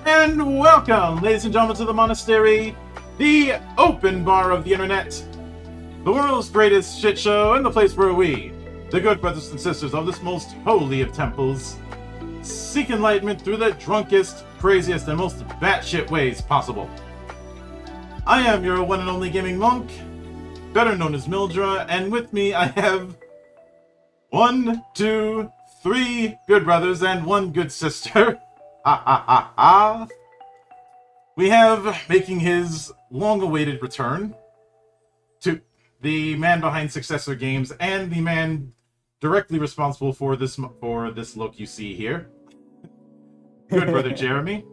And welcome, ladies and gentlemen, to the monastery, the open bar of the internet, the world's greatest shit show, and the place where we, the good brothers and sisters of this most holy of temples, seek enlightenment through the drunkest, craziest, and most batshit ways possible. I am your one and only gaming monk, better known as Mildra, and with me I have 1, 2, 3 good brothers and 1 good sister. Ha ha ha ha. We have, making his long-awaited return, to the man behind Successor Games and the man directly responsible for this look you see here. Good brother Jeremy.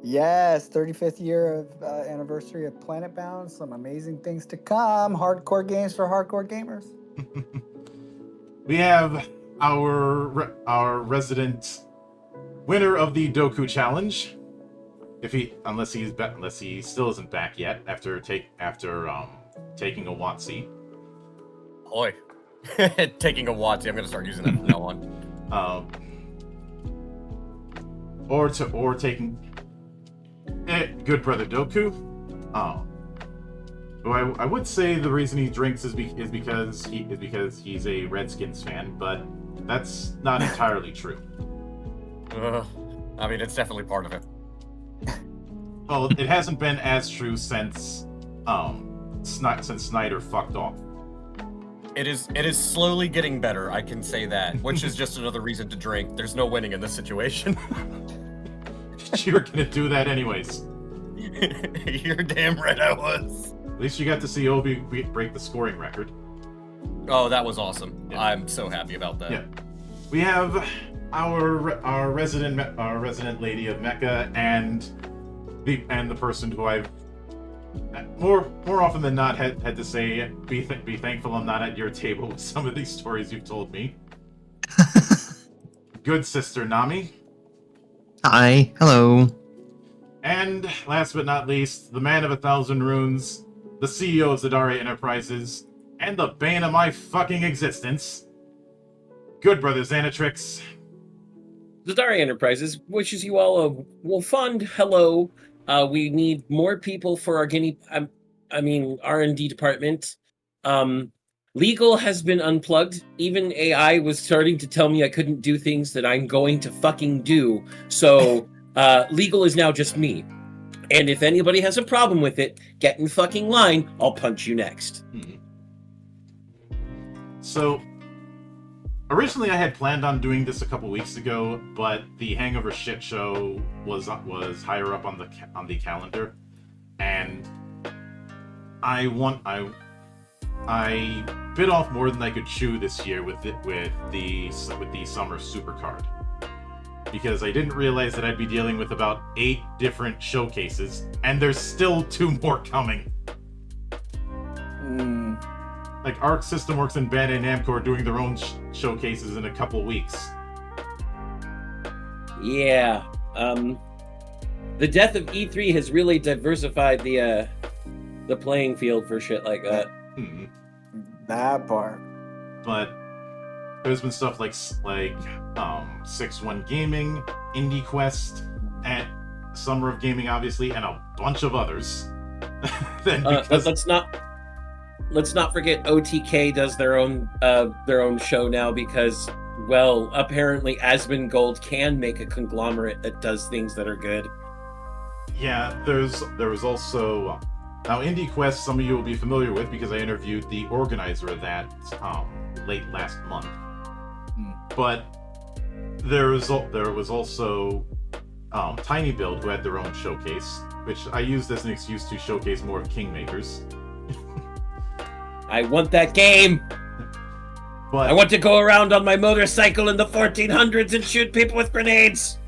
Yes, 35th year of anniversary of Planet Bound. Some amazing things to come. Hardcore games for hardcore gamers. We have our resident winner of the Doku Challenge, unless he still isn't back yet after taking a Watsy. Oi. Taking a Watsy, I'm gonna start using that from now on. Or taking good brother Doku. I would say the reason he drinks is because he's a Redskins fan, but that's not entirely true. I mean, it's definitely part of it. Well, it hasn't been as true since Snyder fucked off. It is slowly getting better, I can say that, which is just another reason to drink. There's no winning in this situation. You were gonna do that anyways. You're damn right I was. At least you got to see Obi break the scoring record. Oh, that was awesome. Yeah. I'm so happy about that. Yeah. We have our resident lady of Mecca and the person who I've more often than not had to say be thankful I'm not at your table with some of these stories you've told me. Good sister Nami. Hi, hello. And last but not least, the man of 1,000 runes, the CEO of Zadari Enterprises, and the bane of my fucking existence, good brother Xanatrix. Zadari Enterprises wishes you all a well-fund hello We need more people for our R&D department. Legal has been unplugged. Even AI was starting to tell me I couldn't do things that I'm going to fucking do. So legal is now just me. And if anybody has a problem with it, get in fucking line. I'll punch you next. So, originally I had planned on doing this a couple weeks ago, but the Hangover shit show was higher up on the calendar, and I bit off more than I could chew this year with the summer supercard, because I didn't realize that I'd be dealing with about 8 different showcases, and there's still 2 more coming. Like Arc System Works and Bandai Namco are doing their own showcases in a couple weeks. Yeah. The death of E3 has really diversified the playing field for shit like that. That part. But there's been stuff like 6-1 Gaming, Indie Quest, and Summer of Gaming, obviously, and a bunch of others. Let's not forget OTK does their own show now because, well, apparently Asmongold can make a conglomerate that does things that are good. Yeah, there was also now Indie Quest. Some of you will be familiar with because I interviewed the organizer of that late last month. But there was also Tiny Build, who had their own showcase, which I used as an excuse to showcase more of Kingmakers. I want that game! But I want to go around on my motorcycle in the 1400s and shoot people with grenades!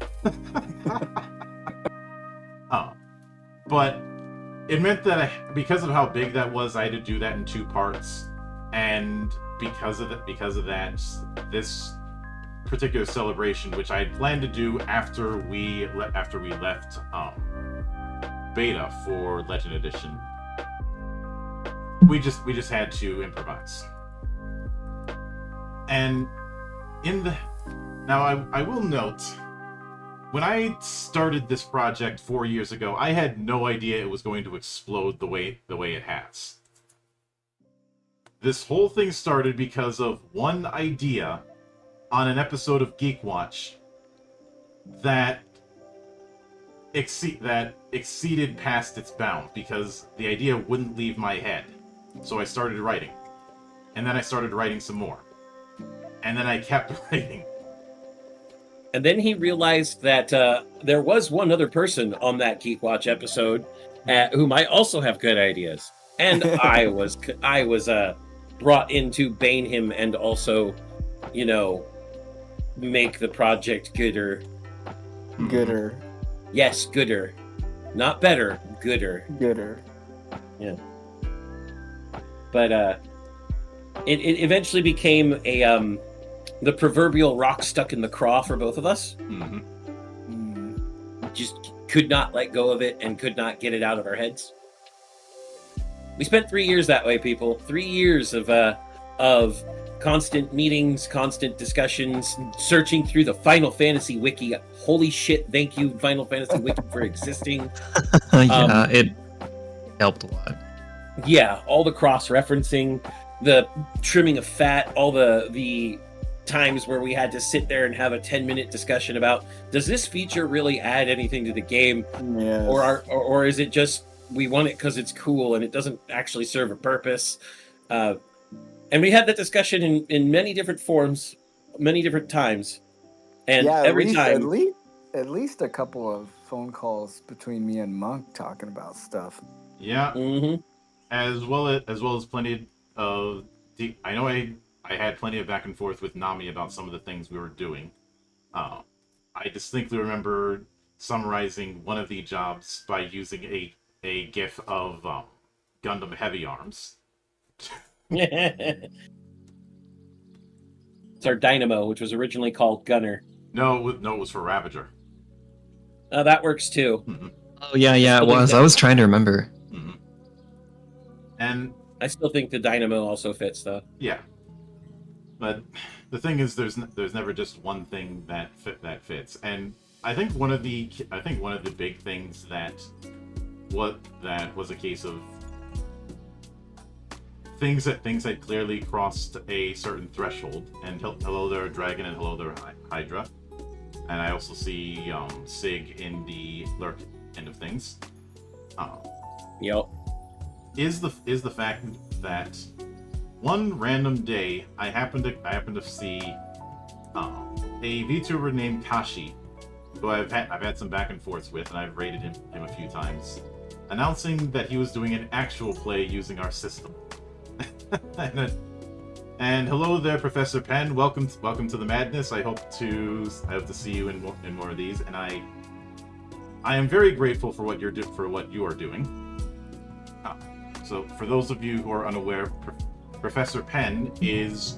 But it meant that because of how big that was, I had to do that in 2 parts, and because of that, this particular celebration, which I had planned to do after we left beta for Legend Edition, we just had to improvise. And I will note, when I started this project 4 years ago, I had no idea it was going to explode the way it has. This whole thing started because of one idea on an episode of Geek Watch that exceeded past its bounds, because the idea wouldn't leave my head. So I started writing. And then I started writing some more. And then I kept writing. And then he realized that there was one other person on that Geek Watch episode who might also have good ideas. And I was brought in to bane him and also, make the project gooder. Gooder. Yes, gooder. Not better, gooder. Gooder. Yeah. But it eventually became the proverbial rock stuck in the craw for both of us. Just could not let go of it and could not get it out of our heads. We spent 3 years that way, people. 3 years of constant meetings, constant discussions, searching through the Final Fantasy wiki. Holy shit, thank you, Final Fantasy wiki, for existing. It helped a lot. Yeah, all the cross-referencing, the trimming of fat, all the times where we had to sit there and have a 10-minute discussion about, does this feature really add anything to the game? Yes. Or is it just we want it because it's cool and it doesn't actually serve a purpose? And we had that discussion in many different forms, many different times. And yeah, every time... At least a couple of phone calls between me and Monk talking about stuff. Yeah. Mm-hmm. As well as plenty of... I know I had plenty of back and forth with Nami about some of the things we were doing. I distinctly remember summarizing one of the jobs by using a GIF of Gundam Heavy Arms. It's our Dynamo, which was originally called Gunner. No, it was for Ravager. That works too. Mm-hmm. Oh yeah, it was. I was trying to remember. Mm-hmm. And I still think the Dynamo also fits, though. Yeah, but the thing is, there's never just one thing that fits, and I think one of the big things that was a case of things that clearly crossed a certain threshold. And hello there, Dragon, and hello there, Hydra. And I also see Sig in the lurk end of things. Yep. Is the fact that one random day I happened to see a VTuber named Kashi, who I've had some back and forths with, and I've rated him a few times, announcing that he was doing an actual play using our system. And hello there, Professor Penn. Welcome to the madness. I hope to see you in more of these, and I am very grateful for what you are doing. So, for those of you who are unaware, Professor Penn is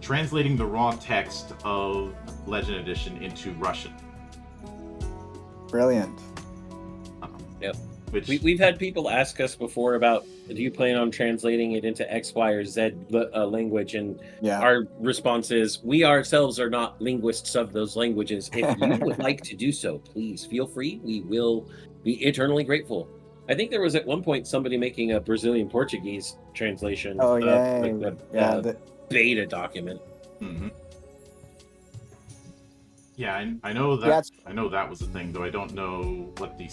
translating the raw text of Legend Edition into Russian. Brilliant. Yep. Which We've had people ask us before about, do you plan on translating it into X, Y, or Z language? And Yeah. our response is, we ourselves are not linguists of those languages. If you would like to do so, please feel free. We will be eternally grateful. I think there was at one point somebody making a Brazilian Portuguese translation. Oh, of yay. the beta document. Mm-hmm. Yeah, I know that. Yeah, I know that was a thing, though I don't know what the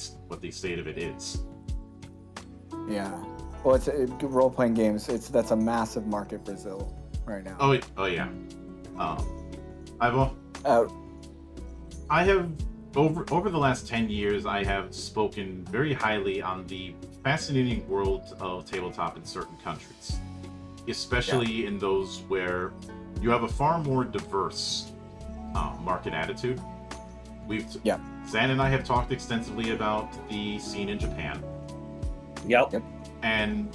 state of it is. Yeah. Well, it's role-playing games. That's a massive market, Brazil, right now. Oh yeah. I have over the last 10 years, I have spoken very highly on the fascinating world of tabletop in certain countries, especially in those where you have a far more diverse market attitude. Zan and I have talked extensively about the scene in Japan. Yep. And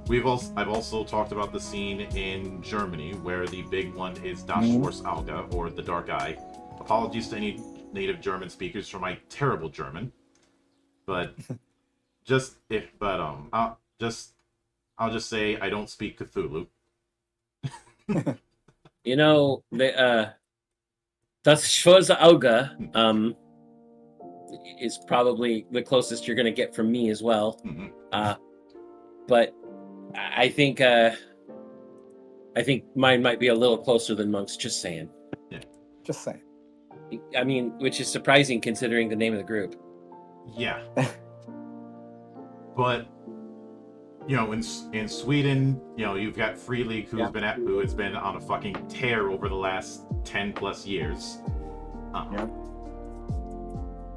I've also talked about the scene in Germany, where the big one is Das Schwarze Auge, or the Dark Eye. Apologies to any native German speakers for my terrible German, but I'll just say I don't speak Cthulhu. You know, Das Schwarze Auge is probably the closest you're going to get from me as well. Mm-hmm. But I think mine might be a little closer than Monk's. Just saying. Yeah. Just saying. I mean, which is surprising considering the name of the group. Yeah. But in Sweden, you've got Free League, who has been on a fucking tear over the last 10 plus years.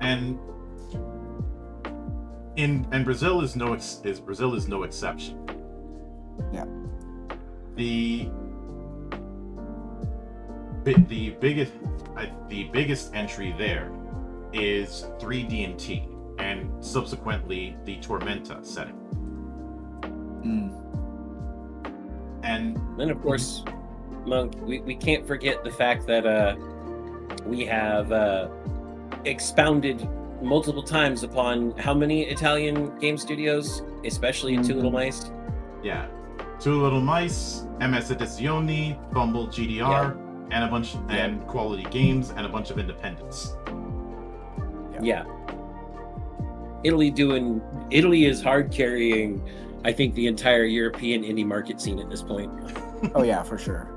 And Brazil is no exception. Yeah. The biggest entry there is 3D&T, and subsequently the Tormenta setting. And then, of course, Monk, we can't forget the fact that we have expounded multiple times upon how many Italian game studios, especially Two Little Mice. Yeah. Two Little Mice, MS Edizioni, Fumble GDR, and a bunch and Quality Games, and a bunch of independents. Yeah. Italy is hard carrying, I think, the entire European indie market scene at this point. Oh yeah, for sure.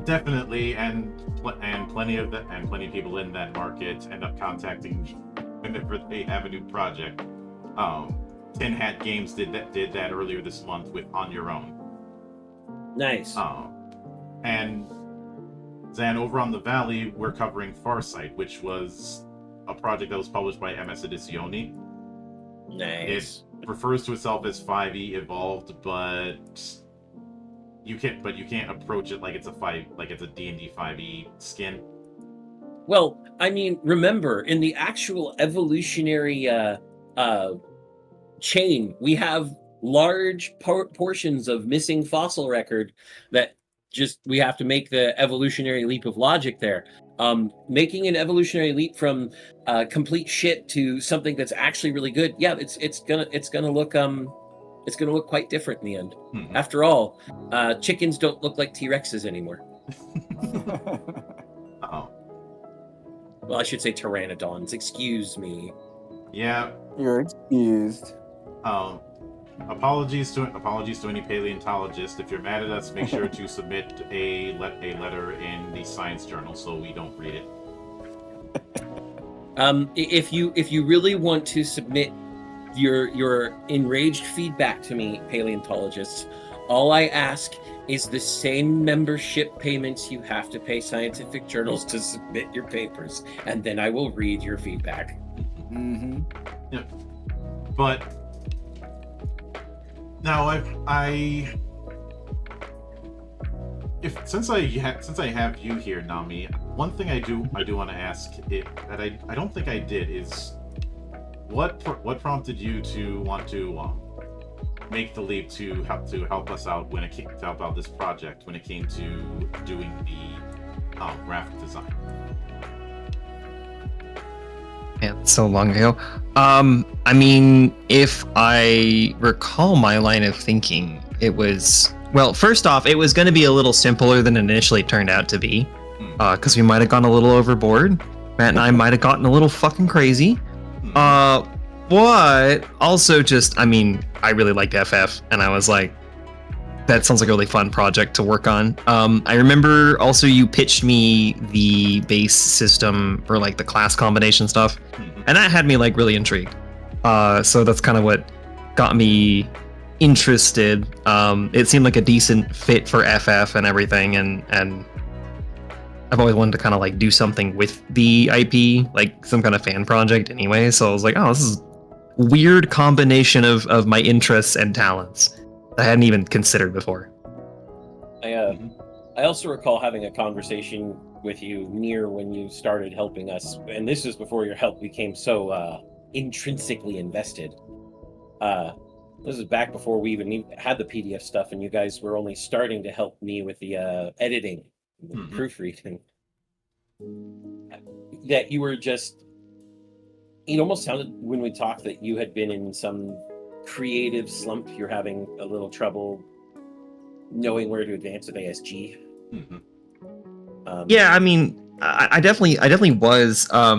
Definitely, and plenty of people in that market end up contacting me whenever they have a new project. Tin Hat Games did that earlier this month with On Your Own. Nice. And Zan, over on the Valley, we're covering Farsight, which was a project that was published by MS Edizioni. Nice. It refers to itself as 5e Evolved, but you can't approach it like it's a D&D 5e skin. Well, I mean, remember, in the actual evolutionary chain, we have large portions of missing fossil record that we have to make the evolutionary leap of logic there. Making an evolutionary leap from complete shit to something that's actually really good. Yeah, it's gonna look quite different in the end. Mm-hmm. After all, chickens don't look like T-Rexes anymore. Well, I should say pteranodons. Excuse me. Yeah. You're excused. Apologies to any paleontologist. If you're mad at us, make sure to submit a letter in the science journal so we don't read it. If you really want to submit your enraged feedback to me, paleontologists, all I ask is the same membership payments you have to pay scientific journals to submit your papers, and then I will read your feedback. Mm-hmm. Yeah. But now since I have you here, Nami, one thing I do want to ask that I don't think I did is what prompted you to want to make the leap to help us out when it came to help out this project when it came to doing the graphic design. Yeah, so long ago. I mean, if I recall my line of thinking, it was, well, first off, it was going to be a little simpler than it initially turned out to be, because we might have gone a little overboard. Matt and I might have gotten a little fucking crazy. But also just, I mean, I really liked FF, and I was like, that sounds like a really fun project to work on. I remember also you pitched me the base system for like the class combination stuff, and that had me like really intrigued. So that's kind of what got me interested. It seemed like a decent fit for FF and everything, and I've always wanted to kind of like do something with the IP, like some kind of fan project anyway. So I was like, oh, this is a weird combination of my interests and talents I hadn't even considered before. I also recall having a conversation with you near when you started helping us, and this was before your help became so intrinsically invested. This is back before we even had the PDF stuff, and you guys were only starting to help me with the editing, the proofreading. That you were just, it almost sounded when we talked that you had been in some creative slump. You're having a little trouble knowing where to advance with ASG. Yeah, I mean, I definitely was. I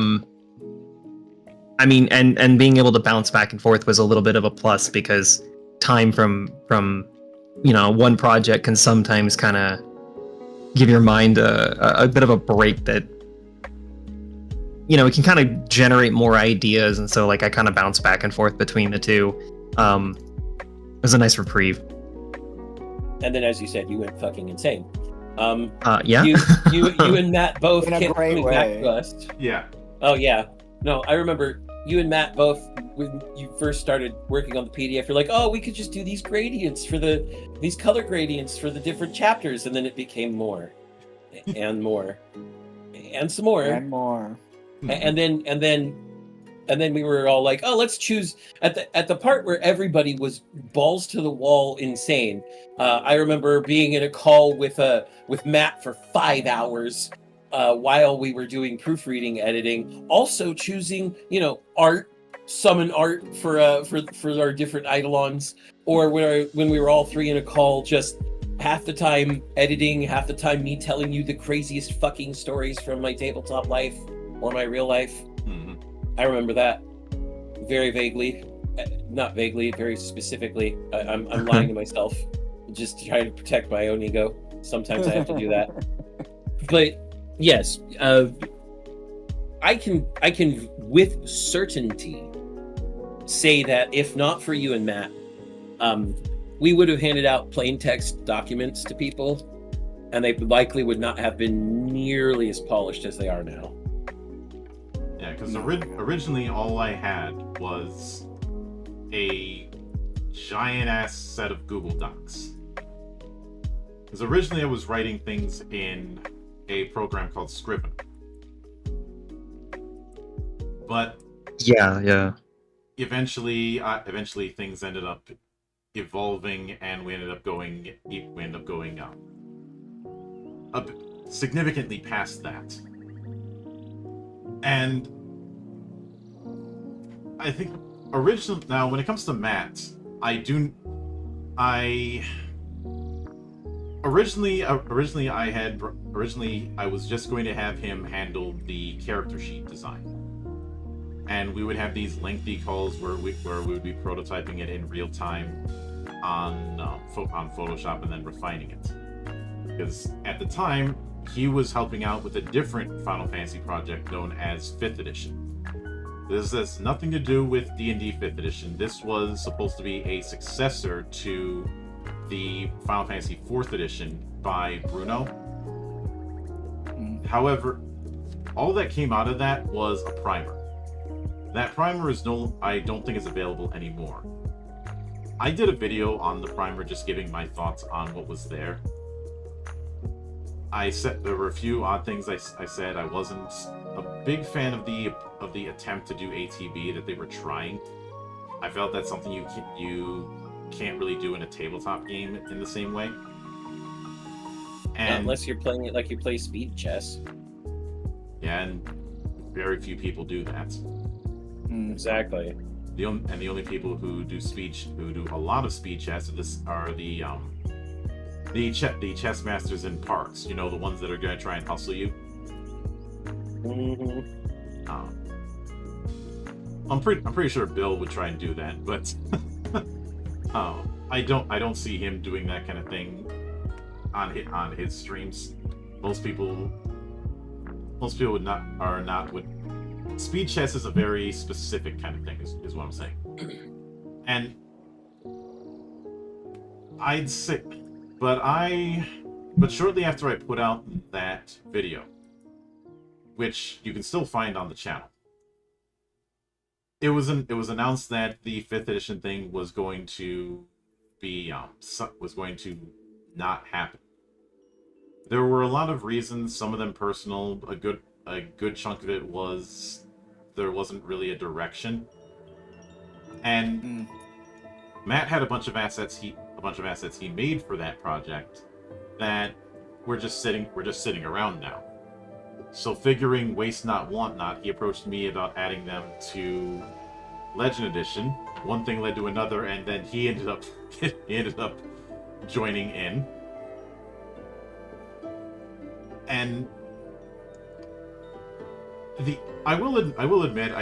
mean, and being able to bounce back and forth was a little bit of a plus, because time from one project can sometimes kind of give your mind a bit of a break that it can kind of generate more ideas, and so like I kind of bounce back and forth between the two. It was a nice reprieve. And then, as you said, you went fucking insane. Yeah. You and Matt both In a kept great coming back way. to us. Yeah. Oh yeah. No, I remember you and Matt both, when you first started working on the PDF, you're like, oh, we could just do these gradients for these color gradients for the different chapters, and then it became more and more and some more And more. and then we were all like, oh, let's choose at the part where everybody was balls to the wall insane. I remember being in a call with Matt for 5 hours while we were doing proofreading, editing, also choosing art, summon art for our different eidolons, or when we were all three in a call, just half the time editing, half the time me telling you the craziest fucking stories from my tabletop life or my real life. I remember that very vaguely, not vaguely, very specifically. I'm lying to myself, just trying to protect my own ego. Sometimes I have to do that. But yes, I can with certainty say that if not for you and Matt, we would have handed out plain text documents to people, and they likely would not have been nearly as polished as they are now. Yeah, because originally all I had was a giant-ass set of Google Docs. Because originally I was writing things in a program called Scrivener. But yeah. Eventually things ended up evolving, and we ended up going significantly past that. And I think now when it comes to Matt, originally I was just going to have him handle the character sheet design. And we would have these lengthy calls where we would be prototyping it in real time on Photoshop and then refining it. Because at the time, he was helping out with a different Final Fantasy project known as 5th Edition. This has nothing to do with D&D 5th Edition. This was supposed to be a successor to the Final Fantasy 4th Edition by Bruno. However, all that came out of that was a primer. That primer I don't think is available anymore. I did a video on the primer just giving my thoughts on what was there. There were a few odd things I said. I wasn't a big fan of the attempt to do ATB that they were trying. I felt that's something you can't really do in a tabletop game in the same way. And unless you're playing it like you play speed chess. Yeah, and very few people do that. Exactly. The only people who do a lot of speed chess are the chess masters in parks. You know, the ones that are going to try and hustle you. I'm pretty sure Bill would try and do that, but I don't see him doing that kind of thing on his streams. Most people would not. Speed chess is a very specific kind of thing, is what I'm saying. And I'd say, but shortly after I put out that video, which you can still find on the channel, it was announced that the 5th edition thing was going to be not happen. There were a lot of reasons, some of them personal. A good chunk of it was there wasn't really a direction, and Matt had a bunch of assets he made for that project that we're just sitting around now. So figuring waste not want not, he approached me about adding them to Legend Edition. One thing led to another, and then he ended up joining in. And I will admit,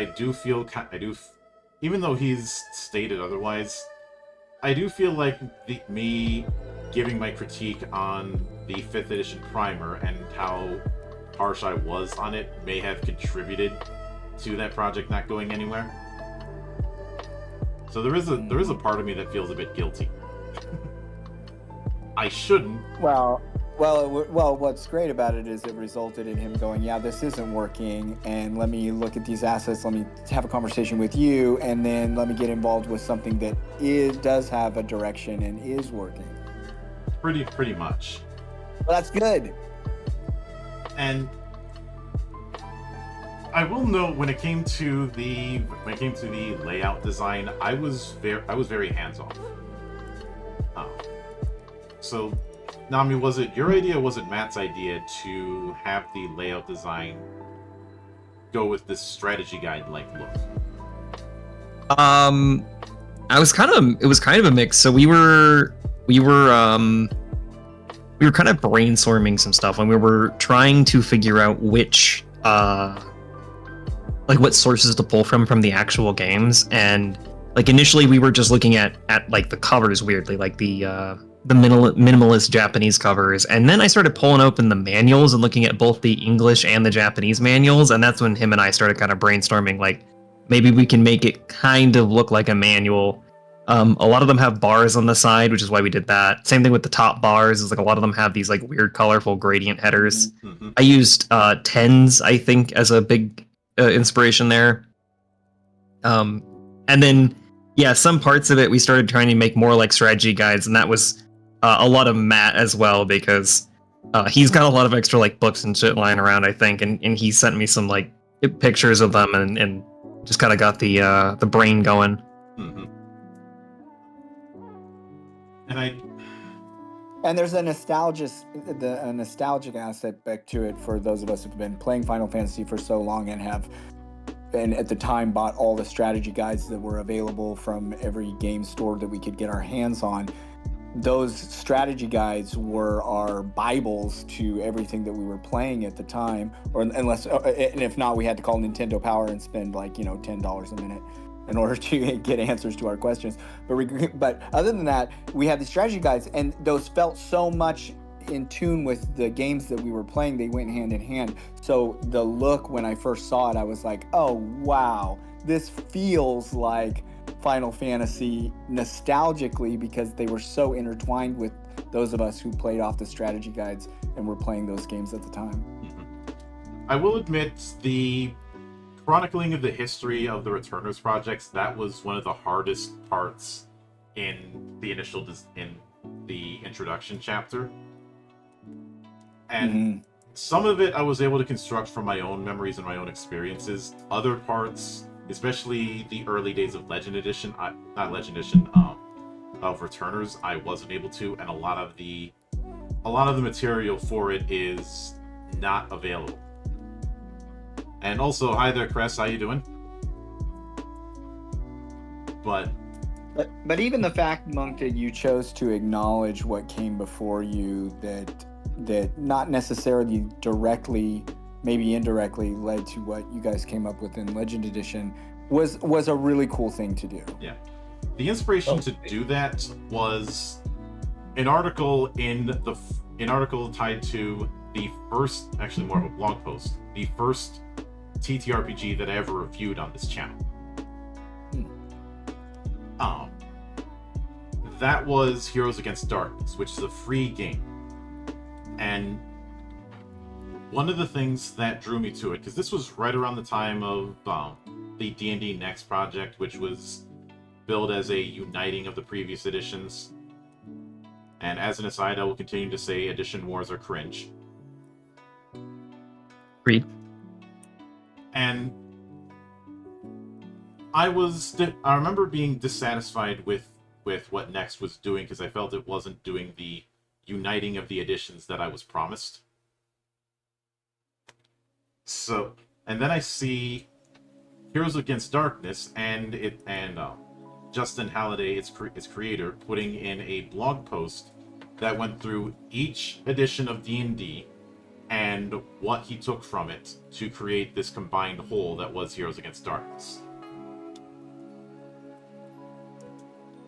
even though he's stated otherwise, I do feel like me giving my critique on the 5th edition primer and how harsh I was on it may have contributed to that project not going anywhere. So there is a part of me that feels a bit guilty. I shouldn't. Well, what's great about it is it resulted in him going, yeah, this isn't working, and let me look at these assets, let me have a conversation with you, and then let me get involved with something that does have a direction and is working. Pretty much. Well, that's good. And I will note, when it came to the layout design, I was very hands-off. So Nami, was it your idea or was it Matt's idea to have the layout design go with this strategy guide-like look? It was kind of a mix. So we were kind of brainstorming some stuff, and we were trying to figure out which what sources to pull from the actual games. And like initially we were just looking at like the covers, weirdly, like the minimalist Japanese covers, and then I started pulling open the manuals and looking at both the English and the Japanese manuals, and that's when him and I started kind of brainstorming, like, maybe we can make it kind of look like a manual. A lot of them have bars on the side, which is why we did that. Same thing with the top bars, is like a lot of them have these like weird colorful gradient headers. Mm-hmm. I used tens, I think, as a big inspiration there. And then, yeah, some parts of it we started trying to make more like strategy guides, and that was a lot of Matt as well, because he's got a lot of extra like books and shit lying around, I think, and he sent me some like pictures of them and just kind of got the brain going. Mm-hmm. And there's a nostalgic aspect back to it for those of us who've been playing Final Fantasy for so long and at the time bought all the strategy guides that were available from every game store that we could get our hands on. those strategy guides were our bibles to everything that we were playing at the time, or unless, and if not, we had to call Nintendo Power and spend like $10 a minute in order to get answers to our questions. But other than that, we had the strategy guides, and those felt so much in tune with the games that we were playing. They went hand in hand. So the look when I first saw it, I was like, oh wow, this feels like Final Fantasy nostalgically, because they were so intertwined with those of us who played off the strategy guides and were playing those games at the time. I will admit, the chronicling of the history of the Returners projects, that was one of the hardest parts in the introduction chapter. And some of it I was able to construct from my own memories and my own experiences. Other parts, especially the early days of Legend Edition, of Returners, I wasn't able to, and a lot of the material for it is not available. And also, hi there, Cress, how you doing? But even the fact, Monk, that you chose to acknowledge what came before you, that not necessarily directly, maybe indirectly, led to what you guys came up with in Legend Edition, was a really cool thing to do. Yeah. The inspiration to do that was an article tied to the first, actually more of a blog post, the first TTRPG that I ever reviewed on this channel. That was Heroes Against Darkness, which is a free game. And one of the things that drew me to it, because this was right around the time of the D&D Next project, which was billed as a uniting of the previous editions. And as an aside, I will continue to say edition wars are cringe. Agreed. And I remember being dissatisfied with what Next was doing, because I felt it wasn't doing the uniting of the editions that I was promised. So, and then I see Heroes Against Darkness, and Justin Halliday, its creator, putting in a blog post that went through each edition of D&D and what he took from it to create this combined whole that was Heroes Against Darkness.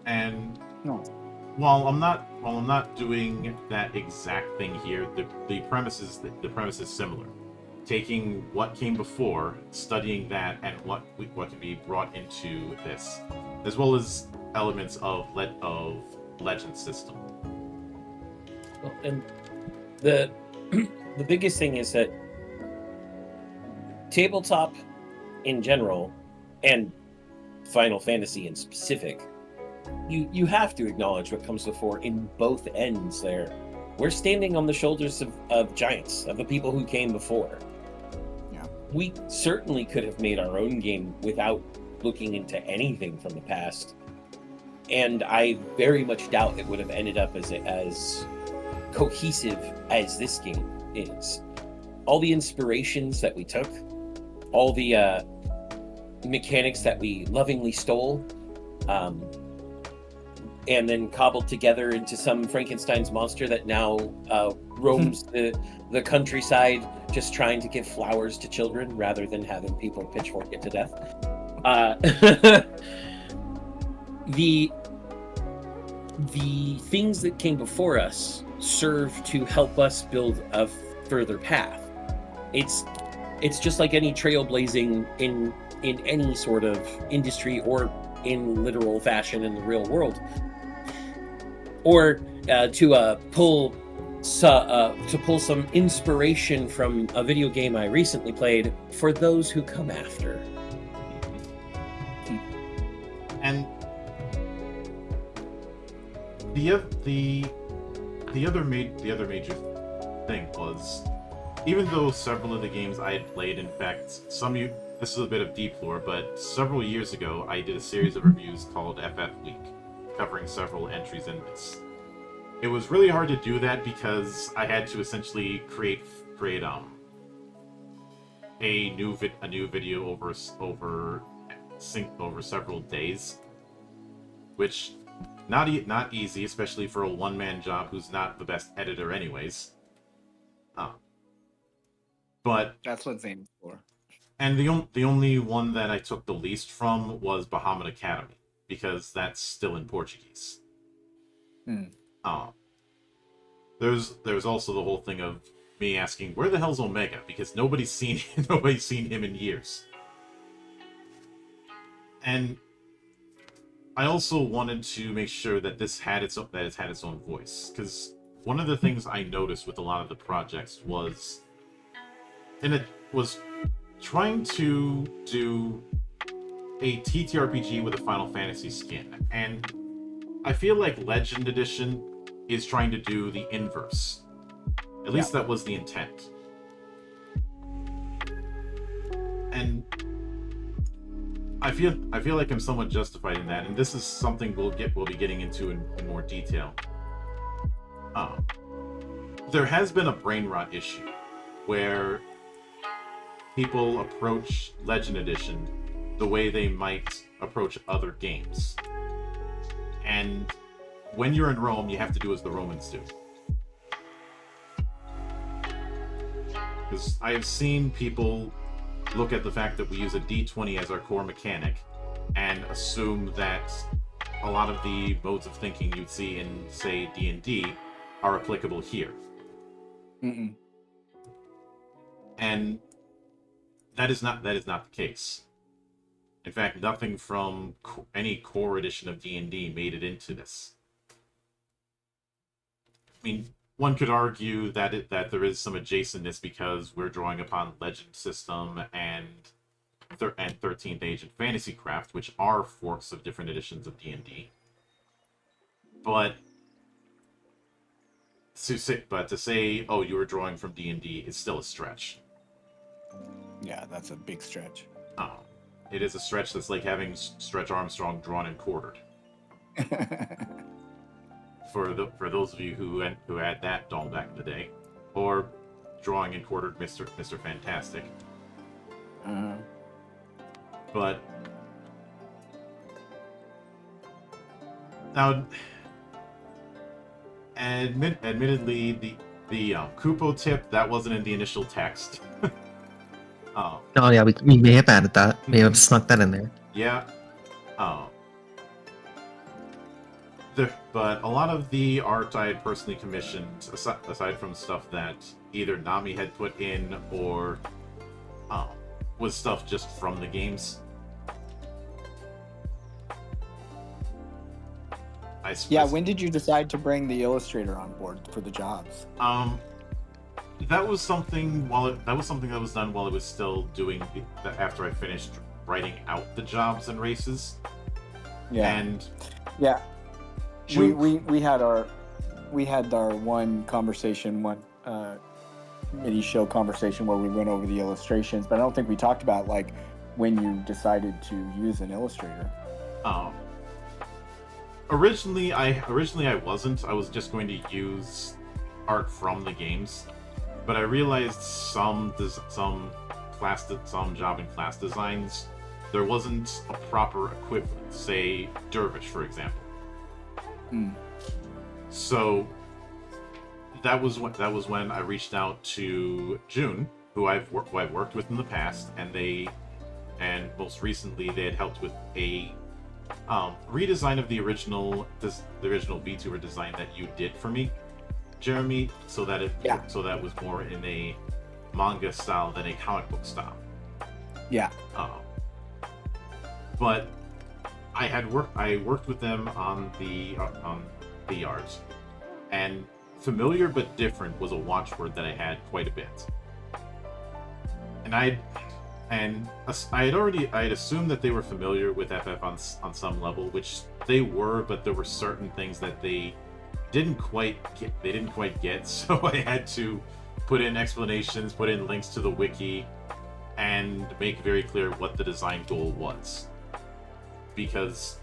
And while I'm not doing that exact thing here, the premise is similar. Taking what came before, studying that, and what can be brought into this, as well as elements of Legend system. Well, and the biggest thing is that tabletop in general, and Final Fantasy in specific, you have to acknowledge what comes before in both ends there. We're standing on the shoulders of giants, of the people who came before. Yeah. We certainly could have made our own game without looking into anything from the past. And I very much doubt it would have ended up as cohesive as this game is. All the inspirations that we took, all the mechanics that we lovingly stole, and then cobbled together into some Frankenstein's monster that now roams the countryside, just trying to give flowers to children rather than having people pitchfork it to death. The things that came before us serve to help us build a further path. It's just like any trailblazing in any sort of industry or in literal fashion in the real world. Or to pull some inspiration from a video game I recently played for those who come after. And the other major thing was, even though several of the games I had played, in fact, this is a bit of deep lore, but several years ago I did a series of reviews called FF Week, covering several entries in this. It was really hard to do that because I had to essentially create a new video over several days, which not easy, especially for a one-man job who's not the best editor anyways. But That's what Zane's for. and the only one that I took the least from was Bahamut Academy, because that's still in Portuguese. There's also the whole thing of me asking, where the hell's Omega? Because nobody's seen him in years. And I also wanted to make sure that it's had its own voice, because one of the things I noticed with a lot of the projects was trying to do a TTRPG with a Final Fantasy skin, and I feel like Legend Edition is trying to do the inverse. At least that was the intent. And I feel like I'm somewhat justified in that, and this is something we'll be getting into in more detail. There has been a brain rot issue where people approach Legend Edition the way they might approach other games. And when you're in Rome, you have to do as the Romans do. Because I have seen people look at the fact that we use a D20 as our core mechanic and assume that a lot of the modes of thinking you'd see in, say, D&D are applicable here. And that is not the case. In fact, nothing from any core edition of D&D made it into this. I mean, one could argue that there is some adjacentness because we're drawing upon Legend System and 13th Age and Fantasy Craft, which are forks of different editions of D&D. But to say, oh, you were drawing from D&D is still a stretch. Yeah, that's a big stretch. It is a stretch that's like having Stretch Armstrong drawn and quartered. For those of you who had that doll back in the day, or drawing and quartered Mr. Fantastic. But now, admittedly, the Kupo tip that wasn't in the initial text. Oh yeah, we may have added that. We may have snuck that in there. Yeah. But a lot of the art I had personally commissioned, aside from stuff that either Nami had put in or was stuff just from the games. When did you decide to bring the illustrator on board for the jobs? That was something that was done while I was still doing after I finished writing out the jobs and races. Yeah. And yeah. We had our one conversation, mini show conversation where we went over the illustrations, but I don't think we talked about like when you decided to use an illustrator. Originally I wasn't. I was just going to use art from the games, but I realized some job and class designs there wasn't a proper equivalent. Say Dervish, for example. So that was when I reached out to June, who I've worked with in the past, and most recently they had helped with a redesign of the original VTuber design that you did for me, Jeremy, so that was more in a manga style than a comic book style. Yeah. But I worked with them on the art, and familiar but different was a watchword that I had quite a bit. And I had assumed that they were familiar with FF on some level, which they were, but there were certain things that they didn't quite get. So I had to put in explanations, put in links to the wiki, and make very clear what the design goal was. Because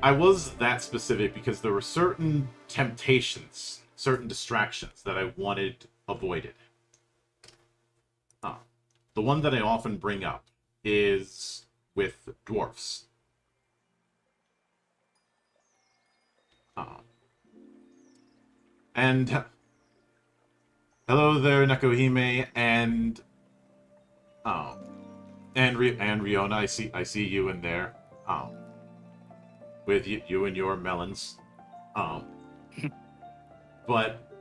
I was that specific because there were certain temptations, certain distractions that I wanted avoided. The one that I often bring up is with dwarfs. And hello there, Nekohime, and Riona. I see you in there, with you and your melons, but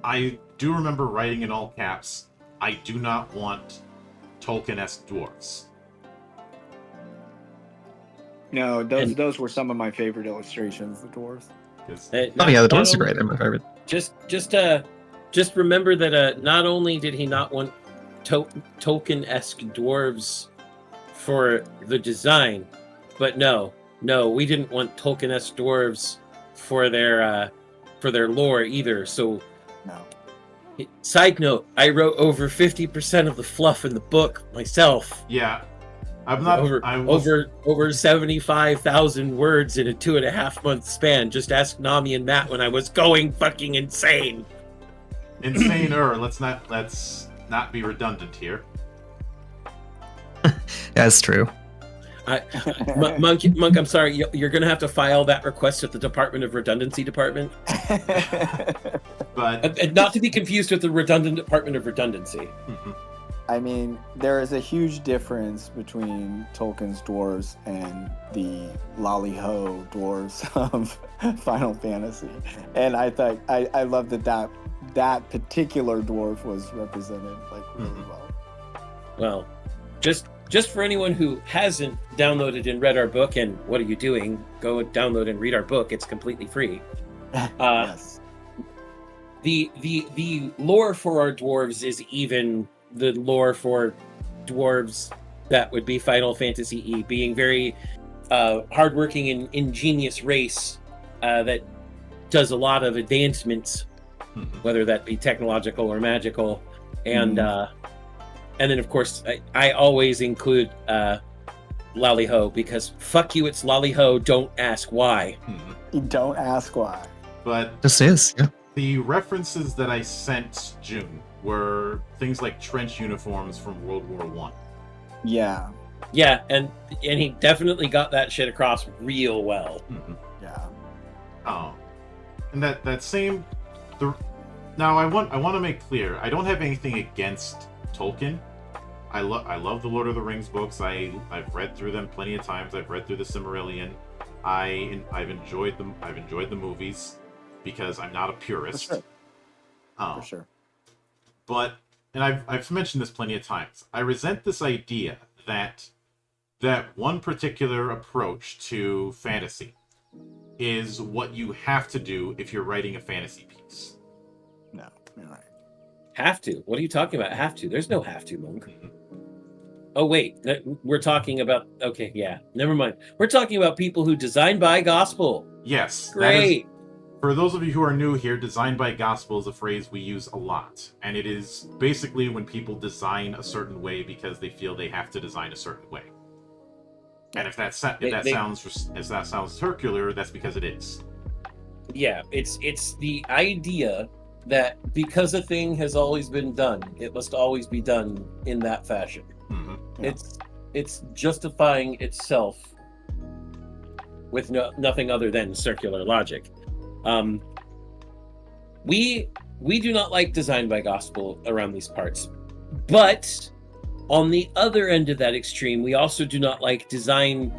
I do remember writing in all caps, I do not want Tolkien-esque dwarves. No, those were some of my favorite illustrations, the dwarves. Oh yeah, the dwarves are great. They're my favorite. Just remember that not only did he not want Tolkien-esque dwarves for the design, but no, we didn't want Tolkien-esque dwarves for their lore either. So, No. Side note: I wrote over 50% of the fluff in the book myself. Yeah, I'm not over 75,000 words in a 2.5 month span. Just ask Nami and Matt when I was going fucking insane. Let's not be redundant here. That's true. Monk, I'm sorry. You're gonna have to file that request at the Department of Redundancy Department. But Not to be confused with the Redundant Department of Redundancy. I mean, there is a huge difference between Tolkien's dwarves and the lolly-ho dwarves of Final Fantasy. And I thought, I love that particular dwarf was represented like really well. Well, just for anyone who hasn't downloaded and read our book, and what are you doing? Go download and read our book. It's completely free. Yes. The lore for our dwarves is even the lore for dwarves that would be Final Fantasy E, being very hardworking and ingenious race that does a lot of advancements, whether that be technological or magical, and then of course I always include Lolly-Ho, because fuck you, it's Lolly-Ho. Don't ask why. Don't ask why. But This is, yeah. the references that I sent June were things like trench uniforms from World War One. Yeah. Yeah, and he definitely got that shit across real well. Yeah. Oh, and that same. Now I want to make clear, I don't have anything against Tolkien. I love the Lord of the Rings books. I've read through them plenty of times. I've read through the Silmarillion. I've enjoyed them. I've enjoyed the movies because I'm not a purist. For sure. But, and I've mentioned this plenty of times, I resent this idea that one particular approach to fantasy is what you have to do if you're writing a fantasy piece. No. You're right. Have to? What are you talking about? Have to? There's no have to, Monk. Oh wait, we're talking about. Okay, yeah, never mind. We're talking about people who design by gospel. Yes, Great. For those of you who are new here, design by gospel is a phrase we use a lot. And it is basically when people design a certain way because they feel they have to design a certain way. And if that sounds circular, that's because it is. Yeah, it's the idea that because a thing has always been done, it must always be done in that fashion. Yeah. It's justifying itself with nothing other than circular logic. We do not like design by gospel around these parts, but on the other end of that extreme, we also do not like design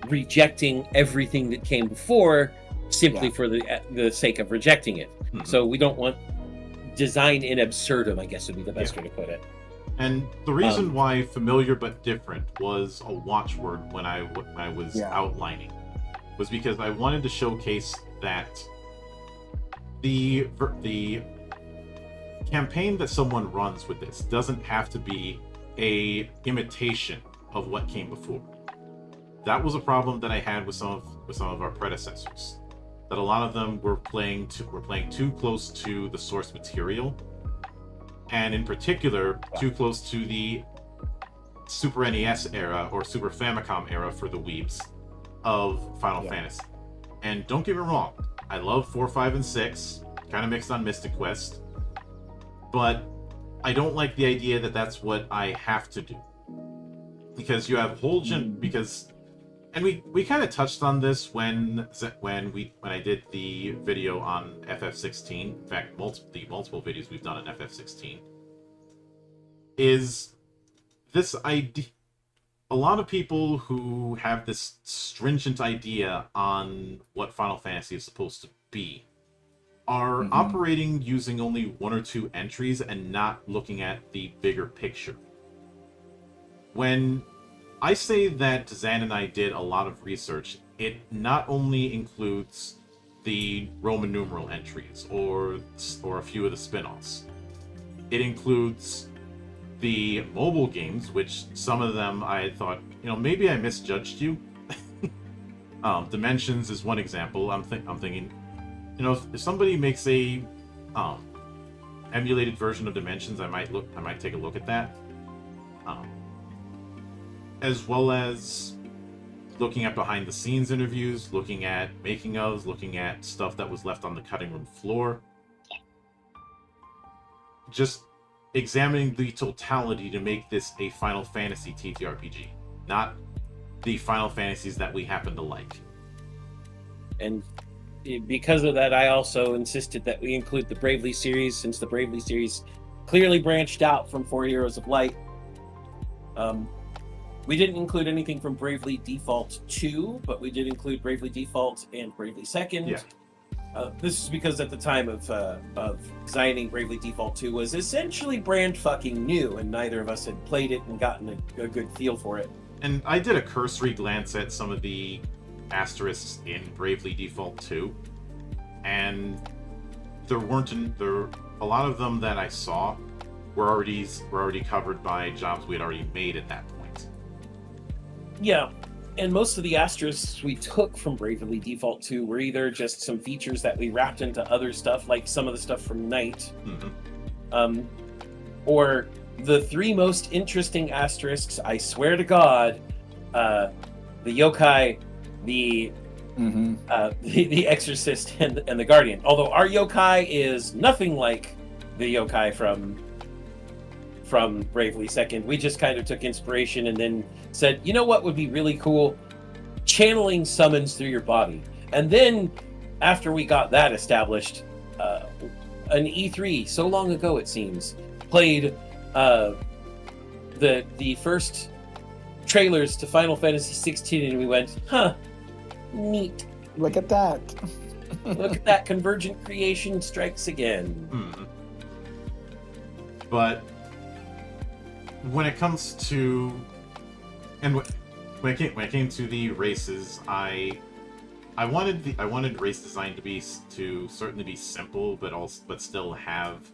rejecting everything that came before simply for the sake of rejecting it. So we don't want design in absurdum, I guess would be the best way to put it. And the reason why familiar but different was a watchword when I was outlining was because I wanted to showcase that the campaign that someone runs with this doesn't have to be a imitation of what came before. That was a problem that I had with some of our predecessors. That a lot of them were playing too close to the source material, and in particular too close to the Super NES era or Super Famicom era for the weebs of Final Fantasy. And don't get me wrong, I love 4, 5, and 6, kind of mixed on Mystic Quest, but I don't like the idea that that's what I have to do. Because you have because And we kind of touched on this when I did the video on FF16. In fact, multiple videos we've done on FF16 is this idea. A lot of people who have this stringent idea on what Final Fantasy is supposed to be are operating using only one or two entries and not looking at the bigger picture. When I say that Zan and I did a lot of research, it not only includes the Roman numeral entries or a few of the spin-offs. It includes the mobile games, which some of them I thought, maybe I misjudged you. Dimensions is one example. I'm thinking, if somebody makes a emulated version of Dimensions, I might take a look at that. As well as looking at behind the scenes interviews, looking at making ofs, looking at stuff that was left on the cutting room floor. Just examining the totality to make this a Final Fantasy TTRPG, not the Final Fantasies that we happen to like. And because of that, I also insisted that we include the Bravely series, since the Bravely series clearly branched out from 4 Heroes of Light. We didn't include anything from Bravely Default 2, but we did include Bravely Default and Bravely Second. Yeah. This is because at the time of designing Bravely Default 2 was essentially brand fucking new, and neither of us had played it and gotten a good feel for it. And I did a cursory glance at some of the asterisks in Bravely Default 2, and there weren't a lot of them that I saw were already covered by jobs we had already made at that point. Yeah, and most of the asterisks we took from Bravely Default 2 were either just some features that we wrapped into other stuff, like some of the stuff from Night, or the three most interesting asterisks, I swear to God, the yokai, the Exorcist, and the Guardian. Although our yokai is nothing like the yokai from Bravely Second. We just kind of took inspiration and then said, you know what would be really cool? Channeling summons through your body. And then, after we got that established, an E3, so long ago it seems, played the first trailers to Final Fantasy 16, and we went, huh, neat. Look at that. Look at that, convergent creation strikes again. But when it comes to, and when it came to the races, I wanted race design to certainly be simple, but still have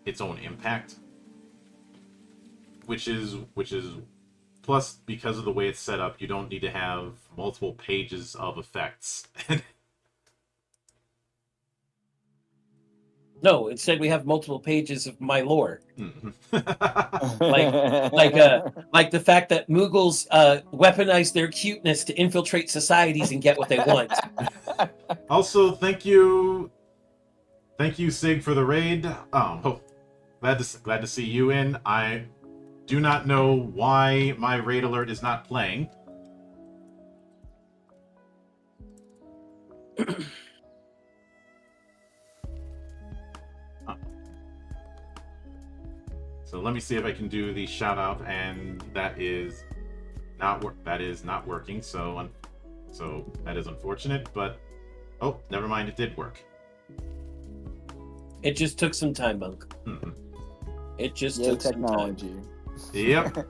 its own impact. Which is plus, because of the way it's set up, you don't need to have multiple pages of effects. No, instead we have multiple pages of my lore. like the fact that Moogles weaponize their cuteness to infiltrate societies and get what they want. Also, thank you, Sig, for the raid. Glad to see you in. I do not know why my raid alert is not playing. So let me see if I can do the shout out, and that is not working. So that is unfortunate, but oh, never mind, it did work. It just took some time, Monk. It just took technology. Some time. Yep.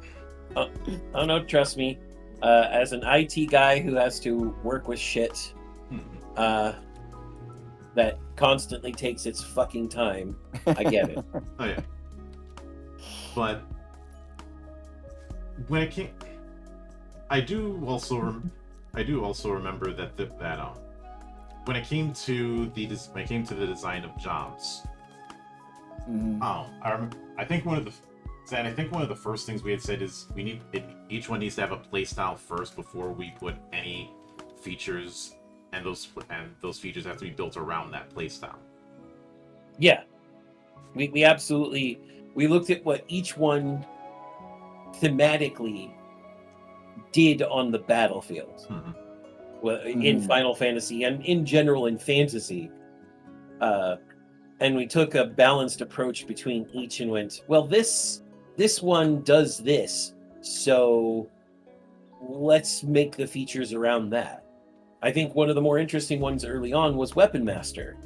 Oh no, trust me. As an IT guy who has to work with shit that constantly takes its fucking time, I get it. Oh yeah. But when it came, I do also remember that when it came to the design of jobs, I think one of the first things we had said is each one needs to have a playstyle first before we put any features, and those features have to be built around that playstyle. Yeah, we absolutely. We looked at what each one thematically did on the battlefield. Mhm. Well, in Final Fantasy and in general in fantasy. And we took a balanced approach between each and went, well, this one does this, so let's make the features around that. I think one of the more interesting ones early on was Weapon Master.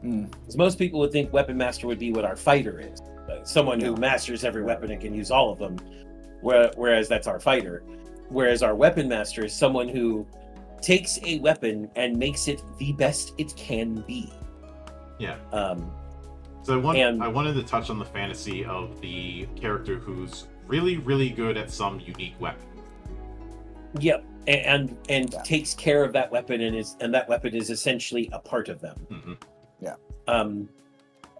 Because most people would think Weapon Master would be what our fighter is. Someone who masters every weapon and can use all of them, whereas that's our fighter. Whereas our Weapon Master is someone who takes a weapon and makes it the best it can be. Yeah. So I wanted to touch on the fantasy of the character who's really, really good at some unique weapon. Yep, and takes care of that weapon and that weapon is essentially a part of them. Mm-hmm. Yeah.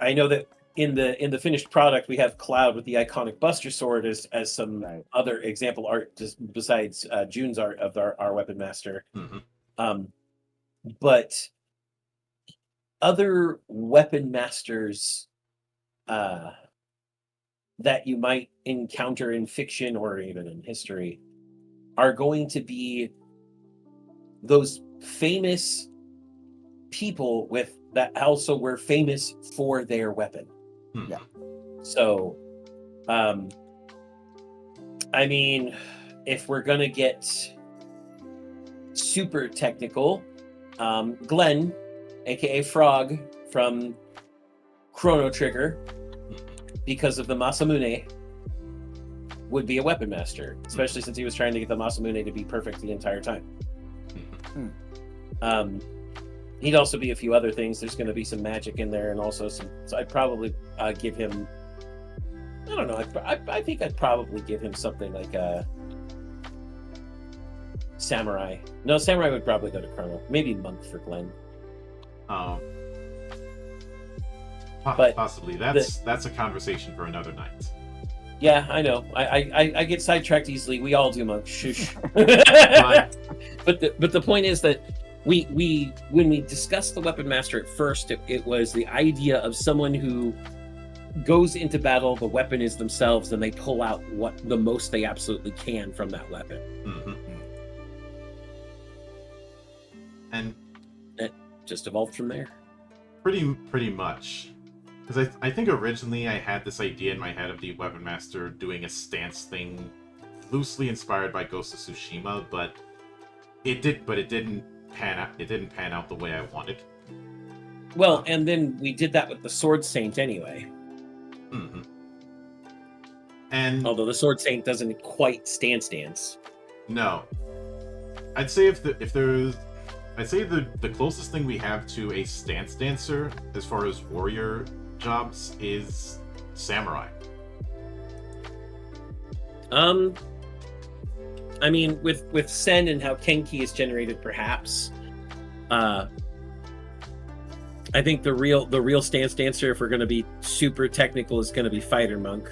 I know that in the finished product we have Cloud with the iconic Buster Sword as some other example art just besides June's art of our Weapon Master. Mm-hmm. But other Weapon Masters that you might encounter in fiction or even in history are going to be those famous people with that also were famous for their weapon. Mm-hmm. Yeah. So, I mean, if we're gonna get super technical, Glenn, aka Frog from Chrono Trigger, because of the Masamune, would be a Weapon Master, especially since he was trying to get the Masamune to be perfect the entire time. He'd also be a few other things. There's going to be some magic in there, and also some. So I'd probably give him. I don't know. I think I'd probably give him something like a Samurai. No, Samurai would probably go to Chrono. Maybe Monk for Glenn. But possibly that's a conversation for another night. Yeah, I know. I get sidetracked easily. We all do, Monk. Shush. But the point is that we when we discussed the Weapon Master at first, it was the idea of someone who goes into battle, the weapon is themselves, and they pull out what the most they absolutely can from that weapon. Mm-hmm. And it just evolved from there. Pretty much. Because I think originally I had this idea in my head of the Weapon Master doing a stance thing loosely inspired by Ghost of Tsushima, but it didn't pan out the way I wanted. Well, and then we did that with the Sword Saint anyway. Mm-hmm. And although the Sword Saint doesn't quite stance. No. I'd say the closest thing we have to a stance dancer as far as warrior jobs is Samurai. I mean, with Sen and how Kenki is generated, perhaps. I think the real stance dancer, if we're going to be super technical, is going to be Fighter Monk,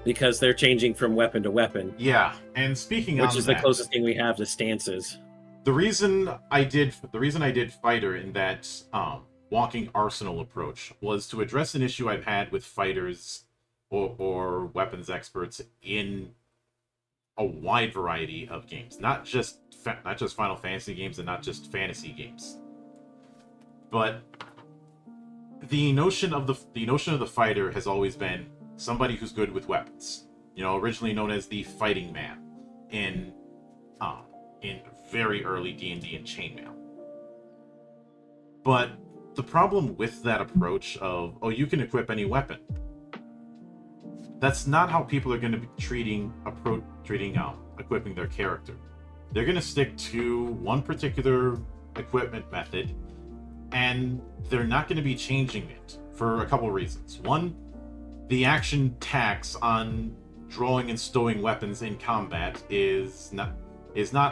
because they're changing from weapon to weapon. Yeah, and speaking which is the closest thing we have to stances. The reason I did Fighter in that walking arsenal approach was to address an issue I've had with fighters or weapons experts in a wide variety of games, not just Final Fantasy games and not just fantasy games, but the notion of the fighter has always been somebody who's good with weapons. You know, originally known as the fighting man in very early D&D and Chainmail. But the problem with that approach of, oh, you can equip any weapon, that's not how people are going to be treating equipping their character. They're going to stick to one particular equipment method, and they're not going to be changing it for a couple of reasons. One, the action tax on drawing and stowing weapons in combat is not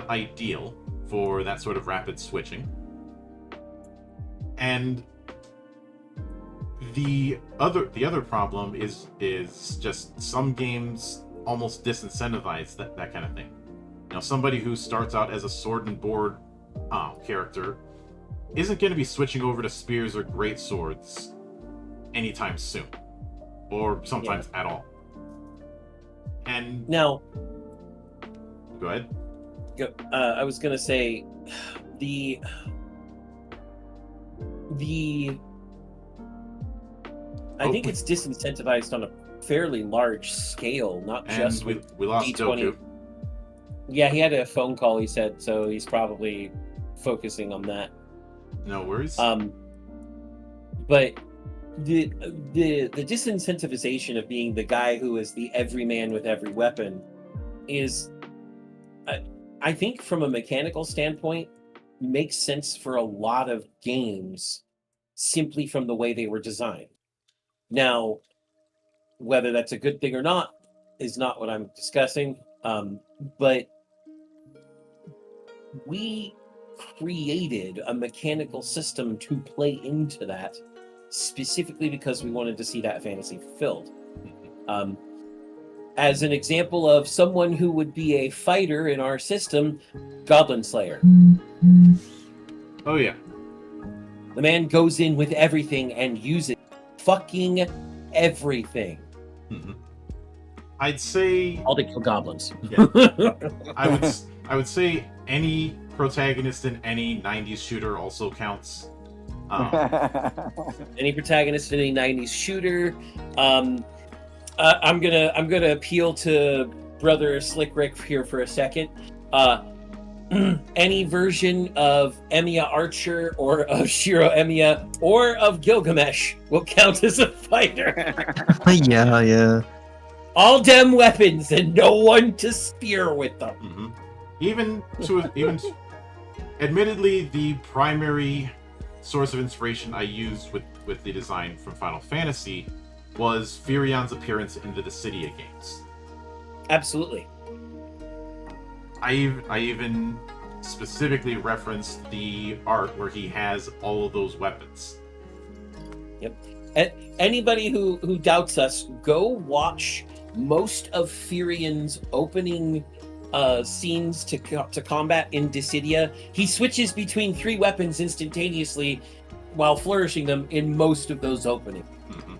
ideal for that sort of rapid switching. And the other problem is just some games almost disincentivize that kind of thing. You know, somebody who starts out as a sword and board character isn't going to be switching over to spears or great swords anytime soon, or sometimes at all. And now, go ahead. I was gonna say the I think it's disincentivized on a fairly large scale, not just And with we lost D20. Doku. Yeah, he had a phone call, he said, so he's probably focusing on that. No worries. But the disincentivization of being the guy who is the everyman with every weapon is, I think, from a mechanical standpoint, makes sense for a lot of games simply from the way they were designed. Now, whether that's a good thing or not is not what I'm discussing, but we created a mechanical system to play into that specifically because we wanted to see that fantasy fulfilled. As an example of someone who would be a fighter in our system, Goblin Slayer. Oh yeah. The man goes in with everything and uses fucking everything. Mhm. I'd say All to kill goblins. Yeah. I would say any protagonist in any 90s shooter also counts. Any protagonist in any 90s shooter. I'm gonna appeal to brother Slick Rick here for a second. Any version of Emiya Archer or of Shiro Emiya or of Gilgamesh will count as a fighter. Yeah. All dem weapons and no one to spear with them. Mhm. Even admittedly, the primary source of inspiration I used with the design from Final Fantasy was Firion's appearance in the Dissidia games. Absolutely. I even specifically referenced the art where he has all of those weapons. Yep. Anybody who doubts us, go watch most of Firion's opening scenes to combat in Dissidia. He switches between 3 weapons instantaneously while flourishing them in most of those openings. Mm-hmm.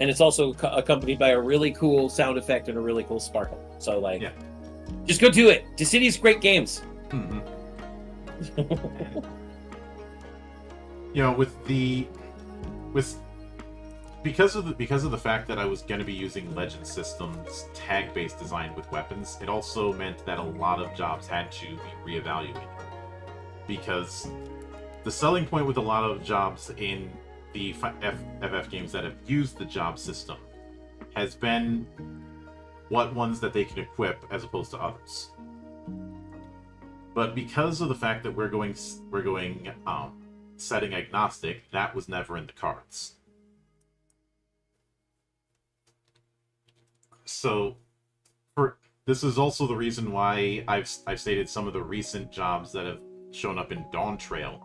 And it's also accompanied by a really cool sound effect and a really cool sparkle. So, like, Yeah. Just go do it. Dissidia's great games. Mm-hmm. You know, because of the fact that I was going to be using Legend Systems tag-based design with weapons, it also meant that a lot of jobs had to be reevaluated. Because the selling point with a lot of jobs in the FF games that have used the job system has been what ones that they can equip as opposed to others. But because of the fact that we're going setting agnostic, that was never in the cards. So, this is also the reason why I've stated some of the recent jobs that have shown up in Dawn Trail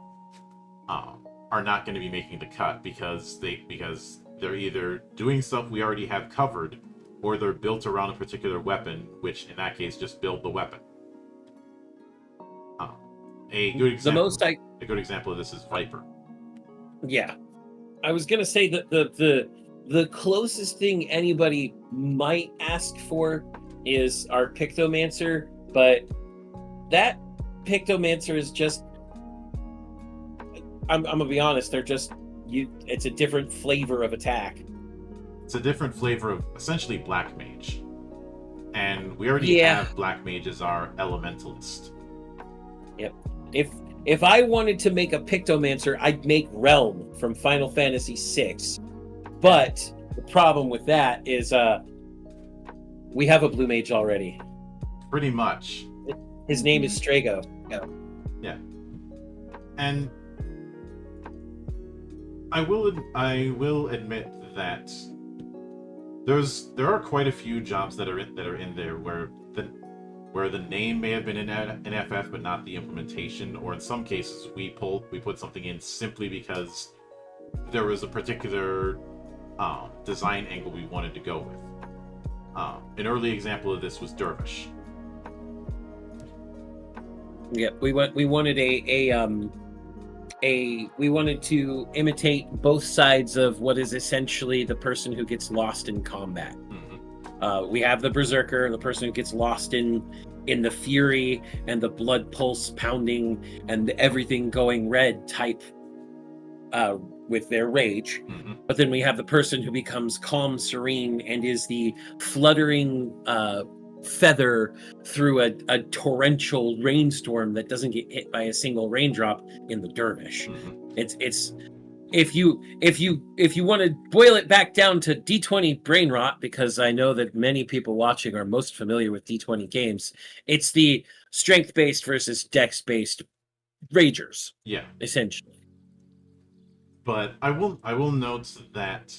are not going to be making the cut because they're either doing stuff we already have covered, or they're built around a particular weapon, which in that case just build the weapon. A good example of this is Viper. Yeah, I was gonna say that the closest thing anybody might ask for is our Pictomancer, but that Pictomancer is just, I'm gonna be honest, they're just it's a different flavor of attack. It's a different flavor of essentially Black Mage. And we already have Black Mage as our Elementalist. Yep. If I wanted to make a Pictomancer, I'd make Realm from Final Fantasy VI. But the problem with that is we have a Blue Mage already. Pretty much. His name is Strago. Yeah. And I will admit that there are quite a few jobs that are in there where the name may have been in FF but not the implementation, or in some cases we put something in simply because there was a particular design angle we wanted to go with. An early example of this was Dervish. Yeah, we wanted we wanted to imitate both sides of what is essentially the person who gets lost in combat. Mm-hmm. We have the Berserker, the person who gets lost in in the fury and the blood pulse pounding and everything going red type with their rage. Mhm. But then we have the person who becomes calm, serene, and is the fluttering feather through a torrential rainstorm that doesn't get hit by a single raindrop in the dervish. Mhm. It's if you want to boil it back down to D20 brain rot, because I know that many people watching are most familiar with D20 games, it's the strength based versus dex based ragers, Yeah. essentially. But I will note that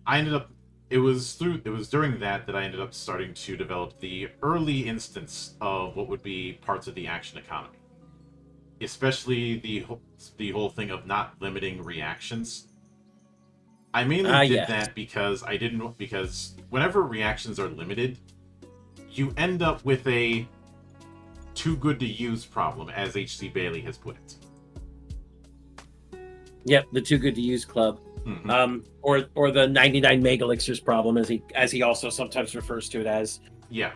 I ended up it was during that I ended up starting to develop the early instance of what would be parts of the action economy. Especially the whole thing of not limiting reactions. I mainly did yes. that because because whenever reactions are limited, you end up with a too good to use problem, as H.C. Bailey has put it. Yep, the too good to use club. Mhm. Or the 99 megalixirs problem, as he also sometimes refers to it as. Yeah.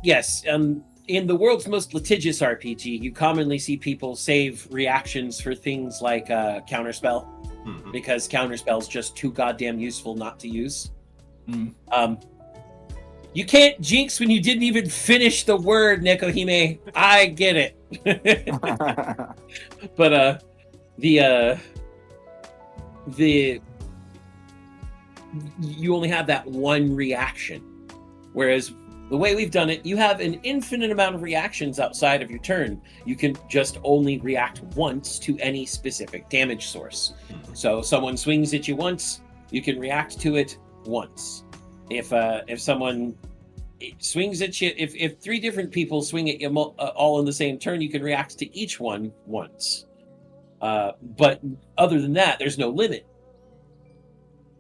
Yes, in the world's most litigious RPG, you commonly see people save reactions for things like counterspell, Mhm. because counterspell's just too goddamn useful not to use. Mm. You can't jinx when you didn't even finish the word, Nekohime. I get it. But the you only have that one reaction, whereas the way we've done it, you have an infinite amount of reactions outside of your turn. You can just only react once to any specific damage source. Mhm. So someone swings at you once, you can react to it once. If someone swings at you, if three different people swing at you all in the same turn, you can react to each one once. But other than that, there's no limit.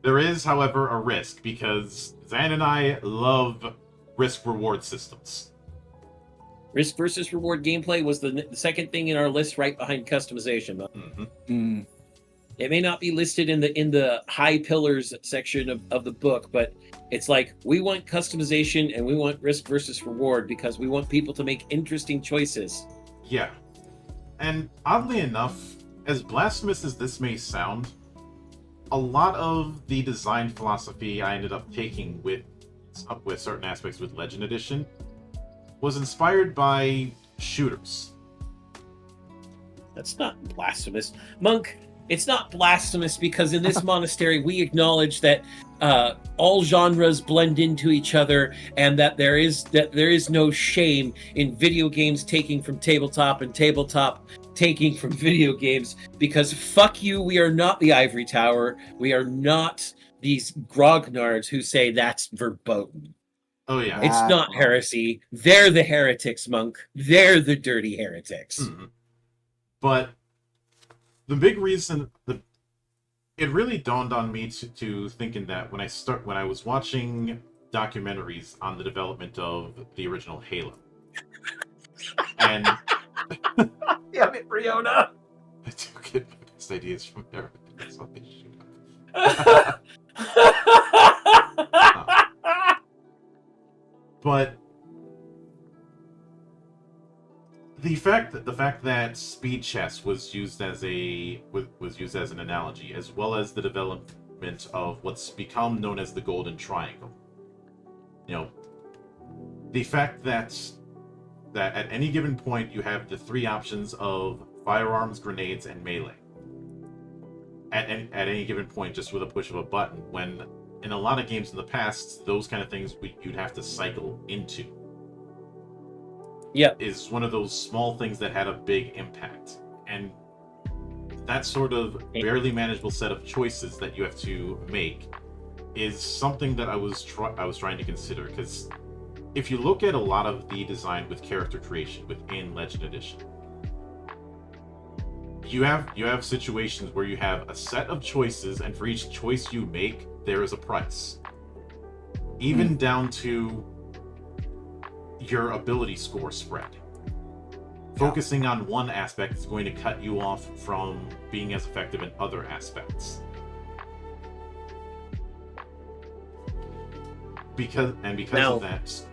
There is, however, a risk, because Zan and I love risk-reward systems. Risk versus reward gameplay was the second thing in our list, right behind customization. Mhm. Mm. It may not be listed in the high pillars section of the book, but it's like, we want customization and we want risk versus reward because we want people to make interesting choices. Yeah. And oddly enough, as blasphemous as this may sound, a lot of the design philosophy I ended up taking with certain aspects with Legend Edition was inspired by shooters. That's not blasphemous. Monk, it's not blasphemous because in this monastery we acknowledge that all genres blend into each other, and that there is no shame in video games taking from tabletop and tabletop taking from video games, because fuck you, we are not the Ivory Tower. We are not these grognards who say that's verboten. Oh yeah. It's not Right. heresy. They're the heretics, Monk. They're the dirty heretics. Mhm. But the big reason it really dawned on me to thinking that when I was watching documentaries on the development of the original Halo, and Damn it, Riona. I do get my best ideas from there. That's what they shoot up. But the fact that speed chess was used as an analogy, as well as the development of what's become known as the Golden Triangle. You know, the fact that at any given point you have the three options of firearms, grenades, and melee. At any given point, just with a push of a button. When in a lot of games in the past, those kind of things you'd have to cycle into. Yep. Is one of those small things that had a big impact. And that sort of barely manageable set of choices that you have to make is something that I was trying to consider, because if you look at a lot of the design with character creation within Legend Edition, you have situations where you have a set of choices, and for each choice you make, there is a price. Even down to your ability score spread. Focusing on one aspect is going to cut you off from being as effective in other aspects. Because Now- of that,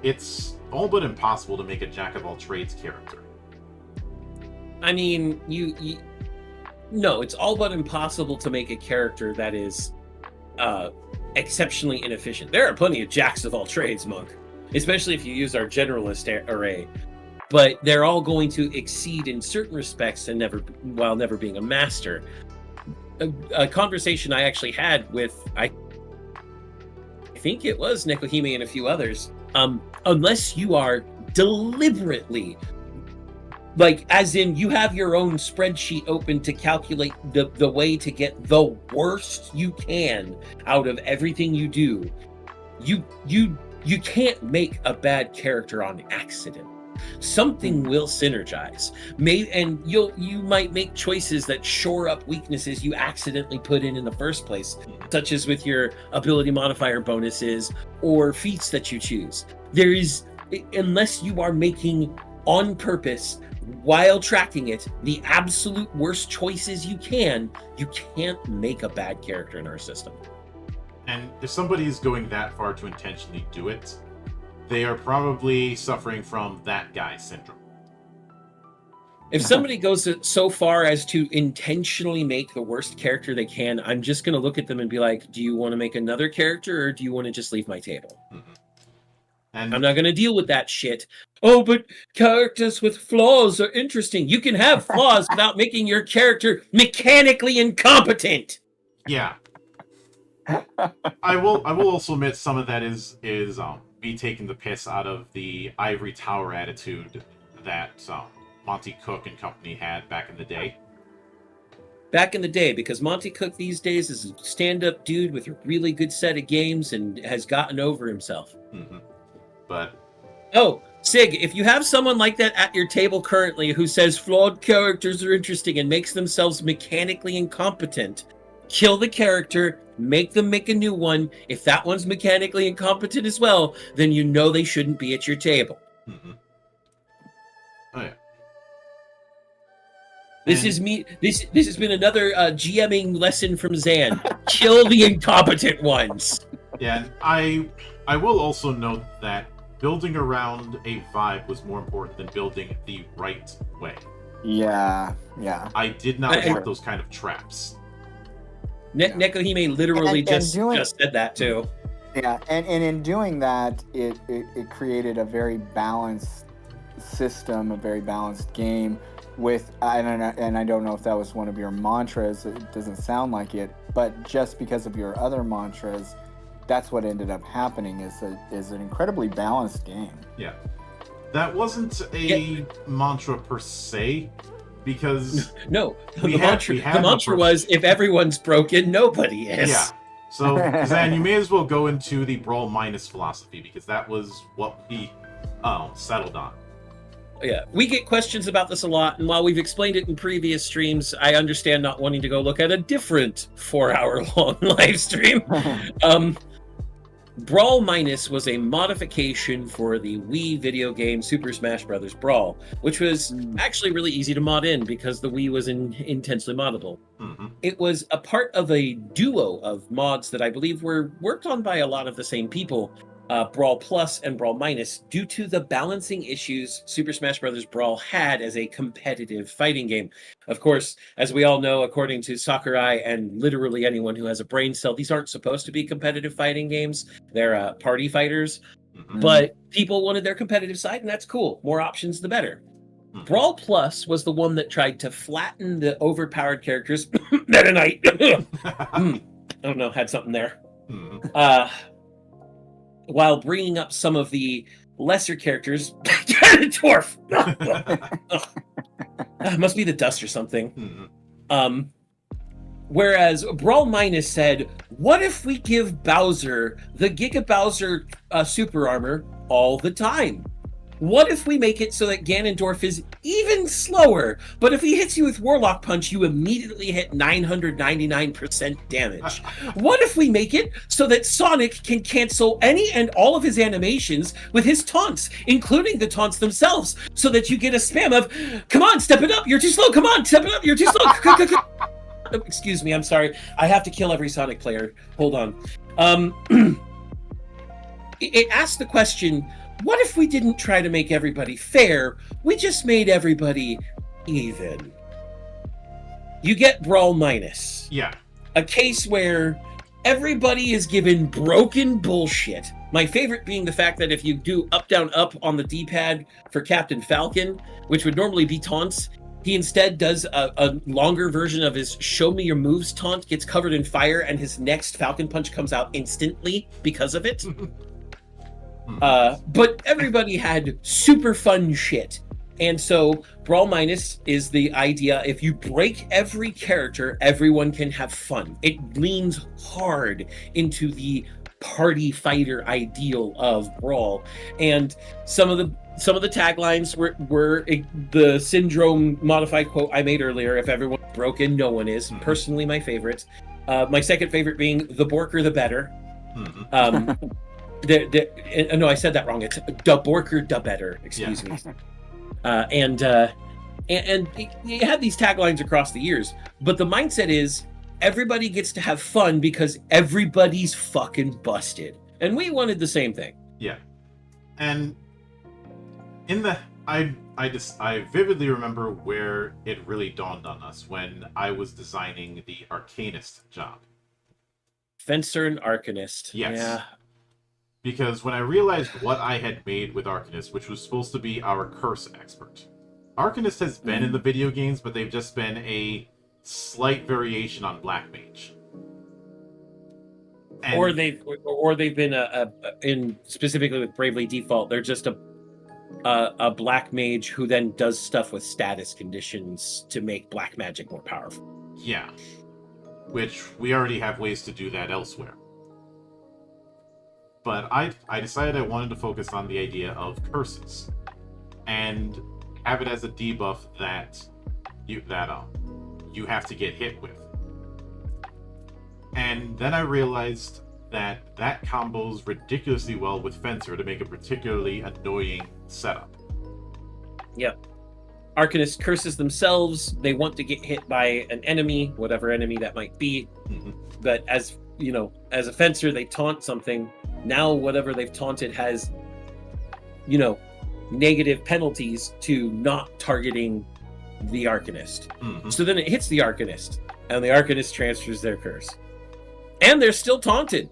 it's all but impossible to make a jack of all trades character. I mean, no, it's all but impossible to make a character that is exceptionally inefficient. There are plenty of jacks of all trades, Monk, especially if you use our generalist array. But they're all going to exceed in certain respects and while never being a master. A conversation I actually had with, I think it was Nekohime and a few others, unless you are deliberately, like, as in you have your own spreadsheet open to calculate the way to get the worst you can out of everything you do, you can't make a bad character on accident. Something will synergize. And you might make choices that shore up weaknesses you accidentally put in the first place, such as with your ability modifier bonuses or feats that you choose. There is, unless you are making on purpose, while tracking it, the absolute worst choices you can't make a bad character in our system. And if somebody's going that far to intentionally do it, they are probably suffering from that guy syndrome. If somebody goes so far as to intentionally make the worst character they can, I'm just going to look at them and be like, do you want to make another character, or do you want to just leave my table? Mm-hmm. And I'm not going to deal with that shit. Oh, but characters with flaws are interesting. You can have flaws without making your character mechanically incompetent. Yeah. I will also admit some of that is me taking the piss out of the ivory tower attitude that Monty Cook and company had back in the day. Back in the day, because Monty Cook these days is a stand-up dude with a really good set of games and has gotten over himself. Mm-hmm. But oh, Sig, if you have someone like that at your table currently who says flawed characters are interesting and makes themselves mechanically incompetent, kill the character, make them make a new one. If that one's mechanically incompetent as well, then you know they shouldn't be at your table. Mm-hmm. Oh yeah. This is me. This has been another GMing lesson from Zan. Kill the incompetent ones. Yeah, and I will also note that building around a vibe was more important than building the right way. Yeah. I did not want those kind of traps. Nekohime literally And just said that too. Yeah, and in doing that, it created a very balanced system, a very balanced game with, and I don't know if that was one of your mantras, it doesn't sound like it, but just because of your other mantras, that's what ended up happening, is an incredibly balanced game. Yeah. That wasn't a mantra per se, because no, the mantra was, if everyone's broken, nobody is. Yeah. So, Zan, you may as well go into the Brawl Minus philosophy, because that was what we settled on. Yeah, we get questions about this a lot, and while we've explained it in previous streams, I understand not wanting to go look at a different 4-hour-long live stream. Brawl Minus was a modification for the Wii video game Super Smash Bros. Brawl, which was actually really easy to mod in because the Wii was intensely moddable. Mm-hmm. It was a part of a duo of mods that I believe were worked on by a lot of the same people, Brawl Plus and Brawl Minus, due to the balancing issues Super Smash Bros. Brawl had as a competitive fighting game. Of course, as we all know, according to Sakurai and literally anyone who has a brain cell, these aren't supposed to be competitive fighting games. They're party fighters. Mm-hmm. But people wanted their competitive side, and that's cool. More options, the better. Mm-hmm. Brawl Plus was the one that tried to flatten the overpowered characters. Meta Knight! I don't know, had something there. Mm-hmm. While bringing up some of the lesser characters. Dwarf! Must be the dust or something. Mm-hmm. Whereas Brawl Minus said, what if we give Bowser the Giga Bowser super armor all the time? What if we make it so that Ganondorf is even slower, but if he hits you with Warlock Punch, you immediately hit 999% damage? What if we make it so that Sonic can cancel any and all of his animations with his taunts, including the taunts themselves, so that you get a spam of, come on, step it up, you're too slow, come on, step it up, you're too slow. Excuse me, I'm sorry. I have to kill every Sonic player. Hold on. It asked the question, what if we didn't try to make everybody fair? We just made everybody even. You get Brawl Minus. Yeah. A case where everybody is given broken bullshit. My favorite being the fact that if you do up, down, up on the D-pad for Captain Falcon, which would normally be taunts, he instead does a longer version of his show me your moves taunt, gets covered in fire, and his next Falcon Punch comes out instantly because of it. But everybody had super fun shit. And so Brawl Minus is the idea, if you break every character, everyone can have fun. It leans hard into the party fighter ideal of Brawl. And some of the taglines were the Syndrome modified quote I made earlier, if everyone's broken, no one is. Personally, my favorite. My second favorite being the Borker the better. No, I said that wrong. It's the Borker the better, excuse me. And you had these taglines across the years, but the mindset is everybody gets to have fun because everybody's fucking busted, and we wanted the same thing. Yeah, and I vividly remember where it really dawned on us when I was designing the Arcanist job. Fencer and Arcanist. Yes. Yeah. Because when I realized what I had made with Arcanist, which was supposed to be our curse expert. Arcanist has been in the video games, but they've just been a slight variation on Black Mage. And Or they've been in specifically with Bravely Default, they're just a black mage who then does stuff with status conditions to make black magic more powerful. Yeah. Which we already have ways to do that elsewhere. But I decided I wanted to focus on the idea of curses and have it as a debuff that you have to get hit with. And then I realized that combos ridiculously well with Fencer to make a particularly annoying setup. Yep. Arcanists curses themselves. They want to get hit by an enemy, whatever enemy that might be. But as you know, as a Fencer, they taunt something. Now whatever they've taunted has, negative penalties to not targeting the Arcanist. So then it hits the Arcanist, and the Arcanist transfers their curse. And they're still taunted.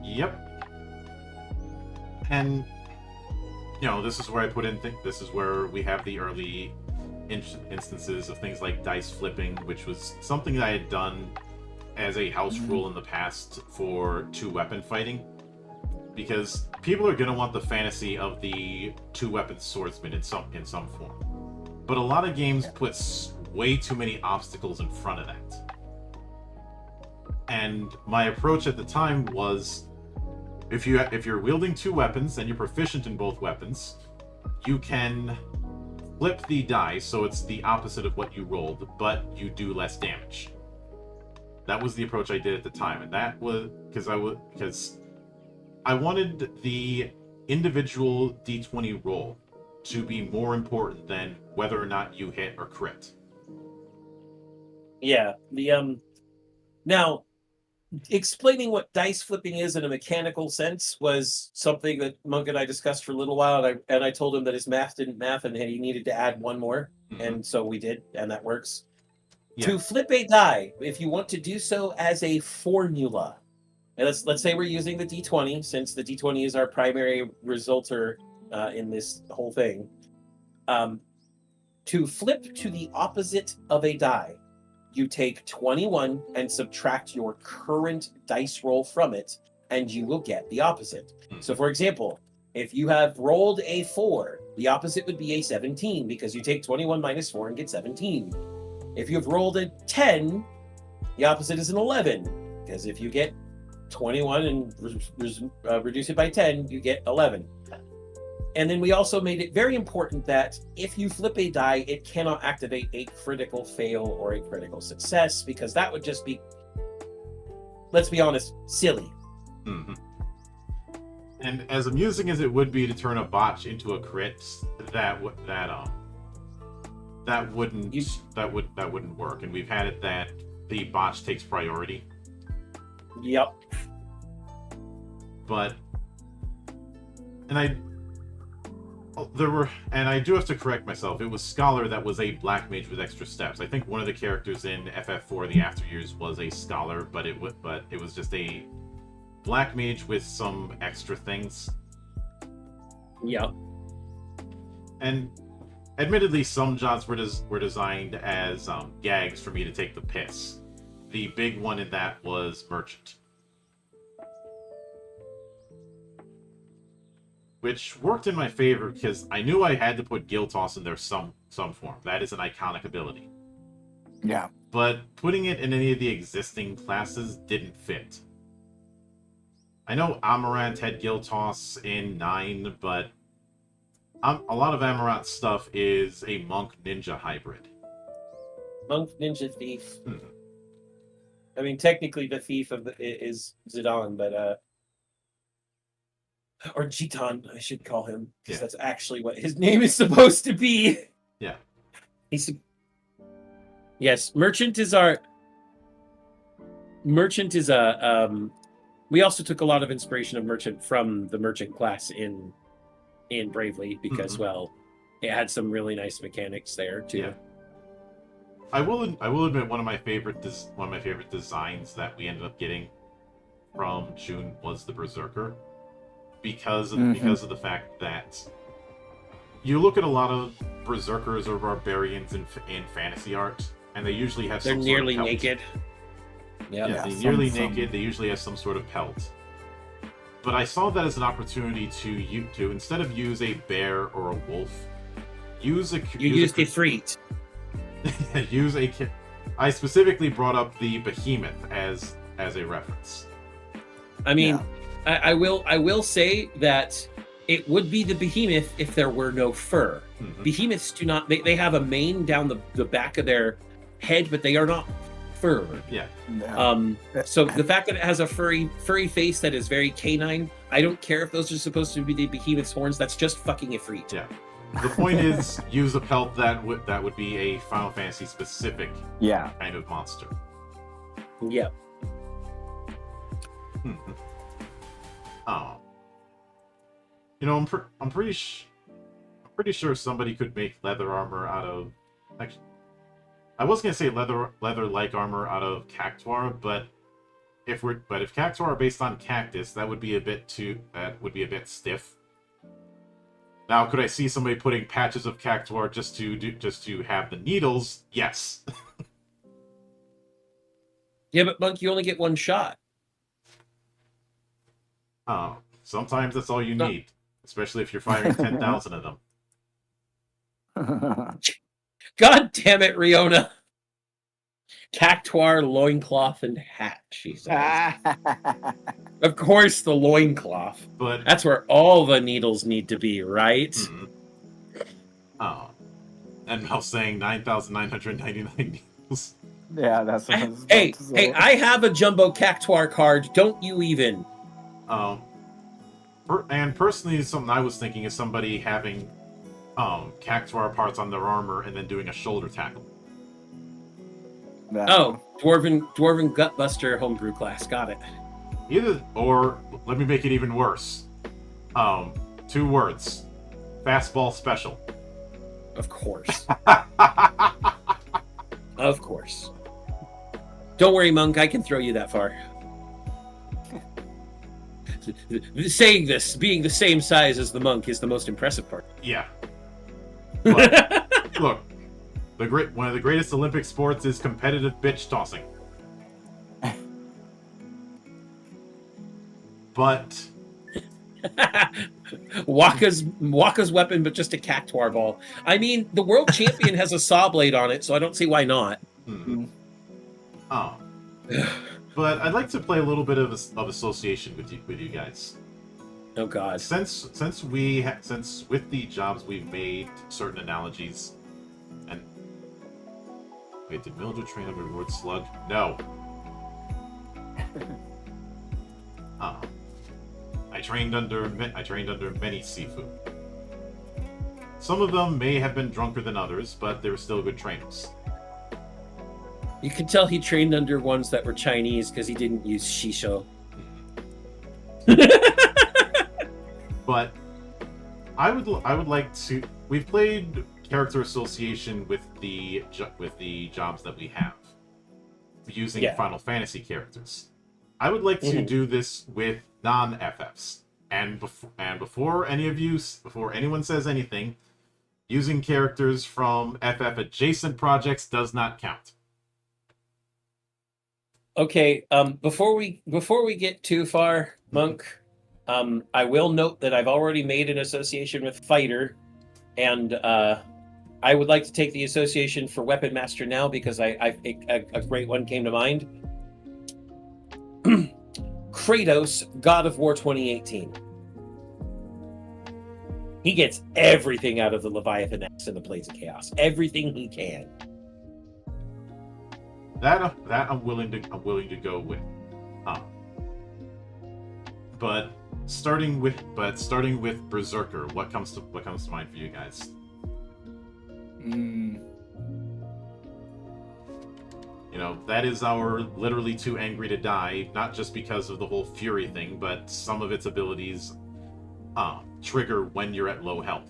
Yep. And, this is where I put in, this is where we have the early instances of things like dice flipping, which was something that I had done as a house rule in the past for 2-weapon fighting. Because people are going to want the fantasy of the 2-weapon swordsman in some form. But a lot of games put way too many obstacles in front of that. And my approach at the time was, if you're wielding 2 weapons and you're proficient in both weapons, you can flip the die so it's the opposite of what you rolled, but you do less damage. That was the approach I did at the time, and that was because I wanted the individual D20 roll to be more important than whether or not you hit or crit. Yeah. Now, explaining what dice flipping is in a mechanical sense was something that Monk and I discussed for a little while, and I told him that his math didn't math and he needed to add one more, and so we did, and that works. Yeah. To flip a die, if you want to do so as a formula, and let's say we're using the D20, since the D20 is our primary resulter in this whole thing. To flip to the opposite of a die, you take 21 and subtract your current dice roll from it, and you will get the opposite. So, for example, if you have rolled a 4, the opposite would be a 17, because you take 21 minus 4 and get 17. If you have rolled a 10, the opposite is an 11, because if you get 21 and reduce it by 10, you get 11. And then we also made it very important that if you flip a die, it cannot activate a critical fail or a critical success, because that would just be, let's be honest, silly. And as amusing as it would be to turn a botch into a crit, that wouldn't work. And we've had it that the botch takes priority. Yep. But, and There were, and I do have to correct myself. It was Scholar that was a black mage with extra steps. I think one of the characters in FF4 the After Years was a Scholar, but it was just a black mage with some extra things. Yeah. And admittedly, some jobs were designed as gags for me to take the piss. The big one in that was Merchant, which worked in my favor because I knew I had to put Gil Toss in there some form. That is an iconic ability. Yeah. But putting it in any of the existing classes didn't fit. I know Amarant had Gil Toss in 9, but a lot of Amarant stuff is a monk ninja hybrid. Monk, ninja, thief. Mhm. I mean, technically, the thief is Zidane, but or Gitan, I should call him, because that's actually what his name is supposed to be. Yeah. Yes, Merchant is a. We also took a lot of inspiration of Merchant from the Merchant class in Bravely because, well, it had some really nice mechanics there too. Yeah. I will admit one of my favorite designs that we ended up getting from June was the Berserker, because of the fact that you look at a lot of Berserkers or Barbarians in fantasy art, and they usually have They're some nearly sort of pelt. naked. Yeah, Yeah, they're nearly some- naked. They usually have some sort of pelt. But I saw that as an opportunity to instead of use a bear or a wolf, use a Ifrit. I specifically brought up the behemoth as a reference. I mean, I will say that it would be the behemoth if there were no fur. Mhm. Behemoths do not. They have a mane down the back of their head, but they are not fur. Yeah. So the fact that it has a furry face that is very canine, I don't care if those are supposed to be the behemoth's horns. That's just fucking Ifrit. Yeah. The point is, use a pelt that would be a Final Fantasy specific kind of monster. Yeah. Oh. You know, I'm pretty sure somebody could make leather armor out of. Actually, I was gonna say leather-like armor out of Cactuar, but if Cactuar are based on cactus, that would be a bit stiff. Now, could I see somebody putting patches of Cactuar just to have the needles? Yes. Yeah, but Monk, you only get one shot. Sometimes that's all you need, especially if you're firing 10,000 of them. God damn it, Riona. Cactuar, loincloth, and hat, she says. Of course, the loincloth. But That's where all the needles need to be, right? And Mel saying 9,999 needles. Yeah, that's what I was about Hey, to say. I have a jumbo Cactuar card. Don't you even? And personally, something I was thinking is somebody having Cactuar parts on their armor and then doing a shoulder tackle. Oh, Dwarven Gutbuster homebrew class. Got it. Or let me make it even worse. 2 words. Fastball special. Of course. Of course. Don't worry, Monk. I can throw you that far. Saying this, being the same size as the Monk, is the most impressive part. Yeah. But, look, one of the greatest Olympic sports is competitive bitch tossing. But Waka's weapon, but just a Cactuar ball. I mean, the world champion has a saw blade on it, so I don't see why not. But I'd like to play a little bit of association with you guys. Oh God! Since with the jobs we've made certain analogies, and wait, did Mildred train under Lord Slug? No. I trained under many Sifu. Some of them may have been drunker than others, but they were still good trainers. You can tell he trained under ones that were Chinese because he didn't use shisho. But I would like to. We've played character association with the jobs that we have using Yeah. Final Fantasy characters. I would like to do this with non-FFs, and before anyone says anything, using characters from FF adjacent projects does not count. Okay, before we get too far, Monk, I will note that I've already made an association with Fighter, and I would like to take the association for Weapon Master now because a great one came to mind. Kratos, God of War 2018. He gets everything out of the Leviathan X and the Blades of Chaos. Everything he can. That I'm willing to go with. But starting with Berserker, what comes to mind for you guys? You know, that is our literally too angry to die, not just because of the whole Fury thing, but some of its abilities trigger when you're at low health.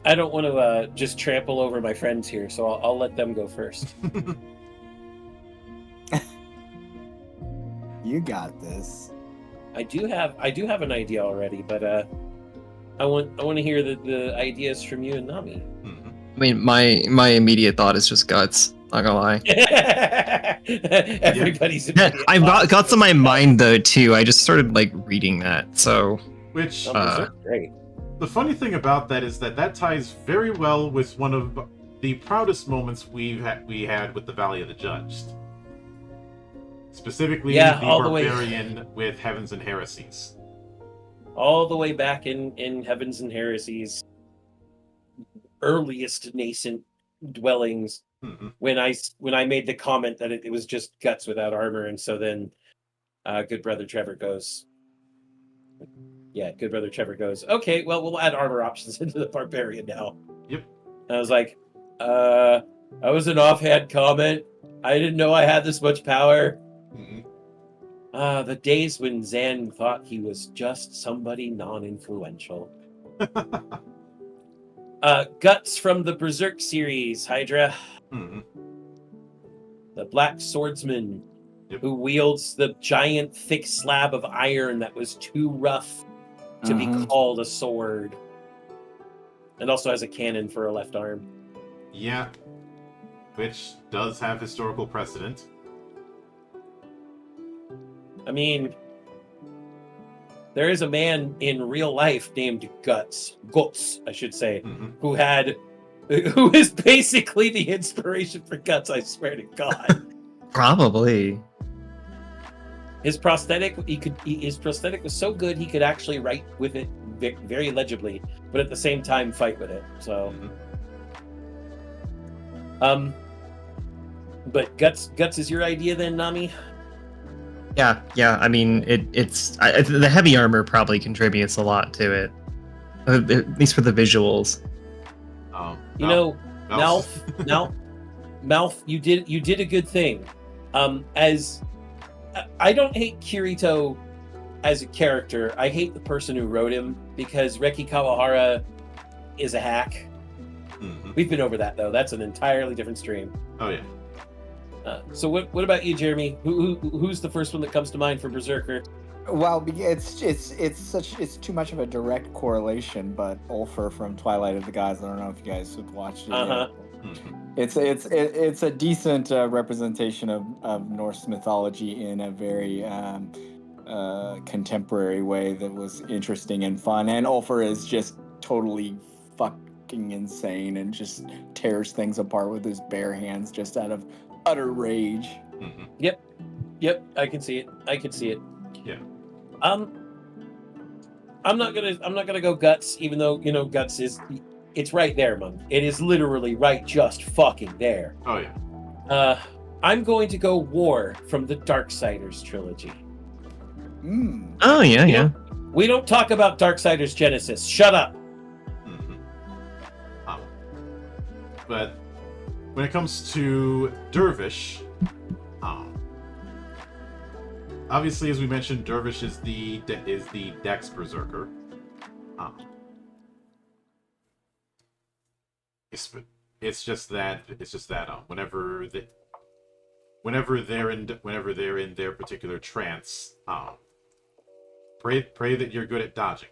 I don't want to just trample over my friends here, so I'll let them go first. You got this. I do have an idea already, but I want to hear the ideas from you and Nami. I mean, my immediate thought is just guts. Not gonna lie. Everybody's. Yeah, I've got guts on my mind though too. I just started like reading that, so. Which Great. the funny thing about that is that ties very well with one of the proudest moments we had with the Valley of the Judged. Specifically, the Barbarian with Heavens and Heresies. All the way back in Heavens and Heresies, earliest nascent dwellings, when I made the comment that it was just guts without armor, and so then good brother Trevor goes, okay, well, we'll add armor options into the Barbarian now. Yep. And I was like, that was an offhand comment. I didn't know I had this much power. The days when Zan thought he was just somebody non-influential. Guts from the Berserk series, Hydra. The Black Swordsman who wields the giant thick slab of iron that was too rough to be called a sword. And also has a cannon for a left arm. Yeah. Which does have historical precedent. I mean, there is a man in real life named Guts, I should say, who is basically the inspiration for Guts, I swear to God. Probably. His prosthetic was so good he could actually write with it very legibly, but at the same time fight with it. So, but Guts is your idea then, Nami? Yeah. I mean, it's the heavy armor probably contributes a lot to it, at least for the visuals. Malf, you did a good thing. As I don't hate Kirito as a character. I hate the person who wrote him because Reki Kawahara is a hack. We've been over that though. That's an entirely different stream. Oh yeah. So what about you, Jeremy? Who's the first one that comes to mind for Berserker? Well, it's too much of a direct correlation, but Ulfr from Twilight of the Gods. I don't know if you guys have watched it. It's a decent representation of Norse mythology in a very contemporary way that was interesting and fun. And Ulfr is just totally fucking insane and just tears things apart with his bare hands, just out of utter rage. Yep, I can see it. Yeah. I'm not gonna go Guts, even though Guts it's right there, Monk. It is literally right, just fucking there. Oh yeah. I'm going to go War from the Darksiders trilogy. Oh yeah. We don't talk about Darksiders Genesis. Shut up. But when it comes to Dervish, obviously, as we mentioned, Dervish is the Dex Berserker. It's just that whenever they're in their particular trance, pray that you're good at dodging,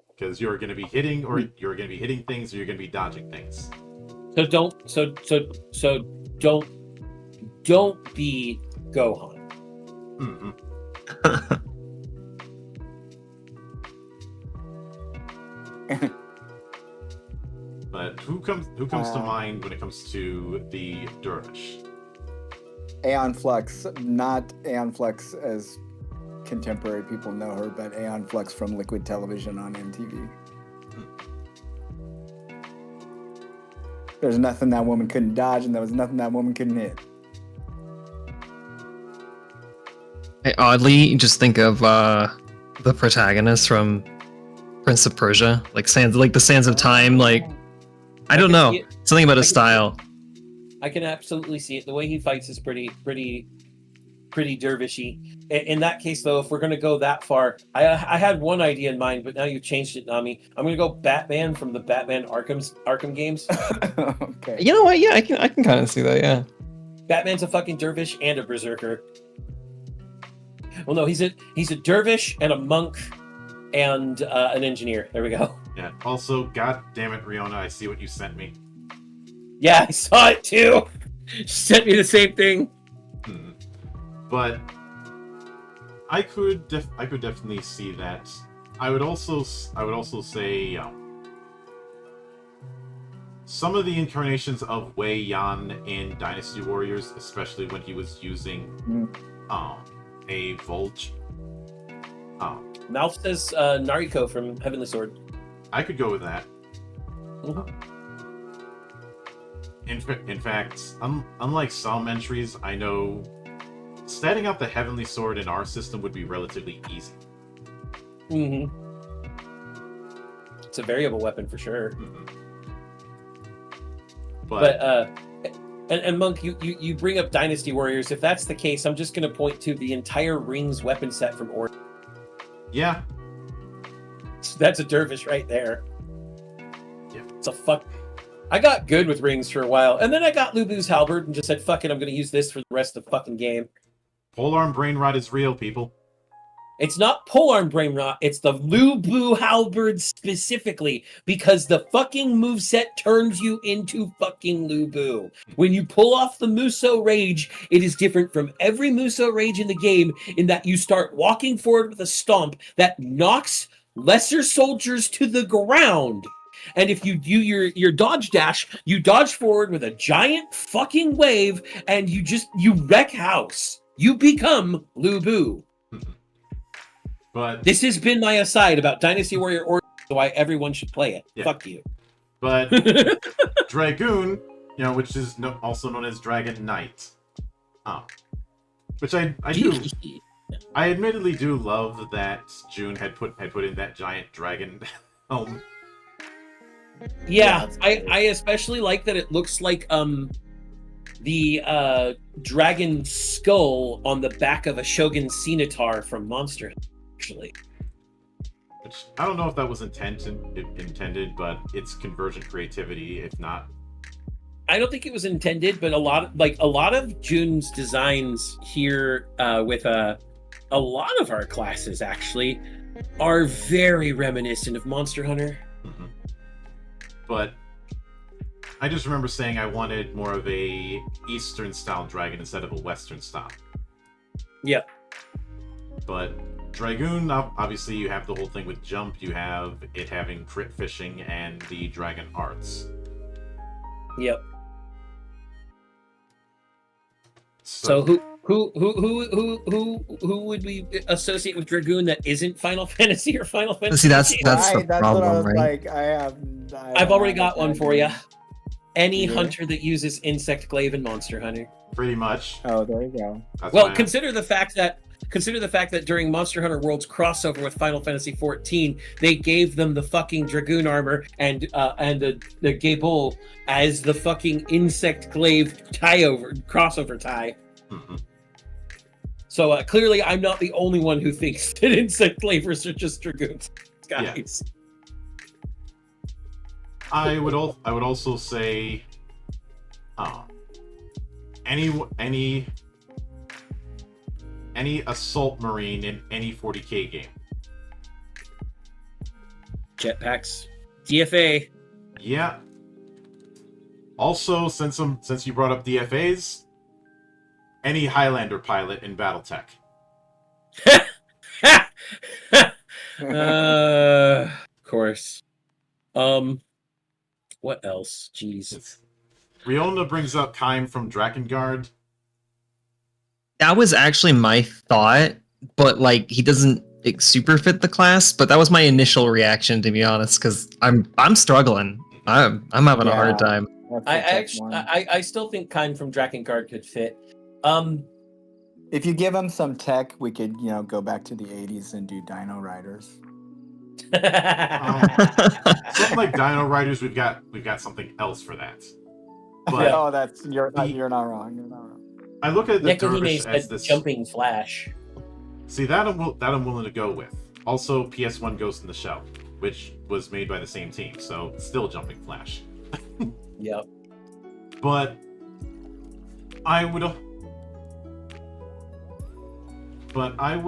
because you're going to be hitting, or you're going to be hitting things, or you're going to be dodging things. So don't be Gohan. Mm-hmm. But who comes to mind when it comes to the Dervish? Aeon Flux, not Aeon Flux as contemporary people know her, but Aeon Flux from Liquid Television on MTV. There's nothing that woman couldn't dodge, and there was nothing that woman couldn't hit. I oddly just think of the protagonist from Prince of Persia, like the Sands of Time. Like, I don't know, something about his style. I can absolutely see it. The way he fights is pretty dervishy. In that case, though, if we're gonna go that far, I had one idea in mind, but now you've changed it, Nami. I'm gonna go Batman from the Batman Arkham games. Okay. You know what? Yeah, I can kind of see that. Yeah. Batman's a fucking dervish and a berserker. Well, no, he's a dervish and a monk and an engineer. There we go. Yeah. Also, god damn it, Riona, I see what you sent me. Yeah, I saw it too. She sent me the same thing. But I could definitely see that. I would also say some of the incarnations of Wei Yan in Dynasty Warriors, especially when he was using a Volge. Mouth says Nariko from Heavenly Sword. I could go with that. Mm-hmm. In fact, unlike some entries, I know setting up the Heavenly Sword in our system would be relatively easy. Mm-hmm. It's a variable weapon for sure. Mm-hmm. And Monk, you bring up Dynasty Warriors. If that's the case, I'm just going to point to the entire Rings weapon set from Orc. Yeah. That's a dervish right there. Yeah. It's a fuck. I got good with Rings for a while, and then I got Lubu's halberd and just said, fuck it, I'm going to use this for the rest of the fucking game. Polearm Brain Rot is real, people. It's not polearm brain rot, it's the Lubu halberd specifically, because the fucking moveset turns you into fucking Lubu. When you pull off the Muso Rage, it is different from every Muso Rage in the game in that you start walking forward with a stomp that knocks lesser soldiers to the ground. And if you do your dodge dash, you dodge forward with a giant fucking wave, and you wreck house. You become Lubu. But this has been my aside about Dynasty Warrior or why everyone should play it. Yeah. Fuck you. But Dragoon, which is also known as Dragon Knight, which I do. I admittedly do love that June had put in that giant dragon helm. Yeah, I especially like that it looks like the dragon skull on the back of a Shogun Scimitar from Monster Hunter, actually. Which I don't know if that was intended, but it's convergent creativity, if not. I don't think it was intended, but a lot of June's designs here with a lot of our classes actually are very reminiscent of Monster Hunter. Mm-hmm. But I just remember saying I wanted more of a Eastern style dragon instead of a Western style. Yep. But Dragoon, obviously you have the whole thing with jump, you have it having crit fishing and the dragon arts. Yep. So who would we associate with Dragoon that isn't Final Fantasy or Final Fantasy? See, that's the that's problem, what I was right? like. I've already got one for you. Any hunter that uses Insect Glaive in Monster Hunter. Pretty much. Oh, there you go. Well, consider the fact that during Monster Hunter World's crossover with Final Fantasy XIV, they gave them the fucking Dragoon armor and the Gable as the fucking Insect Glaive crossover tie. Mm-hmm. So clearly, I'm not the only one who thinks that insect flavors are just dragoons, guys. I would also say, any assault marine in any 40k game. Jetpacks, DFA. Yeah. Also, since you brought up DFAs, any Highlander pilot in BattleTech. Of course. What else? Jeez. Riona brings up Kime from Drakengard. That was actually my thought, but like he doesn't super fit the class. But that was my initial reaction, to be honest, because I'm struggling. I'm having a hard time. I still think Kind from Drakengard could fit. If you give him some tech, we could go back to the 80s and do Dino Riders. Something like Dino Riders, we've got something else for that. But you're not wrong. You're not wrong. I look at the Dervish as this jumping flash. See, that I'm willing to go with. Also, PS1 Ghost in the Shell, which was made by the same team, so it's still jumping flash. Yep. But I would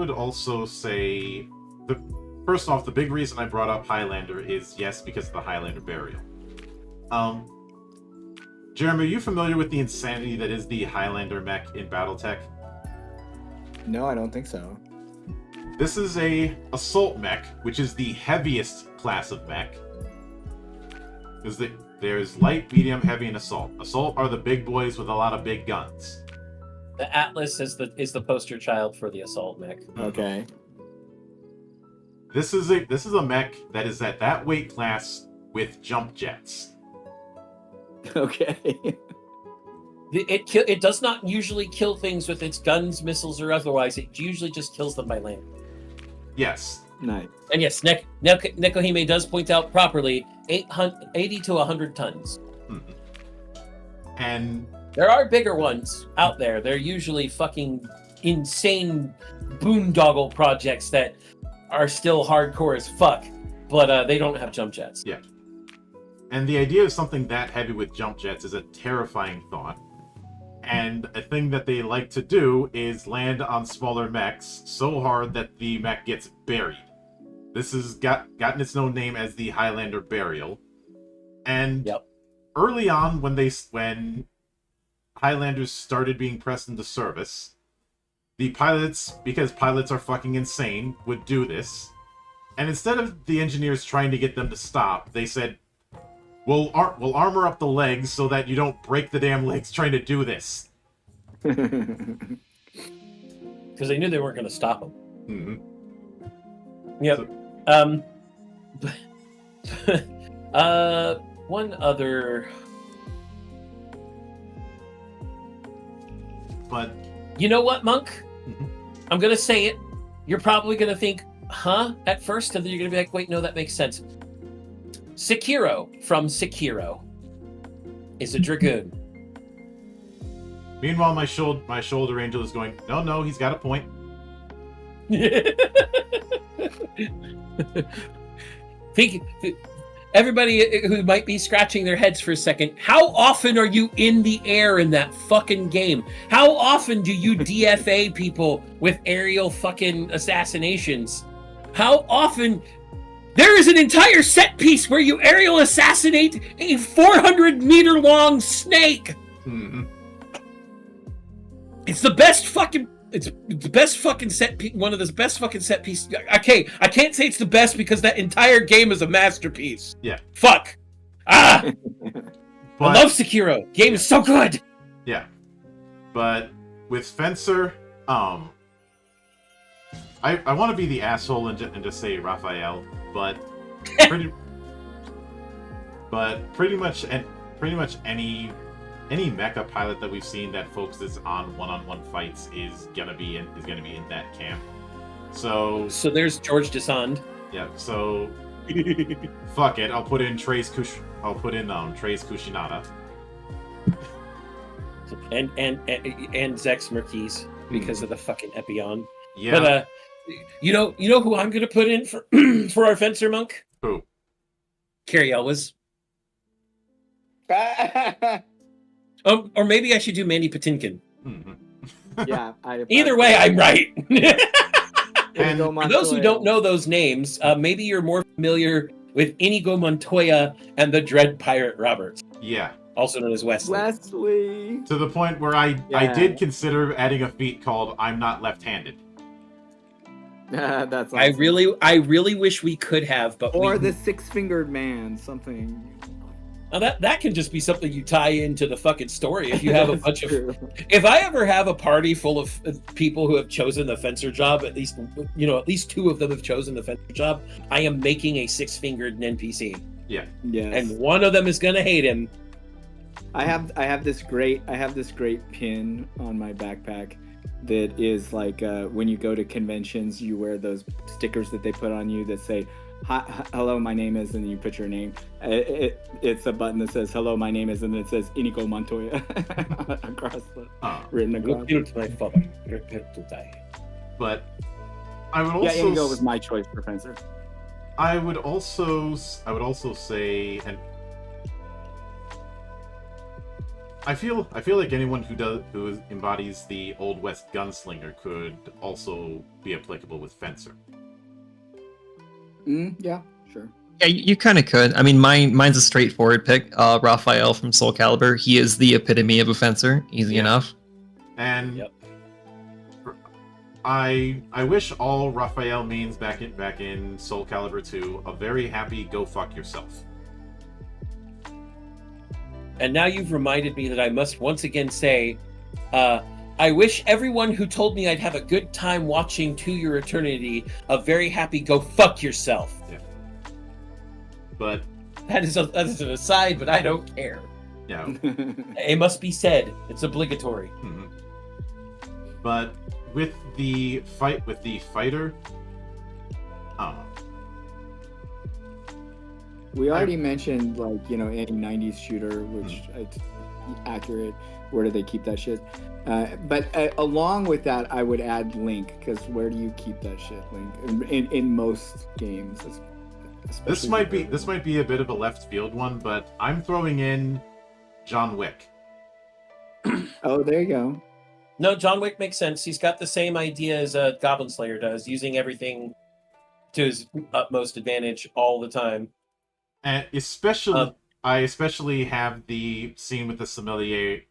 also say first off, the big reason I brought up Highlander is because of the Highlander burial. Jeremy, are you familiar with the insanity that is the Highlander mech in BattleTech? No, I don't think so. This is a assault mech, which is the heaviest class of mech. There's light, medium, heavy, and assault. Assault are the big boys with a lot of big guns. The Atlas is the poster child for the assault mech. Okay. This is a mech that is at that weight class with jump jets. Okay. It does not usually kill things with its guns, missiles, or otherwise. It usually just kills them by land. Yes. Nice. And yes, Nekohime does point out properly 80 to 100 tons. Mm-hmm. And there are bigger ones out there. They're usually fucking insane boondoggle projects that are still hardcore as fuck, but they don't have jump jets. Yeah. And the idea of something that heavy with jump jets is a terrifying thought. And a thing that they like to do is land on smaller mechs so hard that the mech gets buried. This has gotten its own name as the Highlander Burial. And early on, when Highlanders started being pressed into service, the pilots, because pilots are fucking insane, would do this. And instead of the engineers trying to get them to stop, they said, We'll armor up the legs so that you don't break the damn legs trying to do this. Because they knew they weren't going to stop them. Mm-hmm. Yep. One other. But you know what, Monk? Mm-hmm. I'm going to say it. You're probably going to think, huh? At first, and then you're going to be like, wait, no, that makes sense. Sekiro from Sekiro is a dragoon. Meanwhile, my shoulder angel is going, no, he's got a point. Think, everybody who might be scratching their heads for a second, how often are you in the air in that fucking game? How often do you DFA people with aerial fucking assassinations? How often... There is an entire set piece where you aerial assassinate a 400-meter long snake. Mm-hmm. It's the best fucking. It's the best fucking set piece. One of the best fucking set pieces. Okay, I can't say it's the best because that entire game is a masterpiece. Yeah. Fuck. Ah. But, I love Sekiro. Game is so good. Yeah. But with Fencer, I want to be the asshole and just say Raphael. But pretty much any mecha pilot that we've seen that focuses on one-on-one fights is gonna be in that camp. So there's George Desand. Yeah. So fuck it. I'll put in Trace Kushinada. And Zex Merkis. because of the fucking Epion. Yeah. But you know who I'm gonna put in for for our fencer monk? Who? Carrie Elwes. Or maybe I should do Mandy Patinkin. Yeah. Either way, I'm right. And For those who don't know those names, maybe you're more familiar with Inigo Montoya and the Dread Pirate Roberts, yeah. also known as Wesley. Wesley. To the point where I did consider adding a feat called I'm Not Left-Handed. That's awesome. I really wish we could have, but Or the six-fingered man, something. Now that can just be something you tie into the fucking story. If you have a bunch of, True. if I ever have a party full of people who have chosen the fencer job, at least two of them have chosen the fencer job. I am making a six-fingered NPC, Yeah. Yes. and one of them is gonna hate him. I have this great pin on my backpack that is like when you go to conventions, you wear those stickers that they put on you that say, "Hello, my name is," and then you put your name. It's a button that says, "Hello, my name is," and it says Inigo Montoya across written across. My father, prepare to die. But I would also Inigo was my choice for fencer. I would also say, and I feel like anyone who embodies the Old West gunslinger could also be applicable with fencer. Yeah, sure. Yeah, you kind of could. I mean, mine's a straightforward pick. Raphael from Soul Calibur. He is the epitome of a fencer. Easy enough. And Yep. I wish all Raphael means back in Soul Calibur 2 a very happy go fuck yourself. And now you've reminded me that I must once again say, I wish everyone who told me I'd have a good time watching To Your Eternity a very happy go fuck yourself. Yeah. But That is an aside, but I don't care. yeah. It must be said. It's obligatory. Mhm. But with the fighter, We already mentioned, like, any 90s shooter, which it's accurate. Where do they keep that shit? But along with that, I would add Link, because where do you keep that shit, Link? In most games. this might be a bit of a left field one, but I'm throwing in John Wick. Oh, there you go. No, John Wick makes sense. He's got the same idea as Goblin Slayer does, using everything to his utmost advantage all the time. And I especially have the scene with the sommelier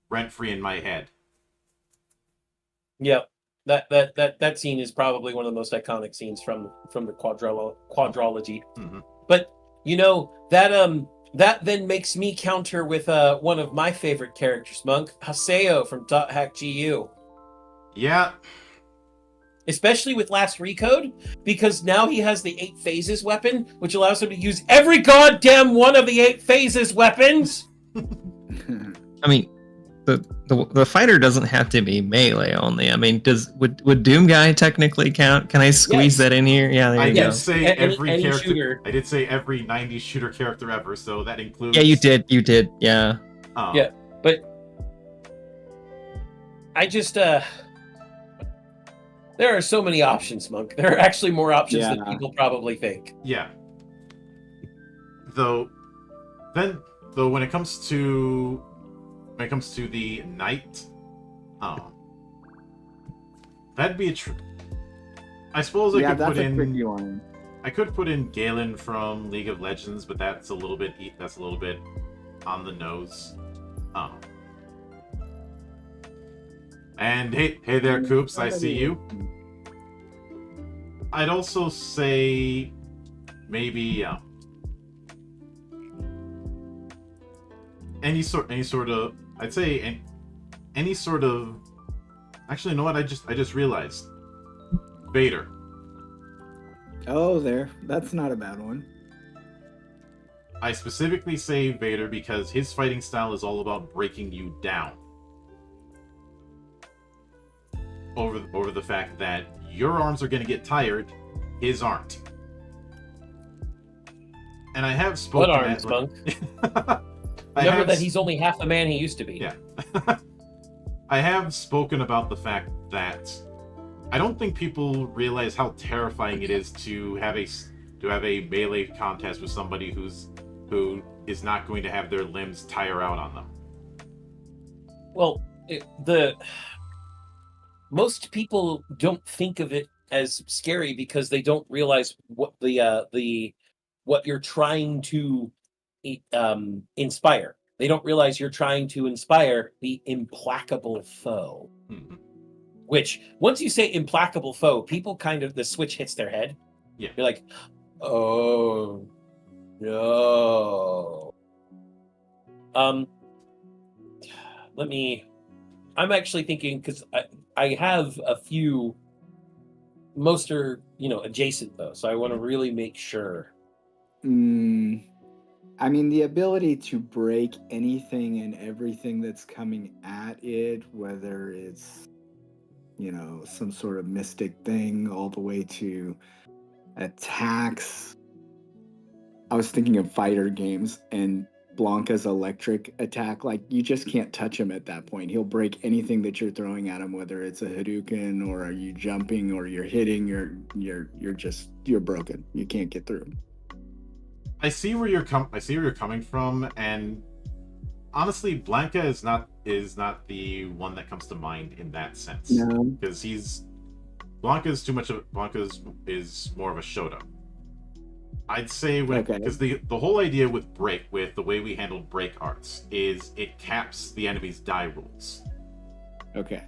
rent-free in my head. Yep. That scene is probably one of the most iconic scenes from the quadrology. Mm-hmm. But that then makes me counter with one of my favorite characters, Monk, Haseo from .hack GU. Yeah. Especially with Last Recode, because now he has the 8 phases weapon, which allows him to use every goddamn one of the 8 phases weapons. I mean, the fighter doesn't have to be melee only. I mean, would Doom Guy technically count? Can I squeeze that in here? Yeah, there you go. Did say every any character. shooter. I did say every 90s shooter character ever, so that includes. Yeah, you did. Yeah. Yeah, but I just there are so many options, Monk. There are actually more options than people probably think. Yeah. Though when it comes to the knight, that'd be I suppose I could put in. Tricky one. I could put in Galen from League of Legends, but that's a little bit on the nose. And hey there, Coops, I see you. I'd also say maybe any sort of I'd say any sort of actually, you know what? I just realized Vader. Oh, that's not a bad one. I specifically say Vader because his fighting style is all about breaking you down. Over the fact that your arms are going to get tired, his aren't. And I have spoken. What arms, Monk? Remember that he's only half the man he used to be. Yeah. I have spoken about the fact that I don't think people realize how terrifying it is to have a melee contest with somebody who is not going to have their limbs tire out on them. Well, most people don't think of it as scary because they don't realize what what you're trying to inspire. They don't realize you're trying to inspire the implacable foe. Mhm. Which, once you say implacable foe, people the switch hits their head. Yeah. You're like, oh no. I'm actually thinking, because I have a few, most are, adjacent though, so I want to really make sure. I mean, the ability to break anything and everything that's coming at it, whether it's, some sort of mystic thing, all the way to attacks. I was thinking of fighter games and Blanca's electric attack. Like, you just can't touch him at that point. He'll break anything that you're throwing at him, whether it's a Hadouken or are you jumping or you're hitting. You're broken. You can't get through. I see where you're coming from, and honestly, Blanca is not the one that comes to mind in that sense. No. Because Blanca is more of a Shoto. I'd say because the whole idea with the way we handled break arts is it caps the enemy's die rules. Okay.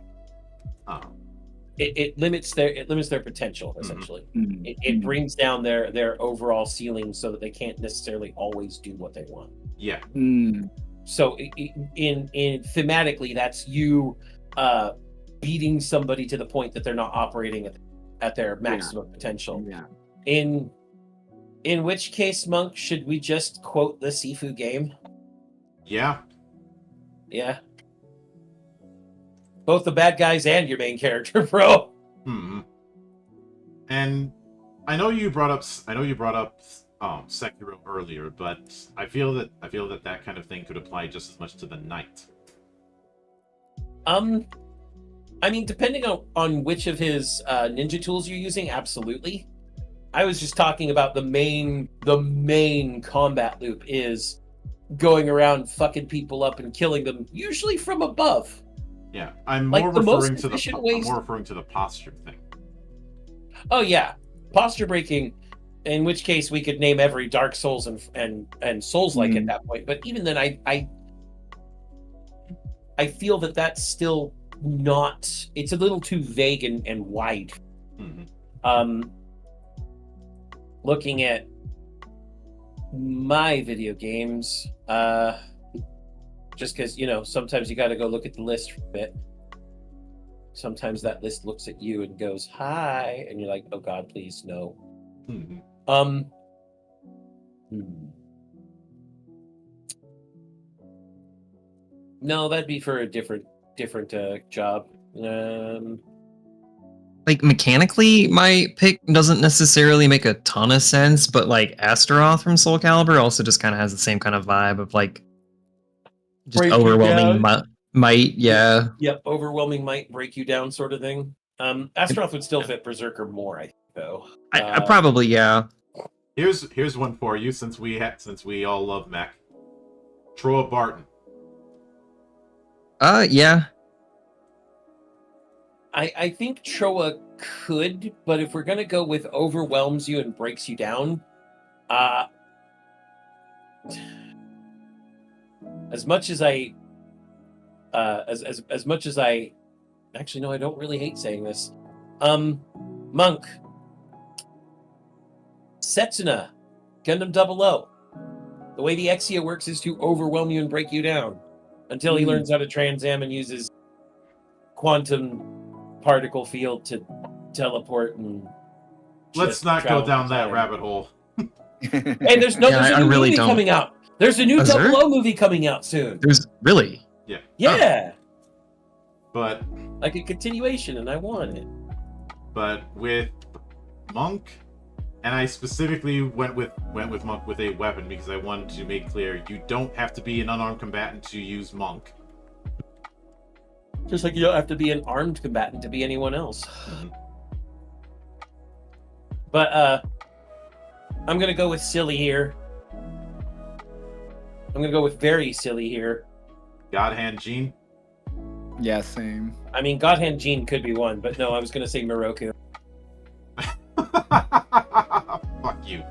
It limits their potential, essentially. Mm-hmm. It brings down their overall ceiling so that they can't necessarily always do what they want. Yeah. So in thematically, that's you beating somebody to the point that they're not operating at their maximum potential. Yeah. In which case, Monk, should we just quote the Sifu game? Yeah. Yeah. Both the bad guys and your main character, bro. And I know you brought up Sekiro earlier, but I feel that kind of thing could apply just as much to the knight. I mean, depending on which of his ninja tools you're using, absolutely. I was just talking about the main combat loop is going around fucking people up and killing them, usually from above. Yeah, I'm more referring to the posture thing. Oh yeah, posture breaking. In which case, we could name every Dark Souls and Souls-like at that point. But even then, I feel that that's still not. It's a little too vague and wide. Looking at my video games, just because, sometimes you got to go look at the list for a bit. Sometimes that list looks at you and goes, hi, and you're like, oh God, please, no. No, that'd be for a different job. Like, mechanically, my pick doesn't necessarily make a ton of sense, but like Astaroth from Soul Calibur also just kind of has the same kind of vibe of like just break overwhelming might. Yeah. Yep, overwhelming might, break you down, sort of thing. Astaroth would still fit Berserker more, I think, though. I probably, yeah. Here's one for you, since we all love mech. Troa Barton. Yeah. I think Troa could, but if we're gonna go with overwhelms you and breaks you down, as much as I actually, no, I don't really hate saying this. Monk, Setsuna, Gundam 00. The way the Exia works is to overwhelm you and break you down until he learns how to transam and uses quantum particle field to teleport and. Let's not go down that rabbit hole. Hey, there's a new movie coming out. There's a new 00 movie coming out soon. There's really? Yeah. Yeah. But like a continuation, and I want it. But with Monk, and I specifically went with Monk with a weapon because I wanted to make clear you don't have to be an unarmed combatant to use Monk. Just like you don't have to be an armed combatant to be anyone else. Mhm. But I'm gonna go with silly here. I'm gonna go with very silly here. God Hand Gene. Yeah, same. I mean, Godhand Gene could be one, but no, I was gonna say Moroku. Fuck you.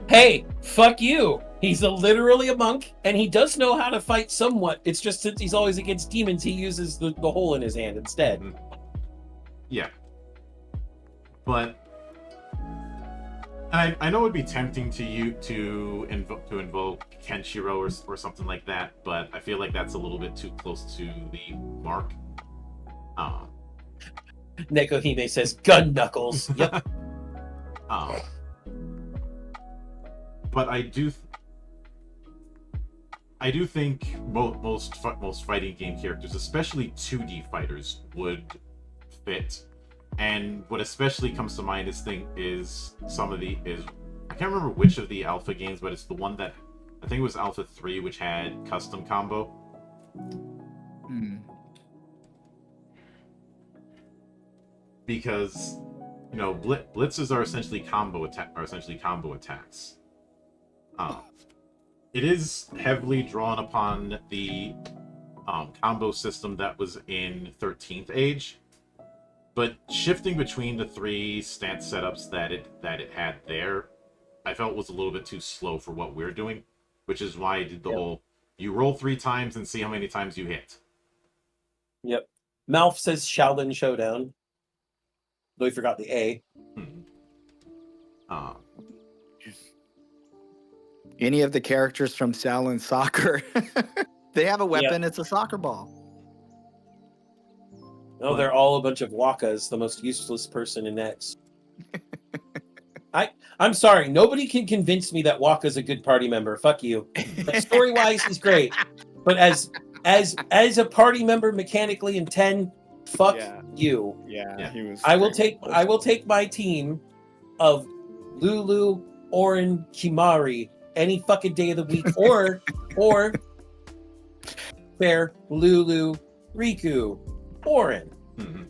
Hey, fuck you. He's literally a monk, and he does know how to fight somewhat. It's just since he's always against demons, he uses the hole in his hand instead. Yeah. But and I know it would be tempting to you to invoke Kenshiro or something like that, but I feel like that's a little bit too close to the mark. Nekohime says, gun knuckles. Yep. But I do think most fighting game characters, especially 2D fighters, would fit. And what especially comes to mind is I can't remember which of the Alpha games, but it's the one that I think it was Alpha 3, which had custom combo. Because blitzes are essentially combo attacks. It is heavily drawn upon the combo system that was in 13th Age, but shifting between the 3 stance setups that it had there, I felt was a little bit too slow for what we're doing, which is why I did the whole you roll 3 times and see how many times you hit. Yep. Malf says Shaolin Showdown. Though he forgot the A. Any of the characters from Shaolin Soccer, they have a weapon. It's a soccer ball. No, they're all a bunch of wakas, the most useless person in X. I'm sorry, nobody can convince me that Waka's a good party member. Fuck you. Story-wise, he's great, but as a party member, mechanically in 10, fuck you. Yeah, he was. I will take my team of Lulu, Orin, Kimari any fucking day of the week, or fair Lulu, Riku, Orin. Mm-hmm.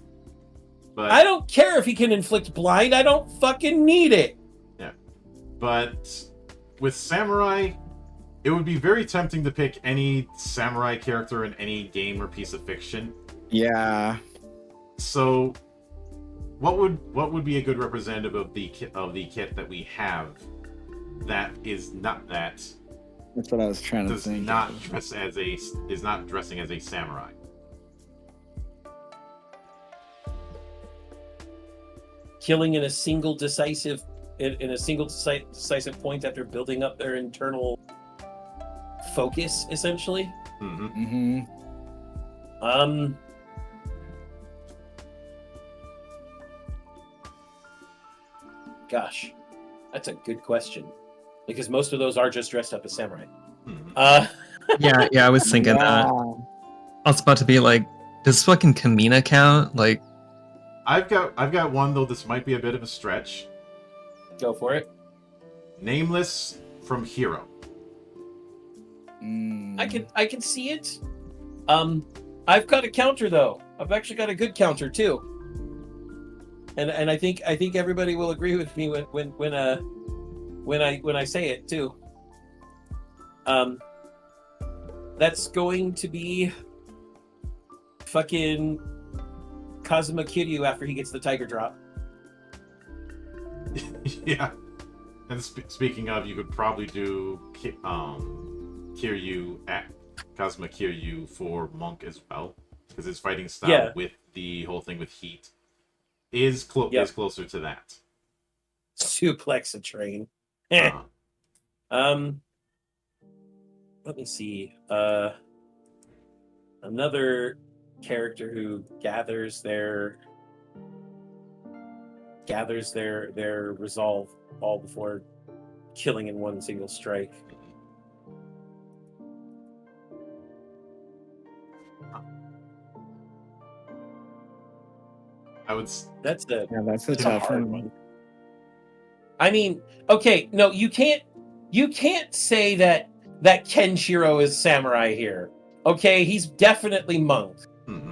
But I don't care if he can inflict blind. I don't fucking need it. Yeah, but with samurai, it would be very tempting to pick any samurai character in any game or piece of fiction. Yeah. So, what would be a good representative of the kit that we have that is not that? That's what I was trying to think. Is not dressing as a samurai. Killing in a single decisive point after building up their internal focus, essentially. Mm-hmm. Gosh, that's a good question, because most of those are just dressed up as samurai. Mm-hmm. Yeah, I was thinking that. I was about to be like, does fucking Kamina count? Like, I've got one, though this might be a bit of a stretch. Go for it. Nameless from Hero. I can see it. I've got a counter though. I've actually got a good counter too. And I think everybody will agree with me when I say it too. That's going to be fucking Kazuma Kiryu after he gets the tiger drop. Yeah. And speaking of, you could probably do Kiryu at Kazuma Kiryu for Monk as well, because his fighting style with the whole thing with heat is closer to that. Suplex a train. Let me see. Another character who gathers their resolve all before killing in one single strike. That's a tough hard one. I mean, okay, no, you can't say that Kenshiro is samurai here. Okay, he's definitely monk. Mm-hmm.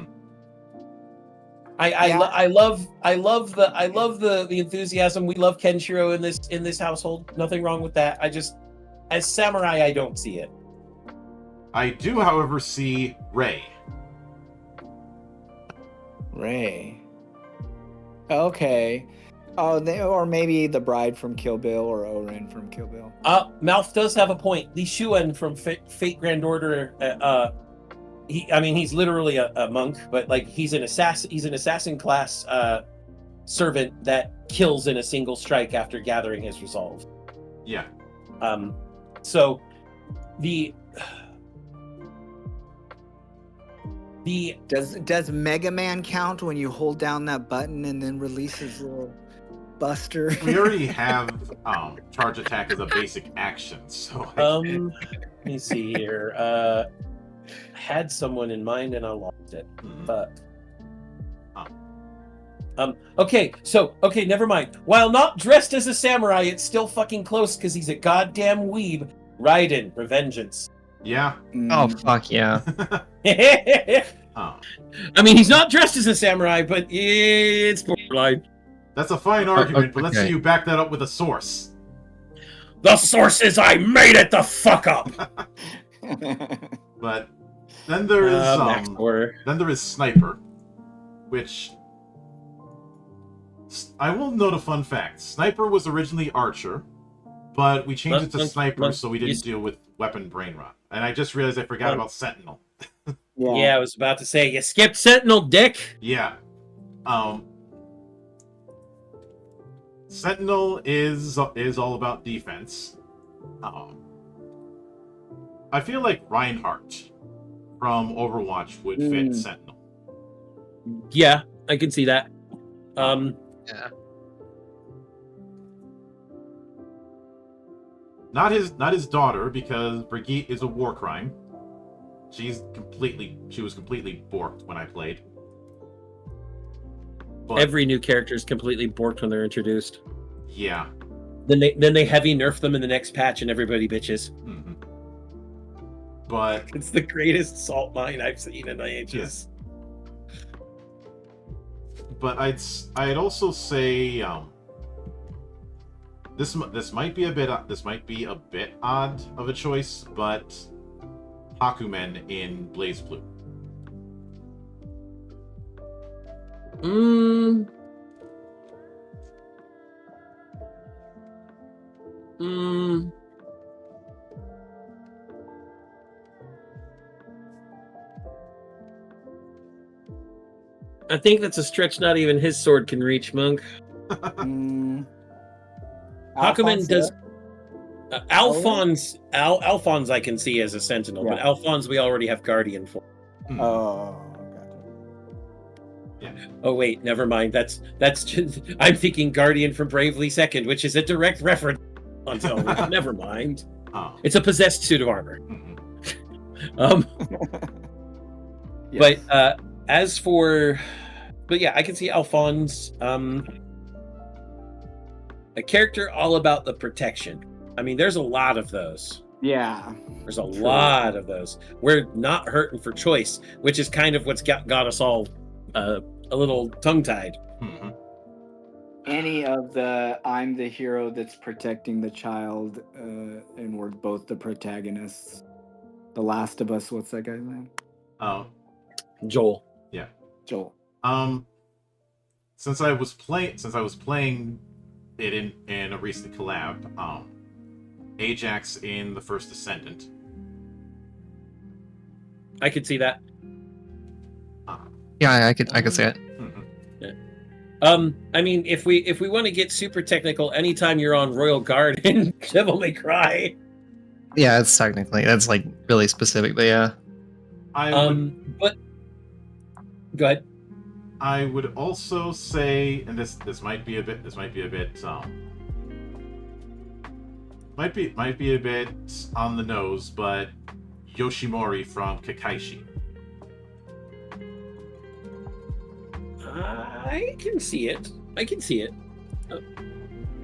I love the enthusiasm. We love Kenshiro in this household. Nothing wrong with that. As samurai, I don't see it. I do, however, see Ray. Ray. Okay. Oh, or maybe the bride from Kill Bill or Oren from Kill Bill. Mouth does have a point. Li Shuen from Fate Grand Order. He's literally a monk, but like he's an assassin. He's an assassin class servant that kills in a single strike after gathering his resolve. Yeah. So the Does Mega Man count when you hold down that button and then releases little buster? We already have charge attack as a basic action, so let me see here. I had someone in mind and I lost it. Fuck. Okay, never mind. While not dressed as a samurai, it's still fucking close because he's a goddamn weeb. Raiden, Revengeance. yeah. Oh fuck yeah. I mean, he's not dressed as a samurai, but it's borderline. That's a fine argument, but let's okay. see you back that up with a source. The source is I made it the fuck up. But then there is Sniper, which I will note a fun fact. Sniper was originally Archer, but we changed it to Sniper so we didn't deal with weapon brain rot. And I just realized I forgot about Sentinel. Yeah, I was about to say you skipped Sentinel, dick. Yeah. Sentinel is all about defense. I feel like Reinhardt from Overwatch would fit Sentinel. Yeah, I can see that. Yeah. Not his daughter, because Brigitte is a war crime. She was completely borked when I played. But, Every new character is completely borked when they're introduced. Yeah. Then they heavy nerf them in the next patch, and everybody bitches. Mm-hmm. But It's the greatest salt mine I've seen in ages. But I'd also say this might be a bit odd of a choice, but Hakumen in Blaze Blue. I think that's a stretch not even his sword can reach, Monk. Hakumen Hakumen does... Alphonse I can see as a Sentinel, but Alphonse we already have Guardian for. Oh, Yeah. Oh wait, never mind. That's just, I'm thinking Guardian from Bravely Second, which is a direct reference. Oh, never mind. Oh. It's a possessed suit of armor. Mm-hmm. yes. But yeah, I can see Alphonse, a character all about the protection. I mean, there's a lot of those. Yeah. There's a lot of those. We're not hurting for choice, which is kind of what's got us all a little tongue-tied. Mm-hmm. Any of the I'm the hero that's protecting the child, and we're both the protagonists. The Last of Us, what's that guy's name? Oh. Joel. Yeah. Joel. Since I was playing it in a recent collab, Ajax in the First Descendant. I could see that. Yeah, I could see it. Mm-hmm. I mean, if we want to get super technical, anytime you're on Royal Guard in Devil May Cry. Yeah, it's technically that's like really specific, but yeah. But go ahead. I would also say, and this might be a bit on the nose, but Yoshimori from Kakaishi. I can see it.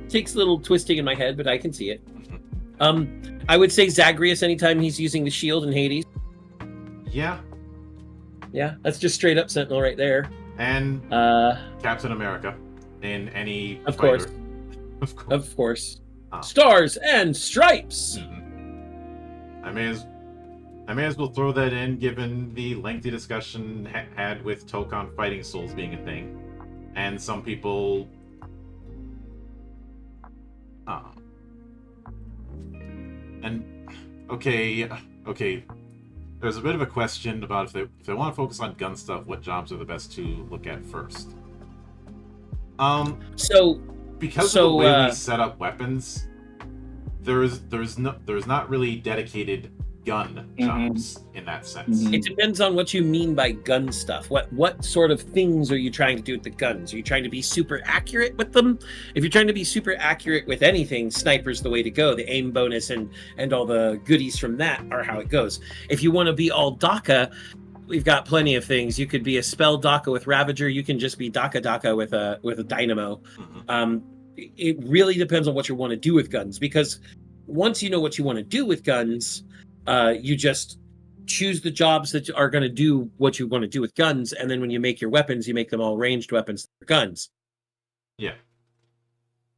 Takes a little twisting in my head, but I can see it. I would say Zagreus anytime he's using the shield in Hades. Yeah. Yeah, that's just straight up Sentinel right there. And Uh, Captain America in any of fighter. course, Of course. of course. Ah. Stars and Stripes. Mhm. I may as well throw that in, given the lengthy discussion had with Tokon fighting souls being a thing, and some people. And okay. There's a bit of a question about if they want to focus on gun stuff, what jobs are the best to look at first. So Because of the way we set up weapons, there's not really dedicated gun jobs in that sense. Mhm. it depends on what you mean by gun stuff. What sort of things are you trying to do with the guns? Are you trying to be super accurate with them? If you're trying to be super accurate with anything, sniper's the way to go. The aim bonus and all the goodies from that are how it goes. If you want to be all DACA, we've got plenty of things. You could be a spell DACA with Ravager. You can just be DACA with a dynamo. Mhm. It really depends on what you want to do with guns, because once you know what you want to do with guns, you just choose the jobs that are going to do what you want to do with guns, and then when you make your weapons, you make them all ranged weapons for guns. Yeah.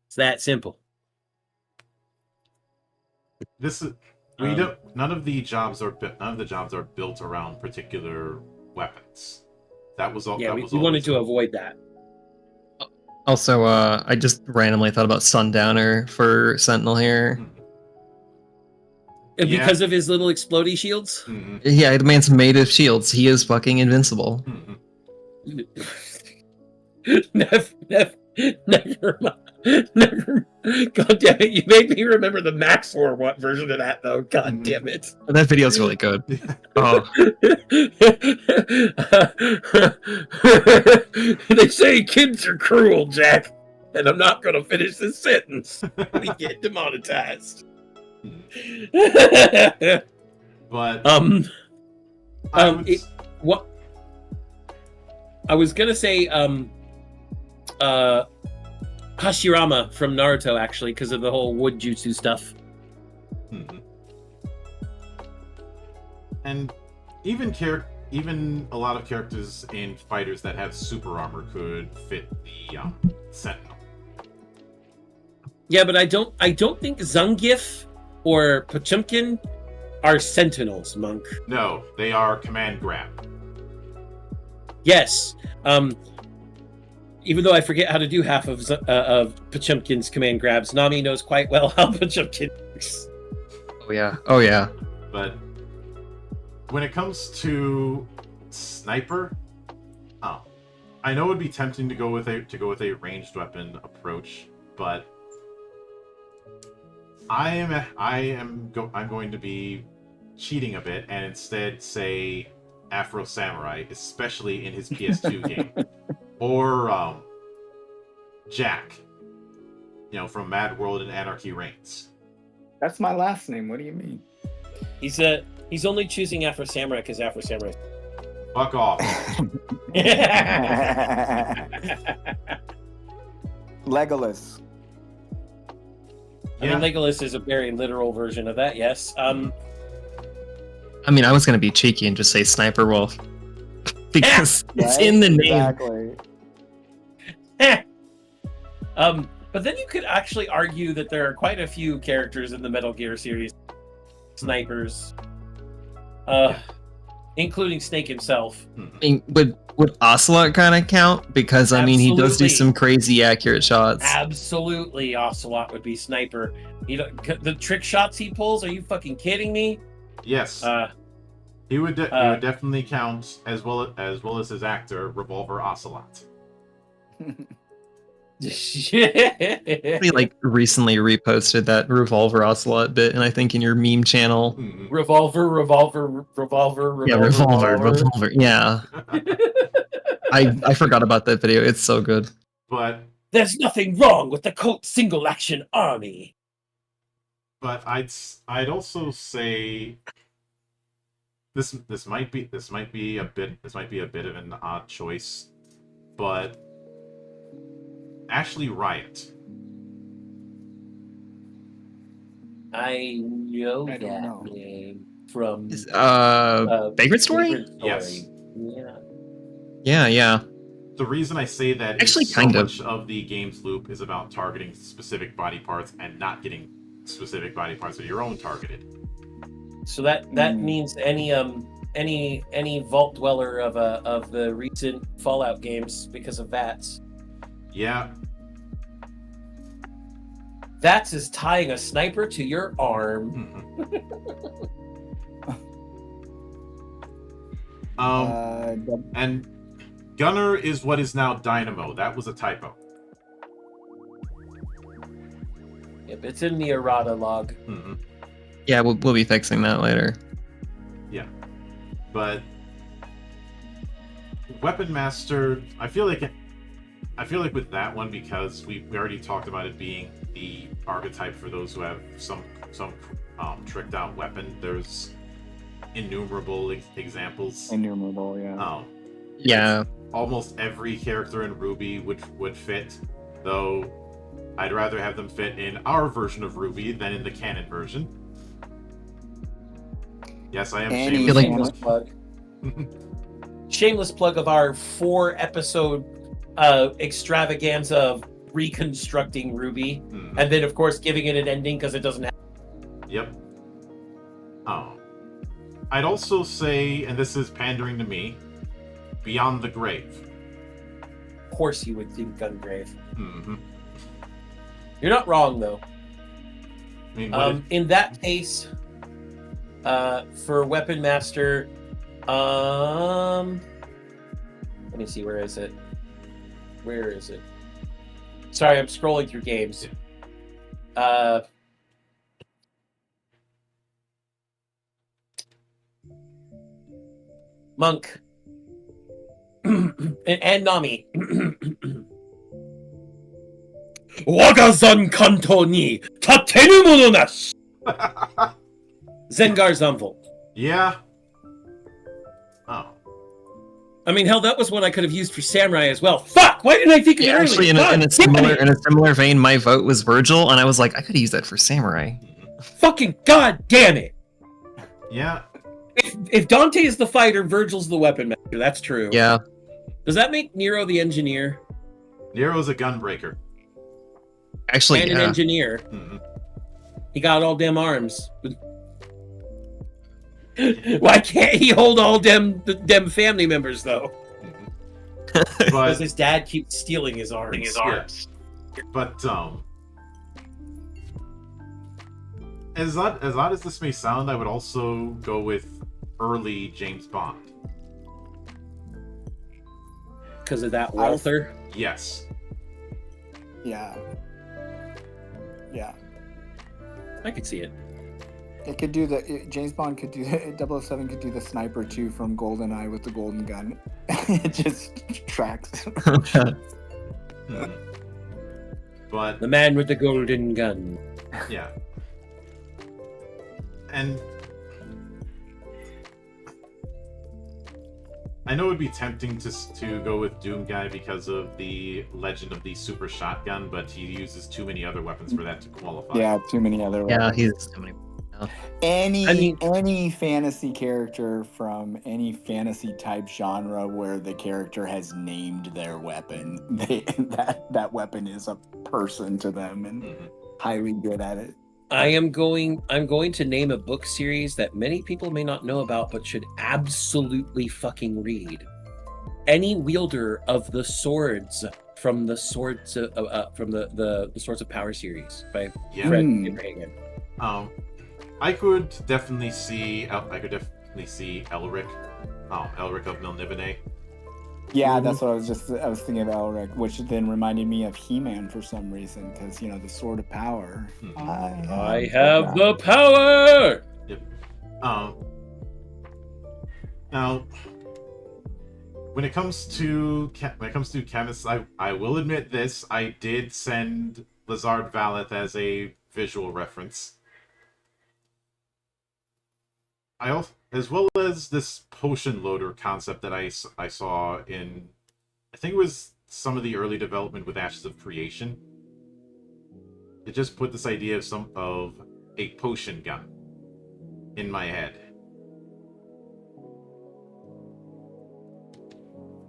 It's that simple. This is none of the jobs are built around particular weapons. That was all. Yeah, that we was wanted always to it. avoid that. Also, I just randomly thought about Sundowner for Sentinel here. Mhm. And Yeah. because of his little explodey shields. Mhm. Yeah, the man's made of shields. He is fucking invincible. Mhm. Never mind. God damn it! You made me remember the Max War version of that, though. God damn it! That video's really good. Oh, They say kids are cruel, Jack, and I'm not going to finish this sentence. We get demonetized. But I was gonna say Hashirama from Naruto, actually, because of the whole wood jutsu stuff. Mhm. And even a lot of characters in fighters that have super armor could fit the Sentinel. Yeah, but I don't think Zangief or Pochumkin are sentinels, Monk. No, they are command grab. Yes. Even though I forget how to do half of Pochumkin's command grabs, Nami knows quite well how Pochumkin works. oh yeah. But when it comes to sniper, I know it would be tempting to go with a ranged weapon approach, but I'm going to be cheating a bit and instead say Afro Samurai, especially in his PS2 game, or Jack, from Mad World and Anarchy Reigns. That's my last name. What do you mean? He's only choosing Afro Samurai because Afro Samurai. Fuck off. Legolas. I mean, Legolas is a very literal version of that. Yes. I mean, I was gonna be cheeky and just say Sniper Wolf because it's Right? in the name. Exactly. But then you could actually argue that there are quite a few characters in the Metal Gear series, snipers, including Snake himself. I mean, would Ocelot kind of count? Because I mean, he does do Absolutely. some crazy accurate shots. Absolutely, Ocelot would be sniper. The trick shots he pulls. Are you fucking kidding me? Yes. He would definitely count as well as his actor, Revolver Ocelot. He like recently reposted that Revolver Ocelot bit, and I think in your meme channel. Revolver. Yeah, Revolver. Yeah. I forgot about that video. It's so good. But There's nothing wrong with the Colt Single Action Army. But I'd also say this might be a bit of an odd choice, but Ashley Riot. I know I don't know. name from Vagrant Story? Vagrant Story. Yes. Yeah. Yeah. the reason I say that Actually, is so kind of. much of the game's loop is about targeting specific body parts and not getting specific body parts of your own targeted. So that means any vault dweller of the recent Fallout games because of VATS. Yeah. VATS is tying a sniper to your arm. And Gunner is what is now Dynamo. That was a typo. Yep, it's in the errata log. Yeah, we'll be fixing that later. Yeah. But Weapon Master, I feel like with that one, because we already talked about it being the archetype for those who have some tricked out weapon. There's innumerable examples. Innumerable, yeah. Yeah. Almost every character in Ruby would fit, though I'd rather have them fit in our version of Ruby than in the canon version. Yes, I am shameless plug. Shameless plug of our 4-episode extravaganza of reconstructing Ruby, and then of course giving it an ending because it doesn't have. Yep. I'd also say, and this is pandering to me, Beyond the Grave. Of course you would think Gungrave. You're not wrong though. I mean, in that case, for Weapon Master, let me see, where is it? Sorry, I'm scrolling through games. Monk and Nami. Wagazan kanto ni tatenu mono nashi. Zengar Zumval. Yeah. I mean, hell, that was one I could have used for Samurai as well. Fuck! Why didn't I think of it Actually, earlier? in a similar vein, my vote was Virgil, and I was like, I could use that for Samurai. Fucking god damn it! Yeah. If Dante is the fighter, Virgil's the weapon master. That's true. Yeah. Does that make Nero the engineer? Nero's a gunbreaker. Actually, and an engineer. He got all them arms. Why can't he hold all them family members though? Because his dad keeps stealing his arms. But as odd as this may sound, I would also go with early James Bond. Because of that Walther? Yes. Yeah. I could see it. It could do James Bond could do 007 could do the sniper too from GoldenEye with the golden gun. It just tracks. But the man with the golden gun. Yeah. And I know it would be tempting to go with Doom Guy because of the legend of the super shotgun, but he uses too many other weapons for that to qualify. Yeah, too many other weapons. Yeah, he's too many. Any fantasy character from any fantasy type genre where the character has named their weapon, that weapon is a person to them and highly good at it. I'm going to name a book series that many people may not know about but should absolutely fucking read. Any wielder of the swords from the Swords from the Swords of Power series by Fred Hagen. I could definitely see Elric. Elric of Melniboné. Yeah, that's what I was thinking of Elric, which then reminded me of He-Man for some reason, because the Sword of Power. I have the power. Yep. Now, when it comes to chemists, I will admit this: I did send Lazard Valeth as a visual reference. As well as this potion loader concept that I saw in, I think it was some of the early development with Ashes of Creation. It just put this idea of a potion gun in my head.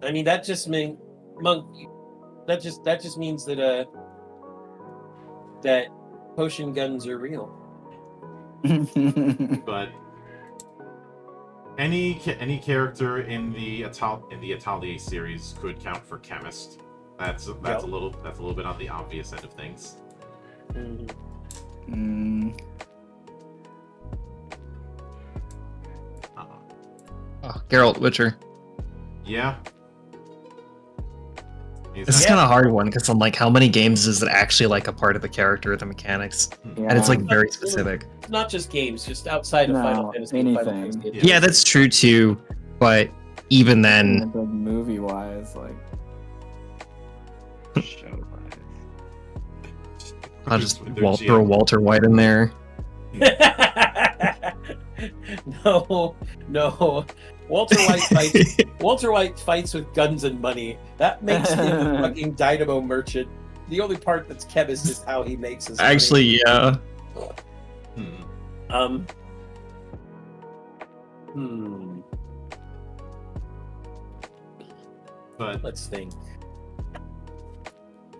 I mean, that just means Monk, that just means that that potion guns are real. But any character in the Atelier series could count for chemist. That's a little bit on the obvious end of things. Oh, Geralt Witcher. Yeah. This is kind of a hard one because I'm like, how many games is it actually like a part of the character or the mechanics? And it's like very specific. It's not just games, just outside of Final Fantasy. Anything. Yeah, that's true too. But even then, movie wise, like show wise, I'll just throw Walter White in there. No. Walter White fights with guns and money. That makes him a fucking dynamo merchant. The only part that's chemist is how he makes his money. Actually, yeah. But let's think.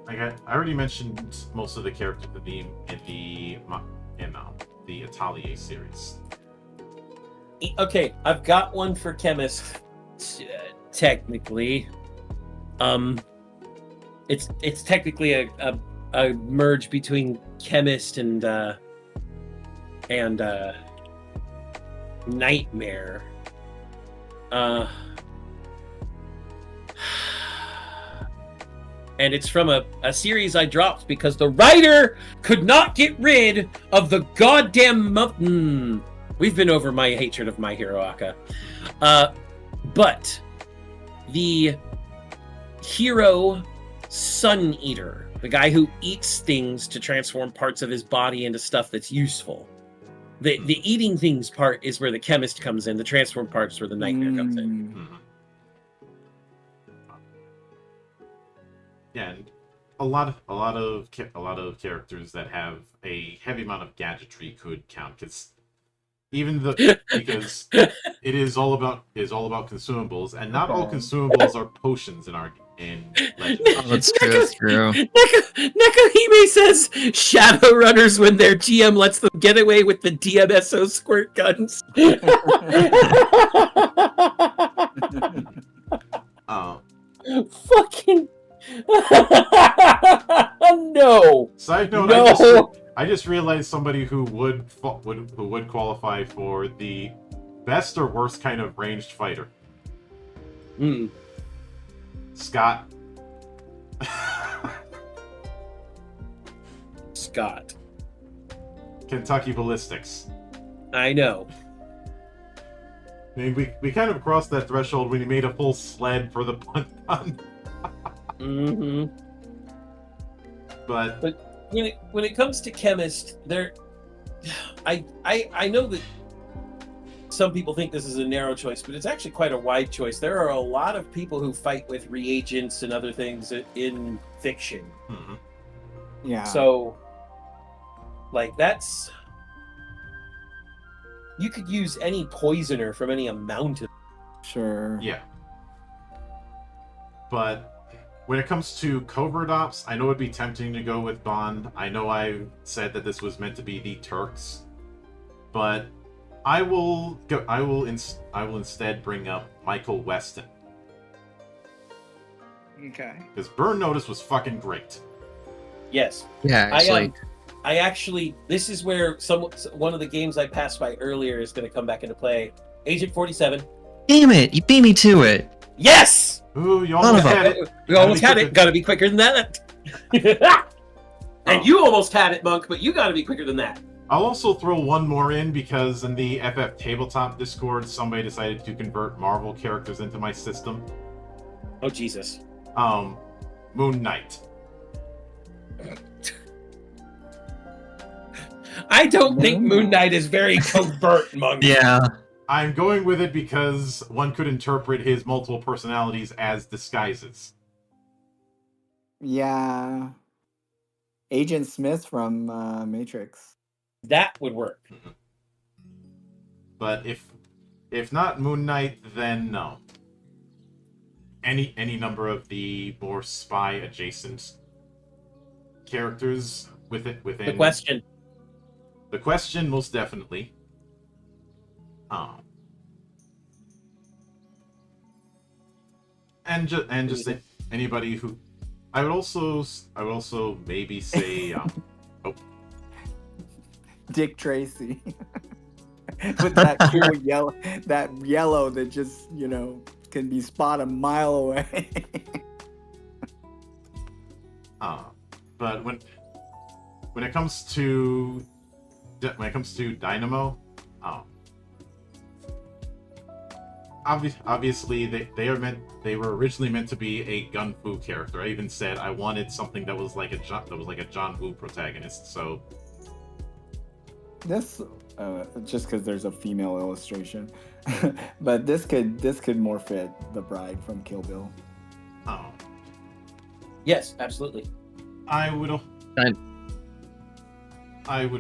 I already mentioned most of the characters in the Atelier series. Okay, I've got one for chemist. Technically, it's technically a merge between chemist and nightmare. And it's from a series I dropped because the writer could not get rid of the goddamn We've been over my hatred of My Hero Aka. But the hero Sun Eater, the guy who eats things to transform parts of his body into stuff that's useful. The eating things part is where the chemist comes in. The transform part is where the nightmare comes in. Yeah, and a lot of characters that have a heavy amount of gadgetry could count, because it is all about consumables, and not all consumables are potions in Legends. Oh, that's true. That's true. Nekohime says Shadowrunners when their GM lets them get away with the DMSO squirt guns. Fucking no. Side note, no. I just realized somebody who would qualify for the best or worst kind of ranged fighter. Scott. Scott. Kentucky Ballistics. I know. I mean, we kind of crossed that threshold when he made a full sled for the punt. But when it comes to chemist, I know that some people think this is a narrow choice, but it's actually quite a wide choice. There are a lot of people who fight with reagents and other things in fiction. Yeah. So, like, that's... You could use any poisoner from any amount of... Sure. Yeah. But when it comes to covert ops, I know it'd be tempting to go with Bond. I know I said that this was meant to be the Turks, but I will instead bring up Michael Weston. Okay. Because Burn Notice was fucking great. Yes. Yeah, actually. I actually, this is where one of the games I passed by earlier is going to come back into play. Agent 47. Damn it! You beat me to it. Yes. Ooh, you almost had it. You almost had it. Got to be quicker than that. And you almost had it, Monk, but you got to be quicker than that. I'll also throw one more in because in the FF Tabletop Discord, somebody decided to convert Marvel characters into my system. Oh Jesus. Moon Knight. I don't think Moon Knight is very covert, Monk. Yeah. I'm going with it because one could interpret his multiple personalities as disguises. Yeah. Agent Smith from Matrix. That would work. But if not Moon Knight, then no. any number of the more spy adjacent characters within The question. The question, most definitely. And just anybody who I would also maybe say Dick Tracy. With that cool yellow that just, can be spotted a mile away. But when it comes to Dynamo, obviously they were originally meant to be a gun fu character. I even said I wanted something that was like a John Woo protagonist. So This just because there's a female illustration, but this could more fit the bride from Kill Bill. Yes, absolutely. I would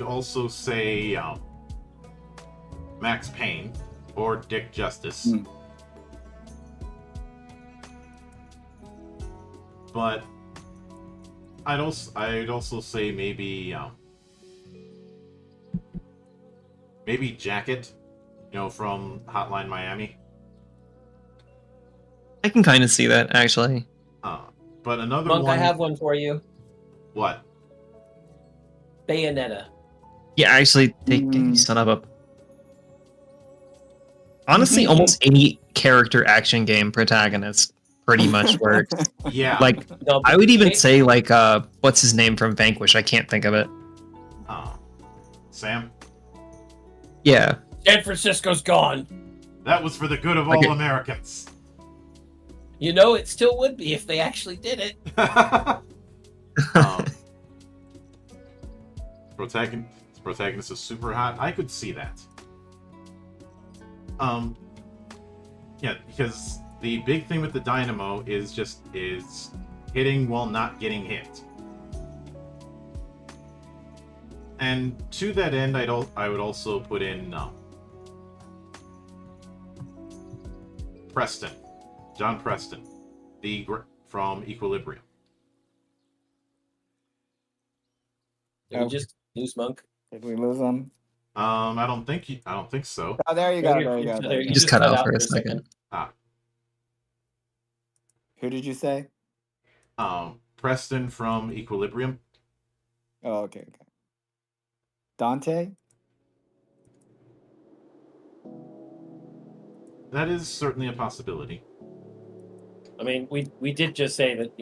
also say Max Payne or Dick Justice. But I'd also say maybe Jacket, from Hotline Miami. I can kind of see that, actually. But another Monk, one. I have one for you. What? Bayonetta. Yeah, actually, take you son of a... Honestly, almost any character action game protagonist pretty much works. Yeah. Like, No, I would even say, like, what's his name from Vanquish? I can't think of it. Sam? Yeah. San Francisco's gone. That was for the good of all Americans. It still would be if they actually did it. Protagonist is super hot. I could see that. Yeah, because the big thing with the Dynamo is hitting while not getting hit. And to that end, I would also put in Preston, John Preston, from Equilibrium. Did we just lose Monk? Did we lose him? I don't think so. Oh, there you go. There you go. There You just cut out for a second. Who did you say? Preston from Equilibrium. Oh, okay. Dante? That is certainly a possibility. I mean, we did just say that,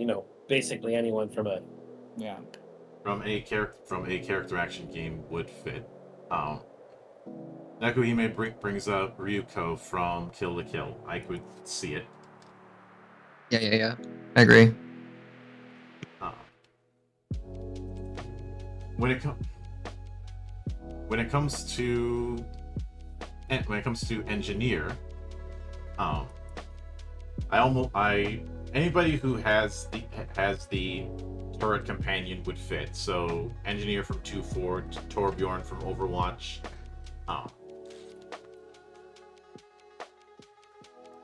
basically anyone from a... Yeah. From a character action game would fit. Nakuhime brings up Ryuko from Kill la Kill. I could see it. Yeah. I agree. When it comes to engineer, anybody who has the turret companion would fit. So engineer from 2-4, Torbjorn from Overwatch.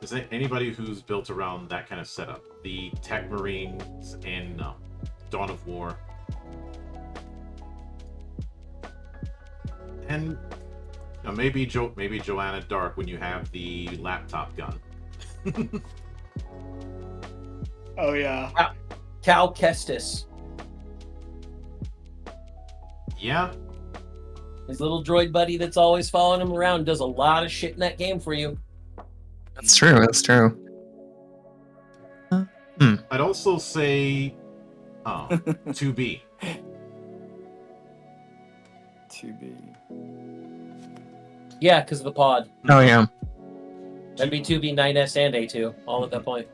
Is there anybody who's built around that kind of setup? The Tech Marines in Dawn of War. And maybe Joanna Dark when you have the laptop gun. Oh yeah. Cal Kestis. Yeah. His little droid buddy that's always following him around does a lot of shit in that game for you. That's true. I'd also say 2B. 2B. Yeah, because of the pod. Oh, yeah. That'd be 2B, 9S, and A2, all at that point.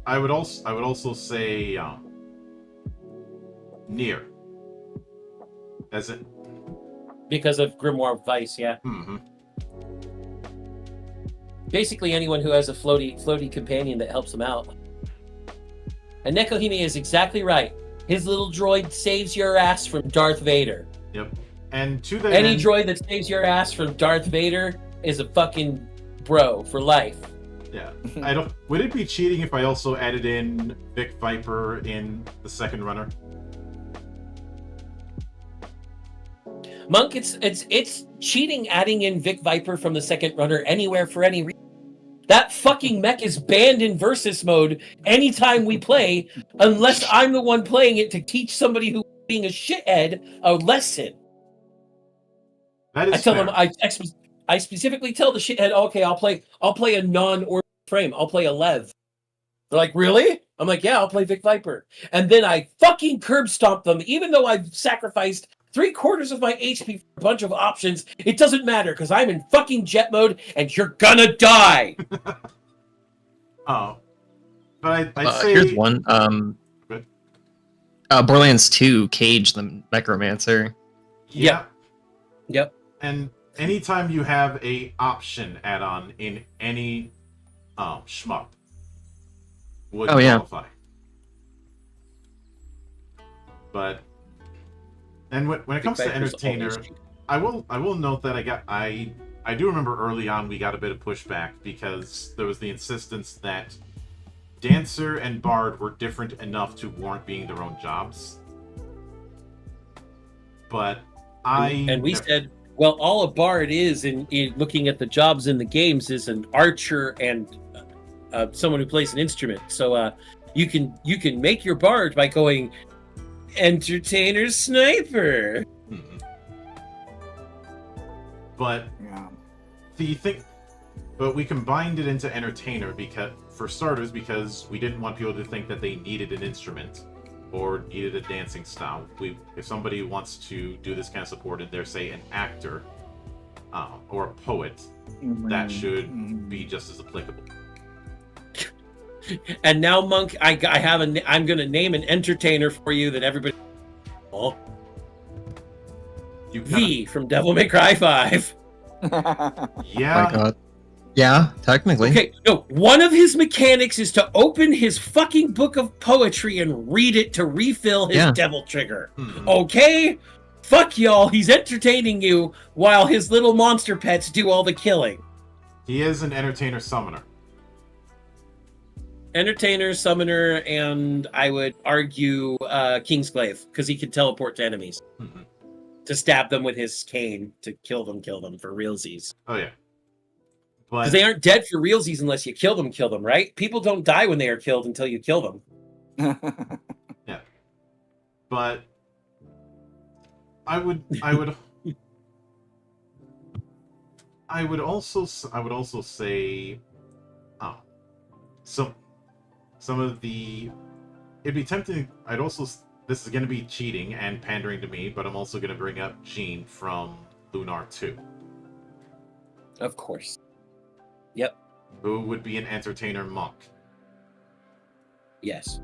I would also say Nier. As it Because of Grimoire Vice, yeah. Mm-hmm. Basically anyone who has a floaty companion that helps him out. And Nekohime is exactly right. His little droid saves your ass from Darth Vader. Yep. And to that Any end, droid that saves your ass from Darth Vader is a fucking bro for life. Yeah. I don't. Would it be cheating if I also added in Vic Viper in the second runner? Monk, it's cheating adding in Vic Viper from the second runner anywhere for any reason. That fucking mech is banned in versus mode anytime we play, unless I'm the one playing it to teach somebody who's being a shithead a lesson. That is I tell fair. them I specifically tell the shithead, okay, I'll play a non-order frame. I'll play a Lev. They're like, really? I'm like, yeah, I'll play Vic Viper. And then I fucking curb stomp them, even though I've sacrificed 3/4 of my HP for a bunch of options. It doesn't matter because I'm in fucking jet mode and you're gonna die. Oh, but I'd say here's one. Good. Borderlands 2, Cage the Necromancer. Yeah. Yep. And anytime you have a option add-on in any shmup would qualify. But and when it comes to entertainer, I will note that I do remember early on we got a bit of pushback because there was the insistence that Dancer and Bard were different enough to warrant being their own jobs. But we said, well, all a bard is in looking at the jobs in the games is an archer and someone who plays an instrument. So you can make your bard by going entertainer sniper. But but we combined it into entertainer because we didn't want people to think that they needed an instrument or needed a dancing style. If somebody wants to do this kind of support and they're, say, an actor or a poet, that should be just as applicable. And now, Monk, I'm going to name an entertainer for you that everybody. Oh, V from Devil May Cry 5. Yeah. My God. Yeah, technically. Okay, no, one of his mechanics is to open his fucking book of poetry and read it to refill his devil trigger. Okay? Fuck y'all, he's entertaining you while his little monster pets do all the killing. He is an entertainer summoner. Entertainer, summoner, and I would argue Kingsglaive, because he can teleport to enemies. To stab them with his cane, to kill them for realsies. Oh, yeah. Because they aren't dead for realsies unless you kill them, right? People don't die when they are killed until you kill them. Yeah. But I would also say some of the it'd be tempting. This is going to be cheating and pandering to me, but I'm also going to bring up Jean from Lunar 2. Of course. Yep. Who would be an entertainer monk. Yes.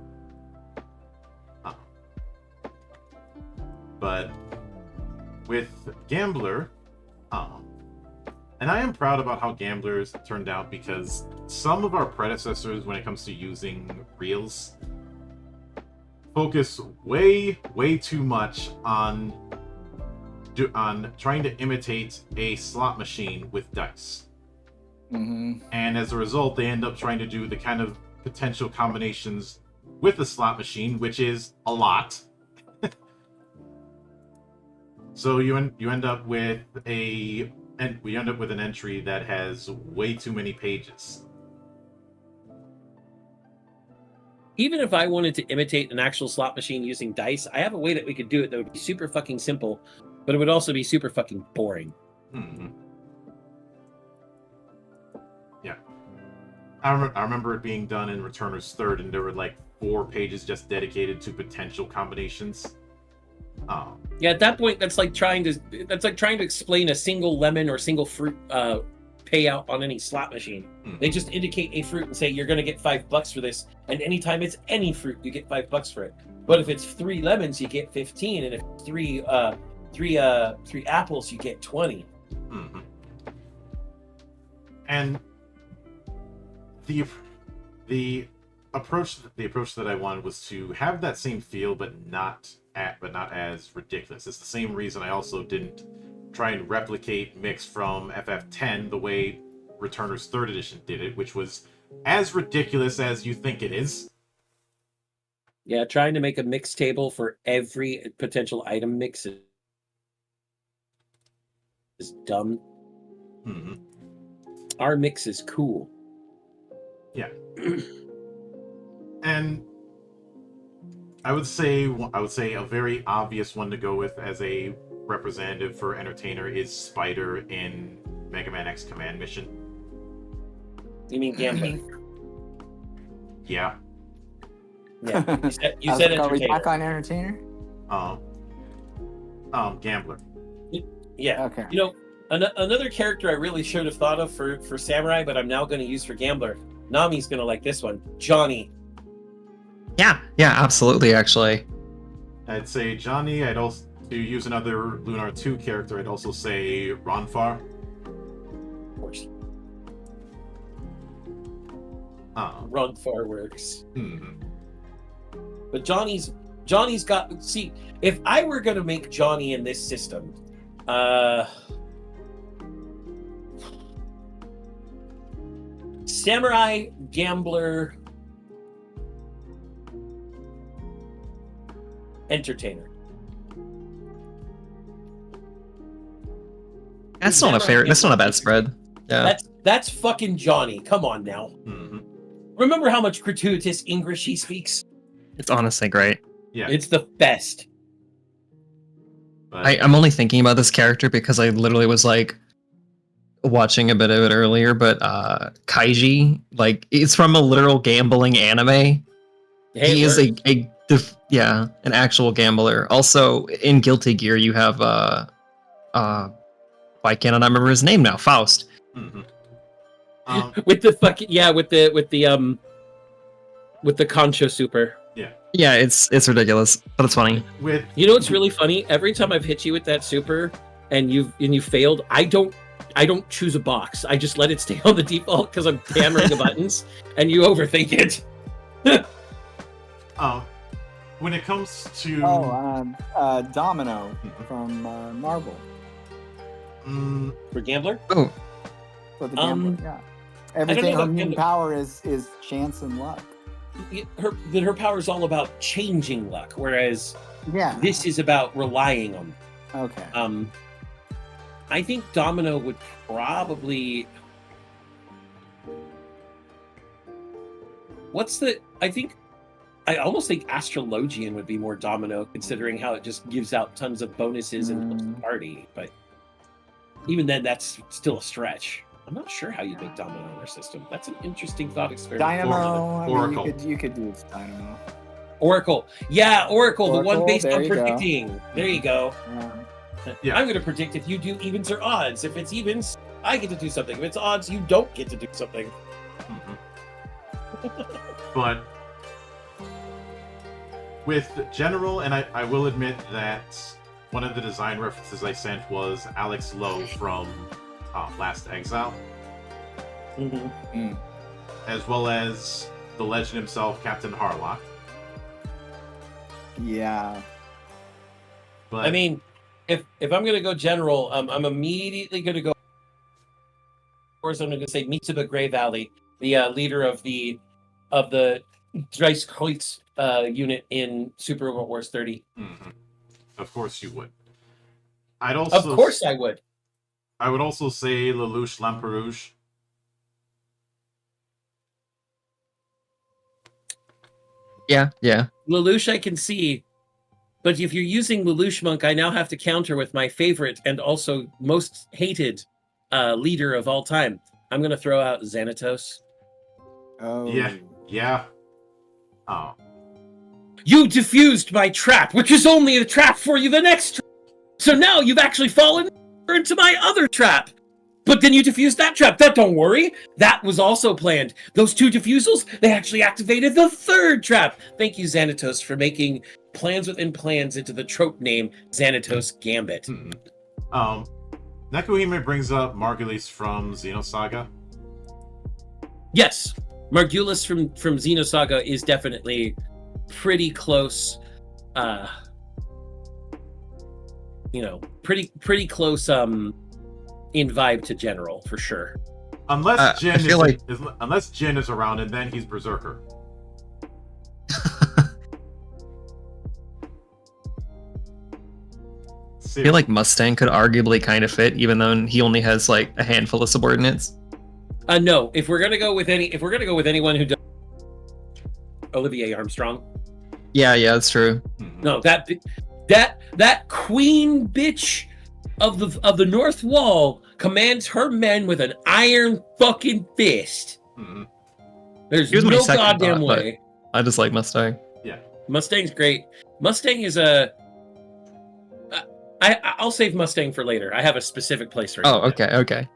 But with Gambler, and I am proud about how Gamblers turned out because some of our predecessors, when it comes to using reels, focus way too much on trying to imitate a slot machine with dice. And as a result, they end up trying to do the kind of potential combinations with the slot machine, which is a lot. So we end up with an entry that has way too many pages. Even if I wanted to imitate an actual slot machine using dice, I have a way that we could do it that would be super fucking simple, but it would also be super fucking boring. Yeah. I remember it being done in Returner's Third, and there were like 4 pages just dedicated to potential combinations. Yeah, at that point, that's like trying to explain a single lemon or single fruit payout on any slot machine. They just indicate a fruit and say you're going to get $5 for this, and anytime it's any fruit, you get $5 for it. But if it's 3 lemons, you get 15, and if it's three apples, you get 20. And the approach that I wanted was to have that same feel, but not as ridiculous. It's the same reason I also didn't try and replicate Mix from FF10 the way Returner's 3rd edition did it, which was as ridiculous as you think it is. Yeah, trying to make a mix table for every potential item mix is dumb. Hmm. Our mix is cool. Yeah. And I would say a very obvious one to go with as a representative for entertainer is Spider in Mega Man X Command Mission. You mean gambler? Yeah. Yeah. You Are said we entertainer. back on entertainer? Gambler. Yeah. Okay. You know, another character I really should have thought of for Samurai, but I'm now going to use for gambler. Nami's going to like this one. Johnny. Yeah, absolutely. Actually, I'd say Johnny. I'd also, to use another Lunar 2 character, I'd also say Ronfar. Of course. Um, Run far works. mhm. But Johnny's got, see, if I were going to make Johnny in this system, Samurai, Gambler, Entertainer. that's not a fair. That's not a bad spread. Yeah. That's fucking Johnny. Come on now. Mhm. Remember how much gratuitous English he speaks? It's honestly great. Yeah. It's the best. But, I'm only thinking about this character because I literally was like watching a bit of it earlier, but Kaiji, like it's from a literal gambling anime. He is an actual gambler. Also in Guilty Gear you have why can't I remember his name now? Faust. mhm. with the fucking with the Concho Super. Yeah, it's ridiculous, but it's funny. With You know what's really funny? Every time I've hit you with that super and you failed, I don't choose a box. I just let it stay on the default because I'm hammering the buttons and you overthink it. when it comes to Domino from Marvel. For Gambler? Oh, For the gambler, yeah. Everything know her about mutant gambler. power is chance and luck. Her power is all about changing luck, whereas Yeah. this is about relying on. Okay. I think Domino would probably. I almost think Astrologian would be more Domino, considering how it just gives out tons of bonuses and helps the party. But even then, that's still a stretch. I'm not sure how you make Domino in our system. That's an interesting thought experiment. Dynamo. I mean, Oracle. you could do it, Dynamo. Oracle. Yeah, Oracle, the one Oracle, based there on you go. predicting. There you go. Yeah. I'm going to predict if you do evens or odds. If it's evens, I get to do something. If it's odds, you don't get to do something. But with General, and I will admit that one of the design references I sent was Alex Lowe from Last Exile, as well as the legend himself, Captain Harlock. Yeah. But I mean, if I'm going to go general, I'm immediately going to go. Of course, I'm going to say Mitsuba Grey Valley, the leader of the Dreiskreuz unit in Super Robot Wars 30. Of course you would. I'd also, Of course, I would. I would also say Lelouch Lamperouge. Yeah. Lelouch, I can see. But if you're using Lelouch Monk, I now have to counter with my favorite and also most hated leader of all time. I'm going to throw out Xanatos. Oh. Yeah. Oh. You defused my trap, which is only a trap for you the next trap. So now you've actually fallen into my other trap. But then you defused that trap. Don't worry. That was also planned. Those two defusals, they actually activated the third trap. Thank you, Xanatos, for making plans within plans into the trope name Xanatos Gambit. Nekuhime brings up Margulies from Xenosaga. Yes, Margulis from Xenosaga is definitely pretty close. Pretty close. In vibe to General for sure. Unless Jin I feel unless Jin is around, and then he's Berserker. I feel like Mustang could arguably kind of fit, even though he only has like a handful of subordinates. No. If we're gonna go with anyone who does Olivier Armstrong. Yeah, that's true. No, that queen bitch of the North Wall commands her men with an iron fucking fist. Mhm. There's Here's my no second goddamn thought, but- way. I just like Mustang. Mustang's great. Mustang is a. I'll save Mustang for later. I have a specific place for it. Oh, okay.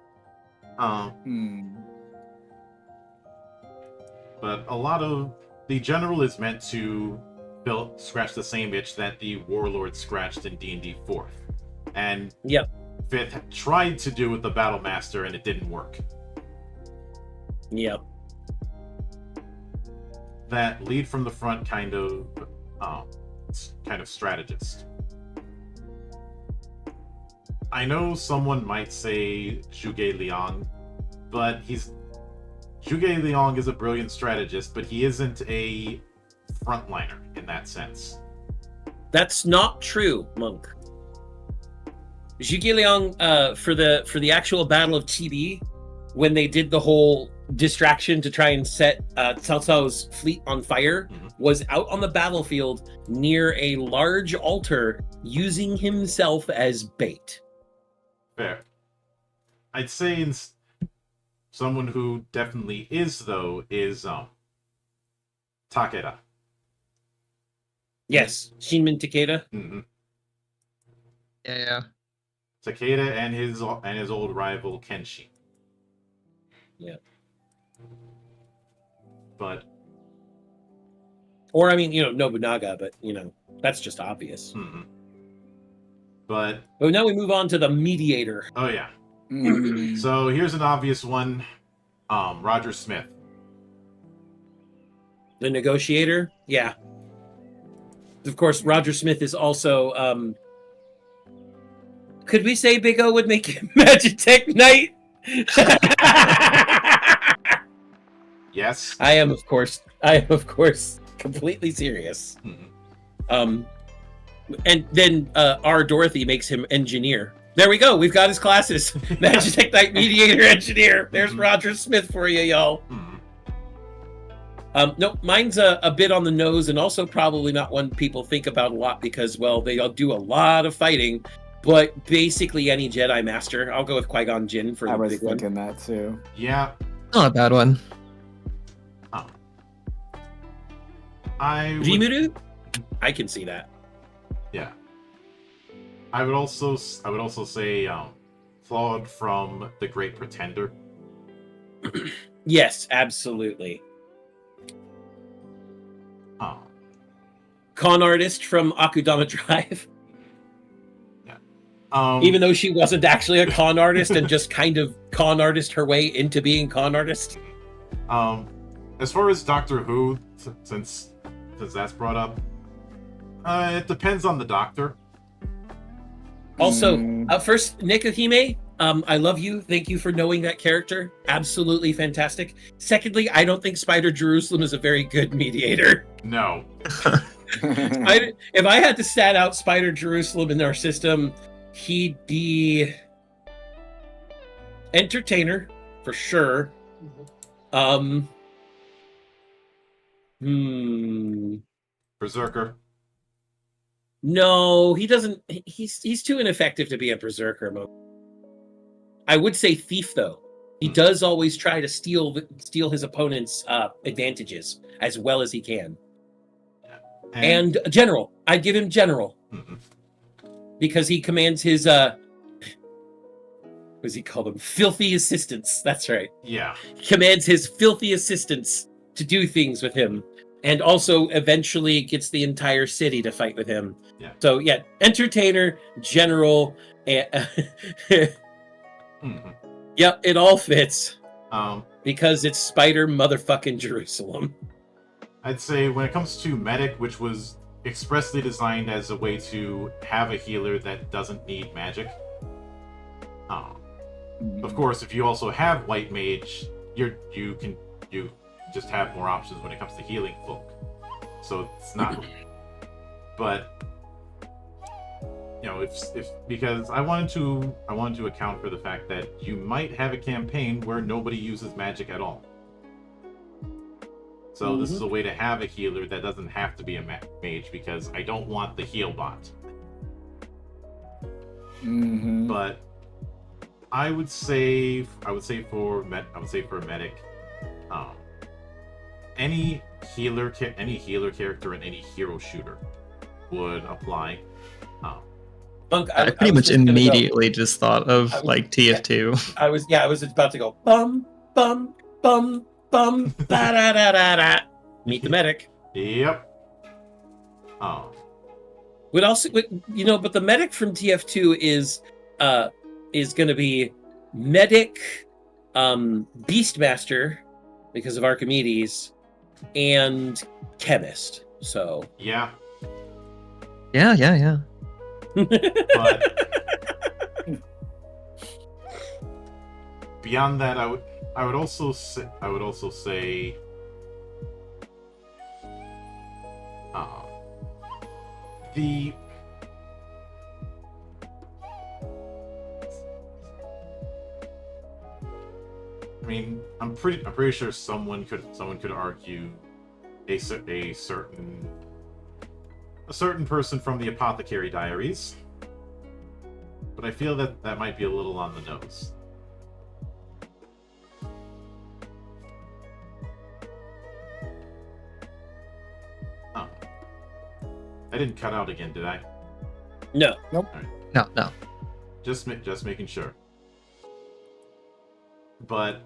But a lot of the general is meant to scratch the same itch that the warlord scratched in D&D 4th, and Yep. 5th tried to do with the battle master, and it didn't work. Yep. That lead from the front kind of strategist. I know someone might say Zhuge Liang, but Zhuge Liang is a brilliant strategist, but he isn't a frontliner in that sense. That's not true, Monk. Zhuge Liang, for the actual Battle of TB, when they did the whole distraction to try and set Cao Cao's fleet on fire, was out on the battlefield near a large altar using himself as bait. Fair. I'd say someone who definitely is, though, is Takeda. Yes, Shinmin Takeda. Mm-hmm. Yeah. Takeda and his old rival Kenshi. Yeah. But Or, I mean, Nobunaga, but, that's just obvious. But But now we move on to the mediator. oh yeah. Mm. So here's an obvious one. Roger Smith. The negotiator? Yeah. Of course, Roger Smith is also, could we say Big O would make him Magitech Knight? Yes. I am, of course, completely serious. And then R. Dorothy makes him engineer. There we go. We've got his classes. Magitech Knight, Mediator, Engineer. There's Roger Smith for you, y'all. No, mine's a bit on the nose, and also probably not one people think about a lot because, well, they all do a lot of fighting. But basically, any Jedi Master, I'll go with Qui-Gon Jinn for I the was big one. thinking that too. Yeah. Not a bad one. Rimuru? I can see that. Yeah. I would also say Claude from The Great Pretender. Yes, absolutely. Oh. Con artist from Akudama Drive. Yeah. Even though she wasn't actually a con artist and just kind of con artist her way into being con artist. As far as Doctor Who, since that's brought up, it depends on the Doctor. Also, first, Nikohime, I love you. Thank you for knowing that character. Absolutely fantastic. Secondly, I don't think Spider Jerusalem is a very good mediator. No. If I had to stat out Spider Jerusalem in our system, he'd be entertainer for sure. Berserker. No, he doesn't. He's too ineffective to be a berserker mode. I would say thief though. He does always try to steal his opponent's advantages as well as he can. And general, I'd give him general because he commands his what does he call them? Filthy assistants. That's right. Yeah. He commands his filthy assistants to do things with him. And also eventually gets the entire city to fight with him. Yeah. So yeah, entertainer, general, and yeah, it all fits. Because it's Spider motherfucking Jerusalem. I'd say when it comes to medic, which was expressly designed as a way to have a healer that doesn't need magic. Of course, if you also have white mage, you just have more options when it comes to healing folk. So it's not. But if because I wanted to account for the fact that you might have a campaign where nobody uses magic at all. So this is a way to have a healer that doesn't have to be a mage, because I don't want the heal bot. But I would say for a medic, any healer character in any hero shooter would apply. Bunk, I pretty much immediately just thought of like TF2. I was about to go bum bum bum bum da da da da da. Meet the medic. Yep. But the medic from TF2 is going to be medic, beastmaster because of Archimedes, and chemist. So yeah. Yeah. But beyond that, I would also say I mean, I'm pretty sure someone could argue a certain person from the Apothecary Diaries, but I feel that might be a little on the nose. Oh. I didn't cut out again, did I? no. Nope. Right. No. Just making sure. But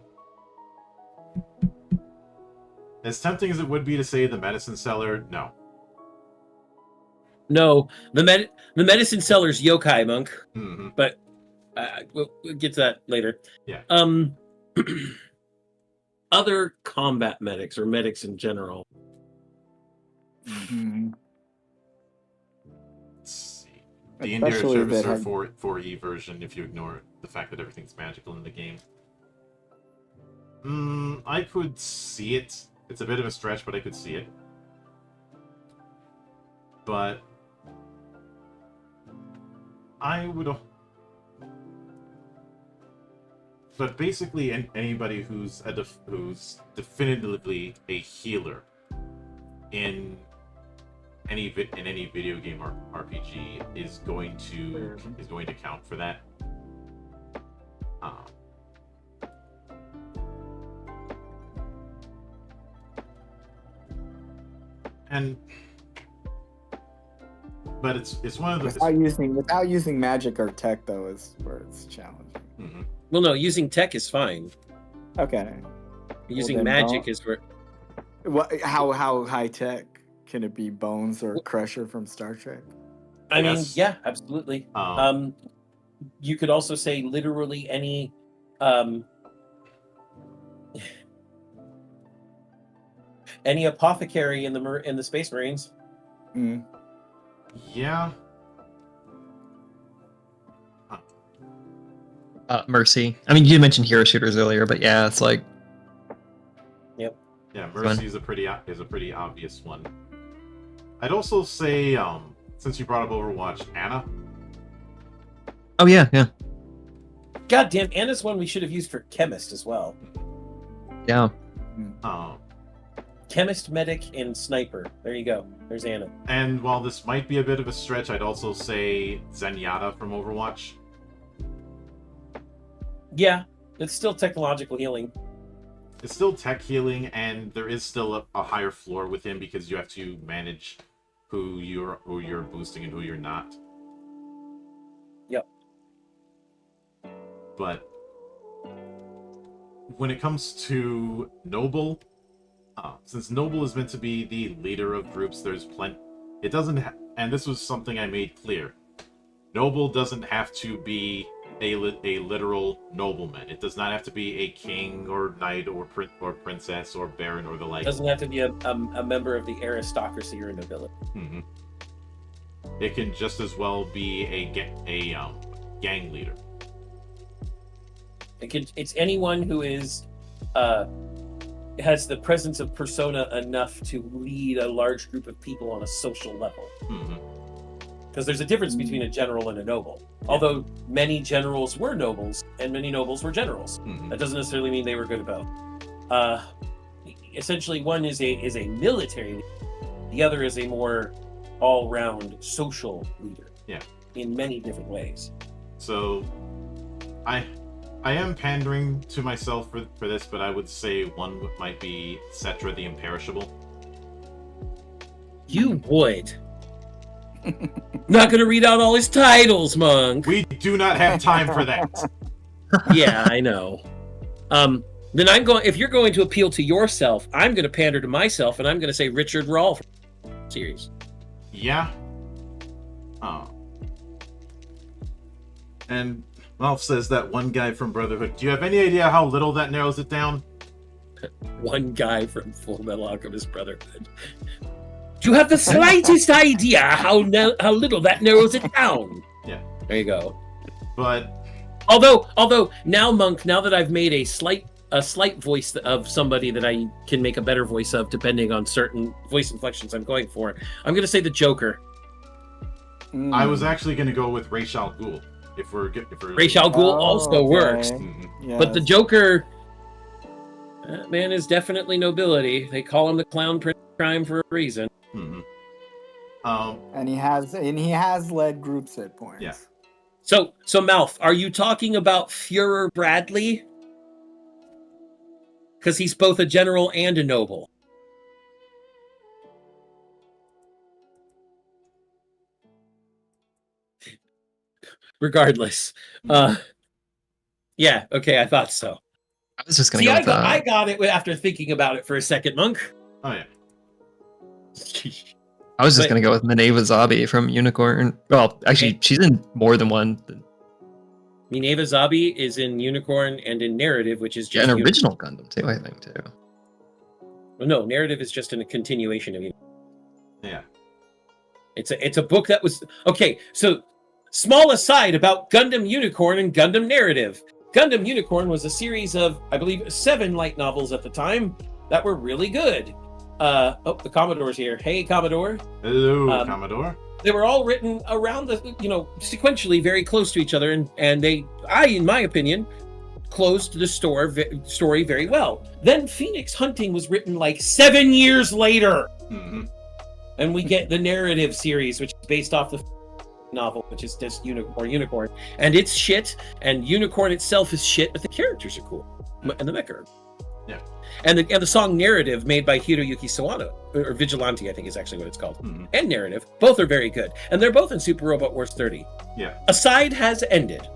as tempting as it would be to say the medicine seller, no. No, the medicine seller's yokai, Monk. Mm-hmm. But we'll get to that later. Yeah. Other combat medics or medics in general. Let's see. The India Especially Servicer that 4E version, if you ignore the fact that everything's magical in the game. I could see it. It's a bit of a stretch, but I could see it. But But basically, anybody who's definitively a healer in any video game or RPG is going to count for that. But it's one of the without using magic or tech, though, is where it's challenging. Mm-hmm. Well, no, using tech is fine. Okay. Using magic is where. How high tech can it be? Bones or Crusher from Star Trek? I mean, yeah, absolutely. Um, You could also say literally any. Any apothecary in the Space Marines. Mm. Yeah. Mercy. I mean, you mentioned hero shooters earlier, but yeah, it's like. Yep. Yeah, Mercy is a pretty obvious one. I'd also say, since you brought up Overwatch, Anna. Oh yeah. God damn, Anna's one we should have used for chemist as well. Yeah. Chemist, medic, and sniper. There you go. There's Anna. And while this might be a bit of a stretch, I'd also say Zenyatta from Overwatch. Yeah, it's still technological healing. It's still tech healing, and there is still a higher floor with him because you have to manage who you're boosting and who you're not. Yep. But when it comes to Noble, since Noble is meant to be the leader of groups, there's plenty. It doesn't, and this was something I made clear. Noble doesn't have to be a literal nobleman. It does not have to be a king or knight or princess or baron or the like. It doesn't have to be a member of the aristocracy or nobility. Mm-hmm. It can just as well be a gang leader. It's anyone who is has the presence of persona enough to lead a large group of people on a social level. Because there's a difference between a general and a noble. Although many generals were nobles and many nobles were generals, that doesn't necessarily mean they were good at both. Essentially, one is a military leader, the other is a more all-round social leader. Yeah, in many different ways. So, I am pandering to myself for this, but I would say one might be Cetra the Imperishable. You would. Not gonna read out all his titles, Monk. We do not have time for that. Yeah, I know. Then I'm going. If you're going to appeal to yourself, I'm going to pander to myself, and I'm going to say Richard Rawl series. Yeah. Oh. And Ralph says that one guy from Brotherhood. Do you have any idea how little that narrows it down? One guy from Full Metal Alchemist Brotherhood. Do you have the slightest idea how little that narrows it down? Yeah. There you go. But although now, Monk, now that I've made a slight voice of somebody that I can make a better voice of depending on certain voice inflections I'm going for, I'm going to say the Joker. I was actually going to go with Ra's al Ghul. If we're Ra's al Ghul also works. Yes. But the Joker, that man is definitely nobility. They call him the Clown Prince of Crime for a reason. And he has led groups at points. Yeah. So Mouth, are you talking about Führer Bradley? Because he's both a general and a noble. Regardless. Yeah, okay, I thought so. I was just going to go with I got it after thinking about it for a second, Monk. Oh, yeah. I was just going to go with Minerva Zabi from Unicorn. Well, actually, she's in more than one. Minerva Zabi is in Unicorn and in Narrative, which is just... Yeah, an original Gundam, too, I think, too. Well, no, Narrative is just a continuation of Unicorn. Yeah. It's a book that was... Okay, so, small aside about Gundam Unicorn and Gundam Narrative. Gundam Unicorn was a series of, I believe, 7 light novels at the time that were really good. The Commodore's here. Hey, Commodore. Hello, Commodore. They were all written around the, sequentially very close to each other, and they, in my opinion, closed the story very well. Then Phoenix Hunting was written like 7 years later. And we get the Narrative series, which is based off the novel, which is just Unicorn. And it's shit, and Unicorn itself is shit, but the characters are cool. And the mecha are. Yeah. And the song Narrative, made by Hiroyuki Sawano, or Vigilante, I think is actually what it's called, and Narrative, both are very good. And they're both in Super Robot Wars 30. Yeah. A side has ended.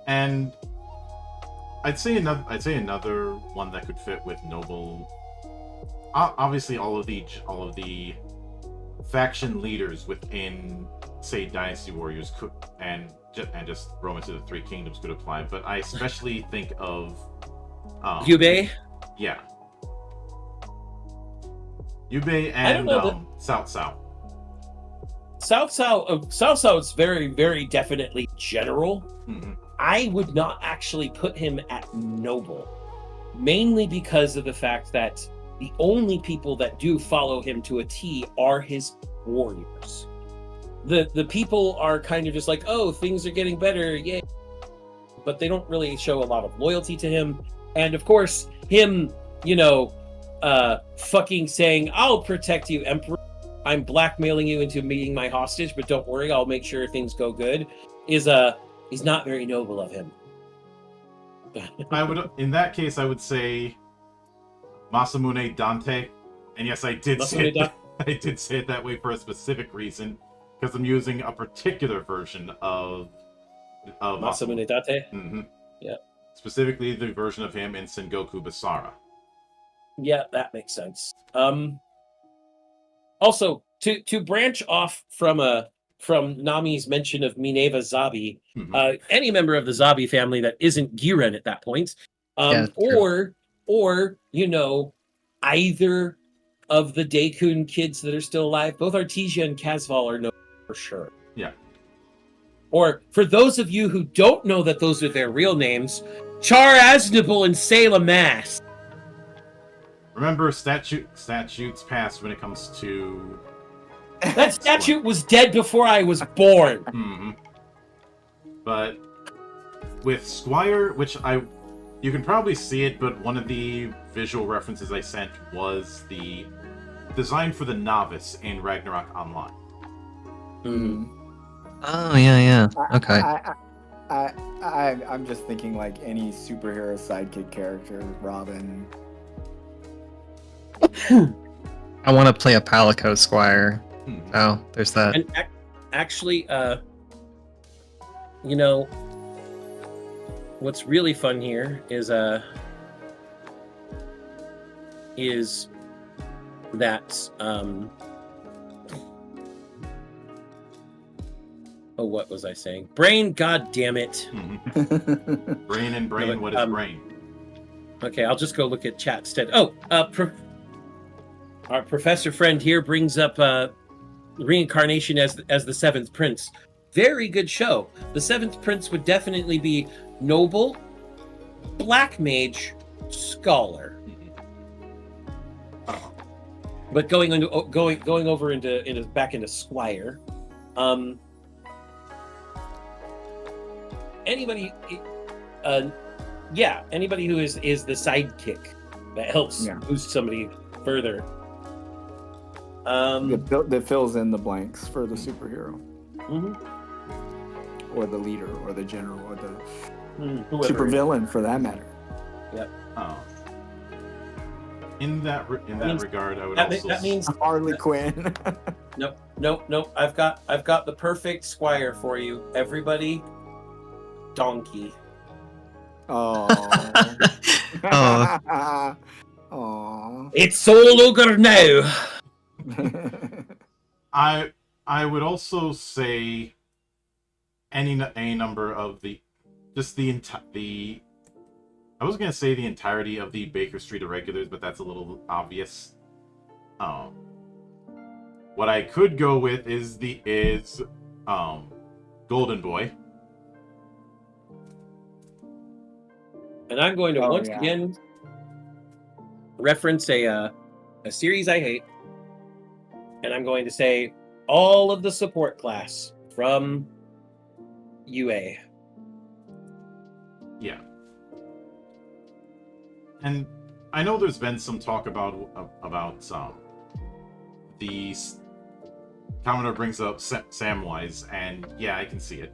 And I'd say another one that could fit with Noble. Obviously, all of the faction leaders within, say, Dynasty Warriors could, and just Romance of the Three Kingdoms could apply. But I especially think of Yubei? Yeah. Yubei and Cao Cao. Cao Cao is very, very definitely general. I would not actually put him at noble, mainly because of the fact that the only people that do follow him to a T are his warriors. The people are kind of just like, oh, things are getting better, yay. But they don't really show a lot of loyalty to him. And of course, him, fucking saying, I'll protect you, Emperor. I'm blackmailing you into being my hostage, but don't worry, I'll make sure things go good, he's not very noble of him. In that case, I would say Masamune Dante. And yes, I did say it that way for a specific reason, because I'm using a particular version of Masamune Dante? Yeah. Specifically the version of him in Sengoku Basara. Yeah, that makes sense. Also, to branch off from Nami's mention of Minerva Zabi, any member of the Zabi family that isn't Giren at that point, or either of the Daikun kids that are still alive, both Artesia and Casval are known for sure. Yeah. Or for those of you who don't know that those are their real names, Char Aznable and Salem Mass. Remember, statutes passed when it comes to... That statute was dead before I was born. Mm-hmm. But with Squire, you can probably see it, but one of the visual references I sent was the design for the novice in Ragnarok Online. Mm. Oh yeah. Okay. I'm just thinking like any superhero sidekick character, Robin. I want to play a Palico Squire. Oh, there's that. And actually, you know, what's really fun here is that oh, what was I saying? Brain, god damn it. Brain and brain, what is brain? Okay, I'll just go look at chat instead. Oh, our professor friend here brings up reincarnation as the Seventh Prince. Very good show. The Seventh Prince would definitely be noble, black mage, scholar. But going over into back into Squire, anybody who is the sidekick that helps boost somebody further. That fills in the blanks for the superhero. Mm-hmm. Or the leader, or the general, or the Whoever. supervillain, for that matter. Yep. Oh. In that regard, I would That means Harley Quinn. Nope. I've got the perfect Squire for you. Everybody, donkey. Oh. Oh. Oh. It's all over now. I would also say any number of the I was gonna say the entirety of the Baker Street Irregulars, but that's a little obvious. What I could go with is Golden Boy. And I'm going to again reference a series I hate, and I'm going to say all of the support class from UA. Yeah. And I know there's been some talk about the Commodore brings up Samwise, and yeah, I can see it.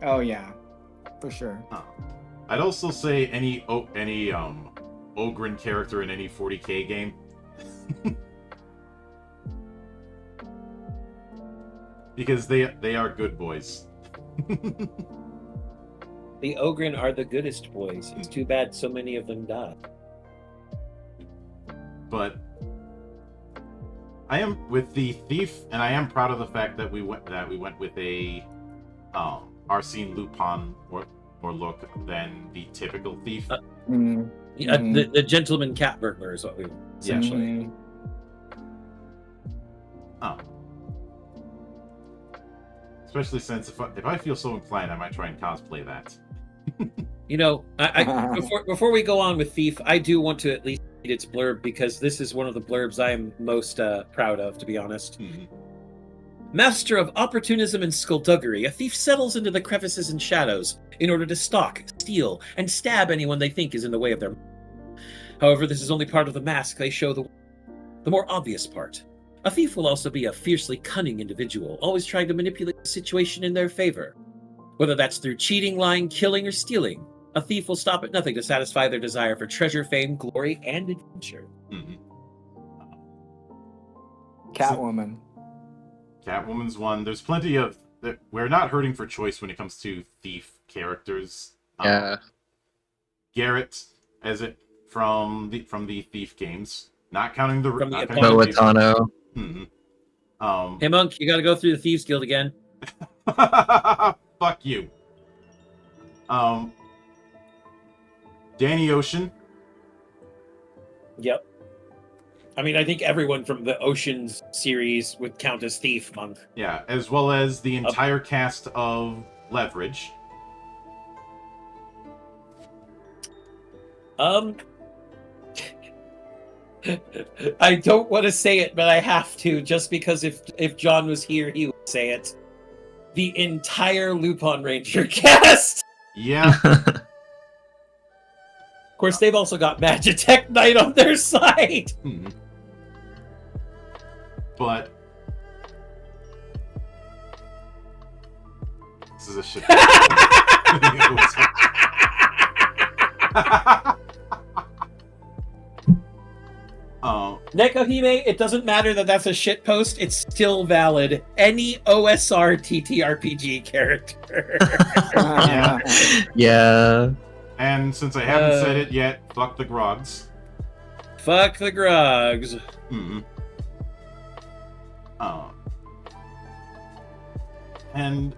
Oh yeah, for sure. I'd also say any Ogren character in any 40K game. Because they are good boys. The Ogren are the goodest boys. It's too bad so many of them died. But I am with the Thief, and I am proud of the fact that we went with a Arsene Lupin or look than the typical Thief. The gentleman cat burglar is what we essentially. Especially since if I feel so inclined, I might try and cosplay that. You know, before we go on with Thief, I do want to at least read its blurb, because this is one of the blurbs I am most proud of, to be honest. Mm-hmm. Master of opportunism and skullduggery, a thief settles into the crevices and shadows in order to stalk, steal, and stab anyone they think is in the way of their... However, this is only part of the mask they show the more obvious part. A thief will also be a fiercely cunning individual, always trying to manipulate the situation in their favor. Whether that's through cheating, lying, killing, or stealing, a thief will stop at nothing to satisfy their desire for treasure, fame, glory, and adventure. Mm-hmm. Catwoman. Catwoman's one. There's plenty of... We're not hurting for choice when it comes to Thief characters. Yeah. Garrett, as it from the Thief games, not counting the Boatano. Mm-hmm. Hey Monk, you gotta go through the Thieves Guild again. Fuck you. Danny Ocean. Yep. I mean, I think everyone from the Oceans series would count as Thief Monk. Yeah, as well as the entire cast of Leverage. I don't want to say it, but I have to, just because if John was here, he would say it. The entire Lupin Ranger cast. Yeah. Of course, they've also got Magitech Knight on their side. But this is a shit. Nekohime, it doesn't matter that that's a shit post. It's still valid. Any OSR TTRPG character. Yeah. Yeah. And since I haven't said it yet, fuck the Grogs. Fuck the Grogs. And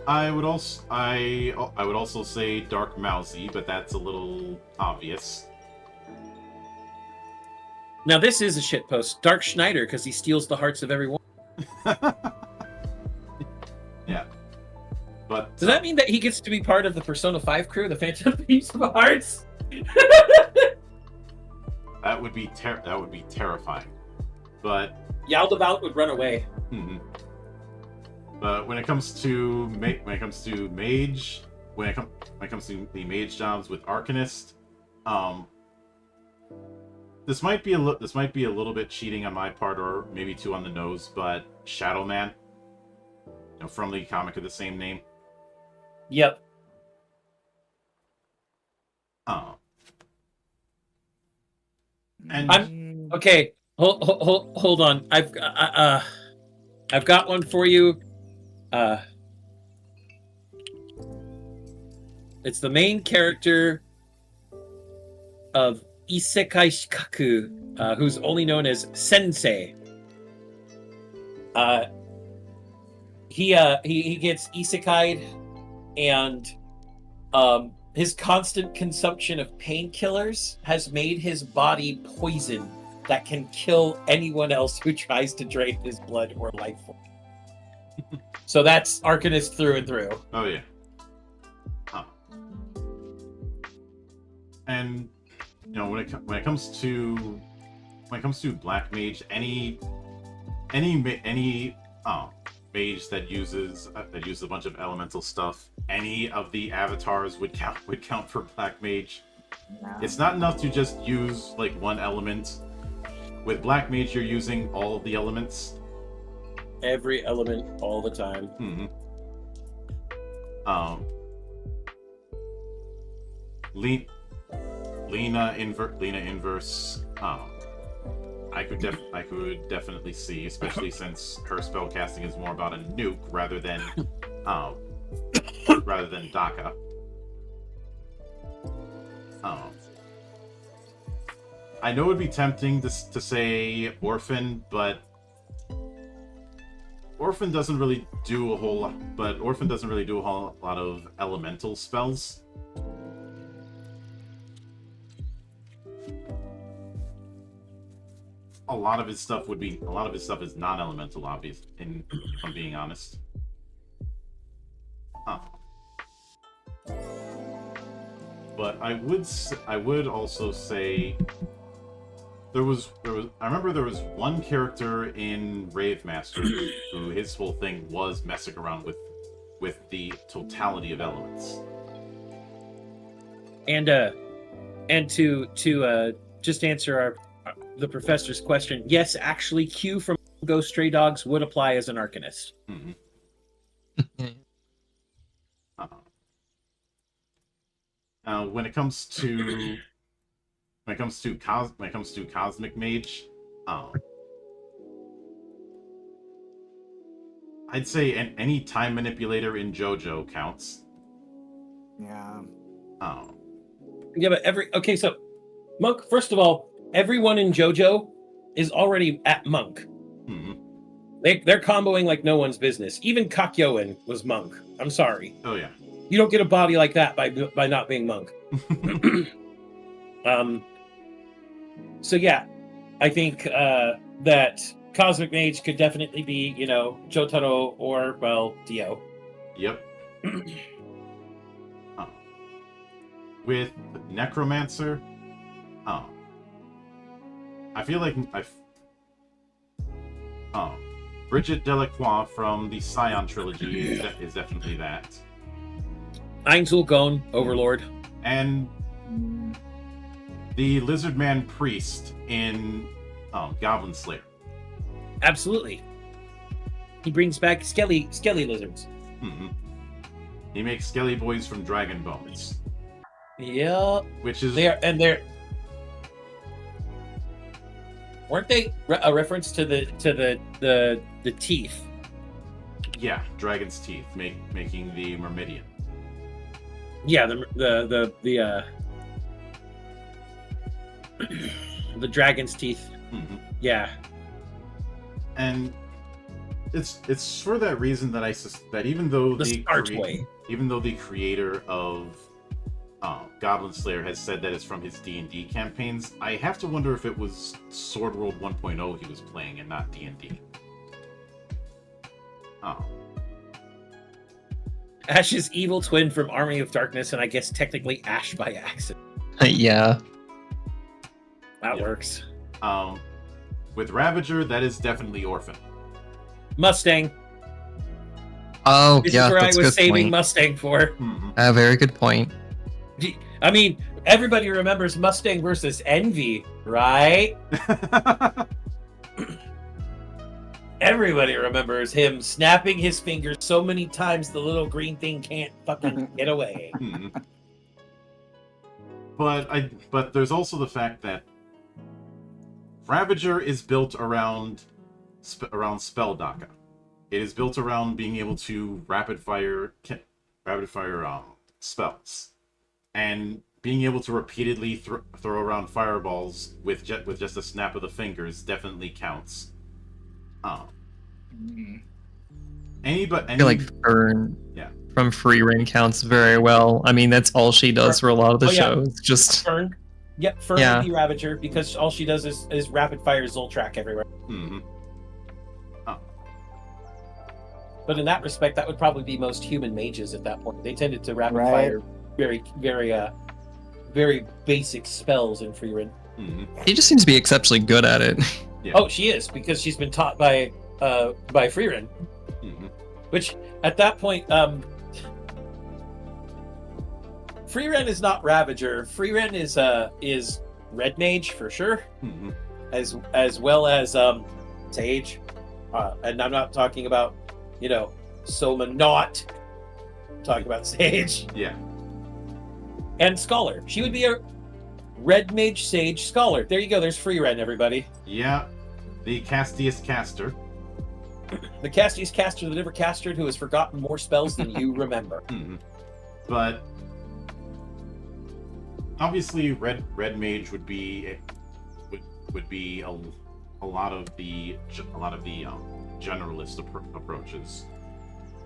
I would also say Dark Mousy, but that's a little obvious. Now this is a shit post. Dark Schneider, because he steals the hearts of everyone. Yeah. But Does that mean that he gets to be part of the Persona 5 crew, the Phantom Thieves of Hearts? that would be terrifying. But Yaldabaoth would run away. But when it comes to the mage jobs with Arcanist, this might be a little bit cheating on my part, or maybe too on the nose. But Shadow Man, from the comic of the same name. Yep. And Okay. Hold on. I've got one for you. It's the main character of Isekai Shikaku, who's only known as Sensei. He gets isekai'd, and his constant consumption of painkillers has made his body poison that can kill anyone else who tries to drain his blood or life force. So that's Arcanist through and through. Oh yeah. And when it comes to Black Mage, any mage that uses a bunch of elemental stuff, any of the avatars would count for Black Mage. No. It's not enough to just use like one element. With Black Mage, you're using all of the elements. Every element, all the time. Lena Inverse. I could definitely see, especially since her spellcasting is more about a nuke rather than DACA. I know it'd be tempting to say Orphan, but Orphan doesn't really do a whole lot of elemental spells. A lot of his stuff is non-elemental, obvious. If I'm being honest. But I would also say I remember there was one character in Rave Master who his whole thing was messing around with the totality of elements. And to just answer the professor's question, yes, actually, Q from Go Stray Dogs would apply as an Arcanist. When it comes to Cosmic Mage, I'd say any time manipulator in JoJo counts. Yeah. Yeah, but so Monk, first of all, everyone in JoJo is already at Monk. They're comboing like no one's business. Even Kakyoin was Monk. I'm sorry. Oh yeah. You don't get a body like that by not being Monk. So yeah, I think that Cosmic Mage could definitely be, Jotaro or, well, Dio. Yep. With Necromancer, I feel like Bridget Delacroix from the Scion trilogy is definitely that. Einzel Gon, Overlord. And the Lizard Man Priest in Goblin Slayer. Absolutely. He brings back skelly lizards. Mm-hmm. He makes skelly boys from dragon bones. Yeah. Which is... Weren't they a reference to the teeth? Yeah, dragon's teeth, making the Myrmidian. Yeah, the the dragon's teeth. Mm-hmm. Yeah. And it's for that reason that that even though even though the creator of Goblin Slayer has said that it's from his D&D campaigns, I have to wonder if it was Sword World 1.0 he was playing and not D&D. Ash's evil twin from Army of Darkness, and I guess technically Ash by accident. Yeah. That works. With Ravager, that is definitely Orphan. Mustang. Oh, this yeah, is where that's I a was good saving point. Mustang for. Mm-hmm. A very good point. I mean, everybody remembers Mustang versus Envy, right? Everybody remembers him snapping his fingers so many times the little green thing can't fucking get away. Mm-hmm. But there's also the fact that Ravager is built around spell daka. It is built around being able to rapid fire spells, and being able to repeatedly throw around fireballs with just a snap of the fingers definitely counts. I feel like Fern from Free Reign counts very well. I mean, that's all she does for a lot of the shows. Just Fern. Yep, Fern would be Ravager because all she does is rapid fire Zoltrak everywhere. Mm-hmm. But in that respect, that would probably be most human mages at that point. They tended to rapid fire very, very, very basic spells in Free Reign. Mm-hmm. He just seems to be exceptionally good at it. Yeah. Oh, she is, because she's been taught by Free Reign. Mm-hmm. Which at that point, Free Reign is not Ravager. Free Reign is Red Mage for sure, mm-hmm. as well as Sage, and I'm not talking about Soma. Not talking about Sage. Yeah. And Scholar. She would be a Red Mage Sage Scholar. There you go. There's Free Reign, everybody. Yeah. The castiest caster. The castiest caster that ever casted, who has forgotten more spells than you remember. Mm-hmm. But obviously, Red Mage would be a lot of the generalist approaches,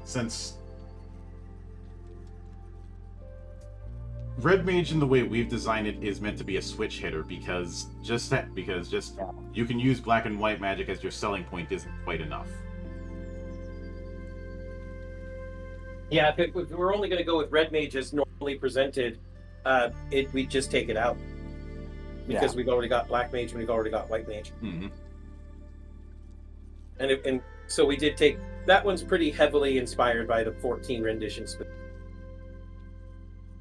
since Red Mage, in the way we've designed it, is meant to be a switch hitter because you can use black and white magic as your selling point isn't quite enough. Yeah, if we're only going to go with Red Mage as normally presented, we'd just take it out. Because we've already got Black Mage and we've already got White Mage. Mm-hmm. And so we did take... That one's pretty heavily inspired by the 14 renditions.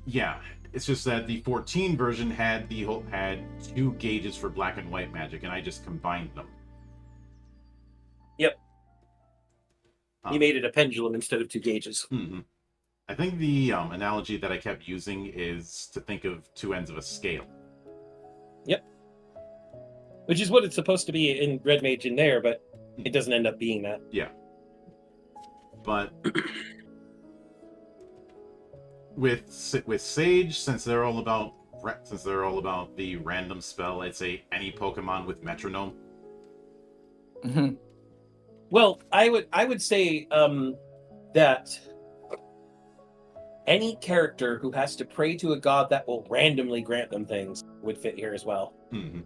Yeah, it's just that the 14 version had two gauges for black and white magic, and I just combined them. Yep. You made it a pendulum instead of two gauges. Mm-hmm. I think the analogy that I kept using is to think of two ends of a scale. Yep. Which is what it's supposed to be in Red Mage in there, but it doesn't end up being that. Yeah. But with Sage, since they're all about the random spell, I'd say any Pokemon with metronome. Mm-hmm. Well, I would say that any character who has to pray to a god that will randomly grant them things would fit here as well. Mm-hmm.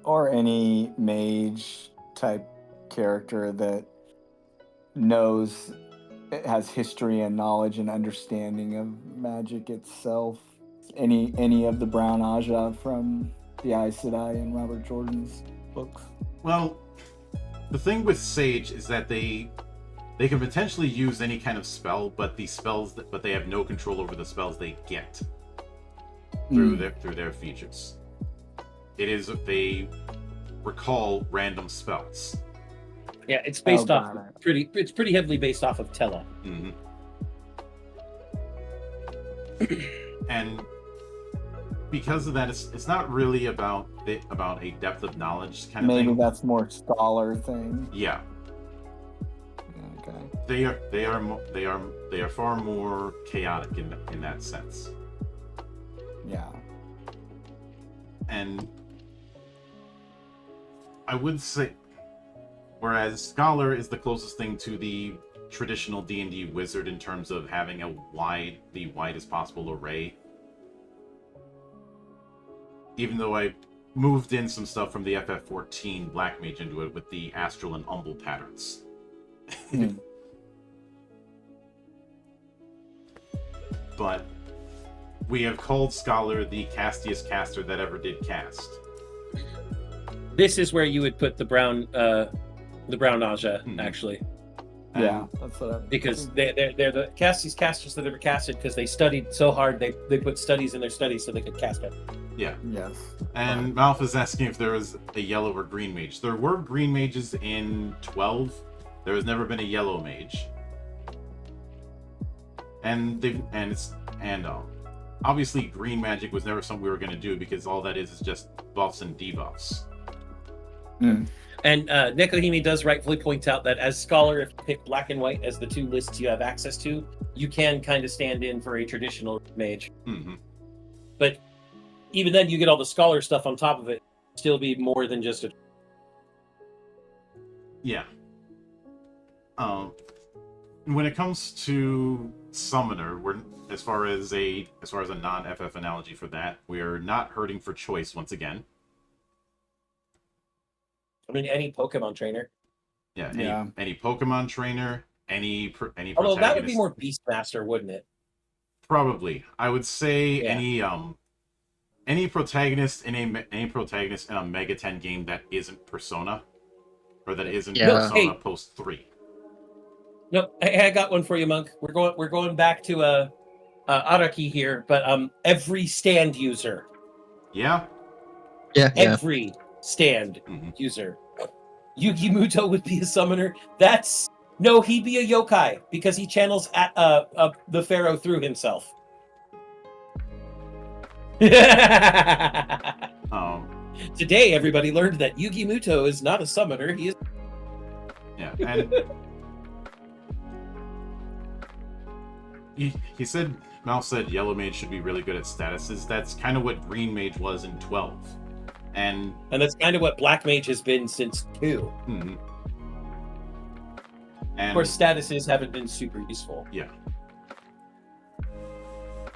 or any mage type character that knows, it has history and knowledge and understanding of magic itself. Any of the Brown Aja from the Aes Sedai and Robert Jordan's books. Well, the thing with Sage is that they can potentially use any kind of spell, but but they have no control over the spells they get through their features. They recall random spells. Yeah, it's based off it's pretty heavily based off of Tella. Mm-hmm. And because of that, it's not really about a depth of knowledge kind of thing. Maybe that's more scholar thing. Yeah. Okay. They are far more chaotic in that sense. Yeah. And I would say, whereas Scholar is the closest thing to the traditional D&D wizard in terms of having the widest possible array. Even though I moved in some stuff from the FF14 Black Mage into it with the Astral and Umbral patterns. But we have called Scholar the castiest caster that ever did cast. This is where you would put the Brown Aja, actually. Yeah, that's what because they're the castiest casters that ever casted because they studied so hard they put studies in their studies so they could cast it. Yeah. Yes. And Malf is asking if there was a yellow or green mage. There were green mages in 12. There has never been a yellow mage. And obviously green magic was never something we were going to do because all that is just buffs and debuffs. And Nekohime does rightfully point out that as Scholar, if you pick black and white as the two lists you have access to, you can kind of stand in for a traditional mage. Mm-hmm. But even then, you get all the Scholar stuff on top of it. Still be more than just a... Yeah. When it comes to Summoner, as far as a non-FF analogy for that, we're not hurting for choice once again. I mean, any Pokemon trainer. Yeah, any Pokemon trainer, any protagonist. Although that would be more Beastmaster, wouldn't it? Probably. I would say any protagonist in a Mega 10 game that isn't Persona, or that isn't Persona post 3. Nope, I got one for you, Monk. We're going back to Araki here, but every stand user. Yeah. Every stand user. Yugi Muto would be a summoner. He'd be a yokai because he channels the pharaoh through himself. Today, everybody learned that Yugi Muto is not a summoner. He is. Yeah, and he said, Mal said Yellow Mage should be really good at statuses. That's kind of what Green Mage was in 12. And that's kind of what Black Mage has been since 2. Mm-hmm. And of course, statuses haven't been super useful. Yeah.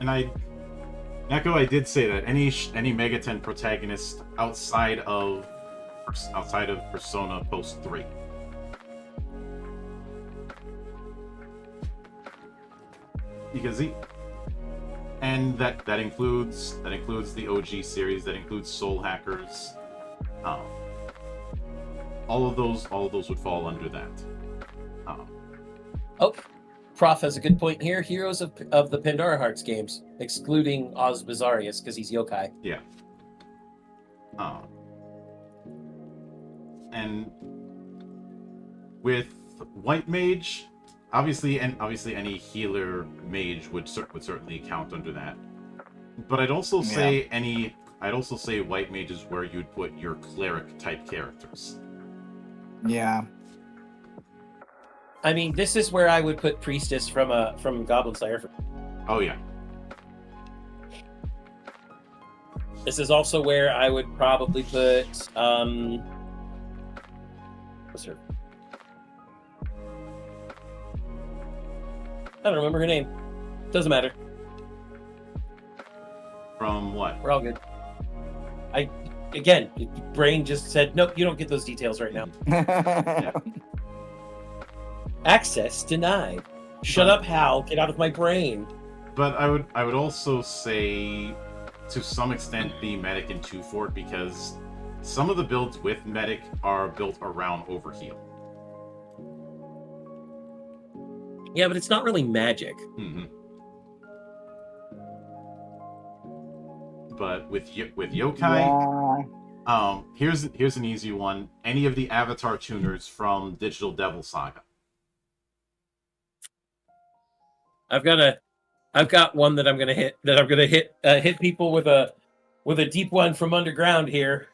And Neko, I did say that any Mega 10 protagonist outside of Persona post 3. Because that includes the OG series, that includes Soul Hackers. All of those would fall under that. Prof has a good point here. Heroes of the Pandora Hearts games, excluding Oz Bizarrius because he's yokai. Yeah. And with White Mage, obviously any healer mage would certainly count under that. But I'd also say White Mage is where you'd put your cleric type characters. Yeah. I mean, this is where I would put Priestess from Goblin Slayer. Oh yeah. This is also where I would probably put what's her? I don't remember her name. Doesn't matter. From what? We're all good. again, your brain just said, nope, you don't get those details right now. Access denied. Shut up, Hal. Get out of my brain. But I would also say, to some extent, be medic in 2 Fort, because some of the builds with medic are built around overheal. Yeah, but it's not really magic. Mm-hmm. But with yokai, here's an easy one. Any of the avatar tuners from Digital Devil Saga. I've got one that I'm gonna hit. That I'm gonna hit people with a deep one from underground here.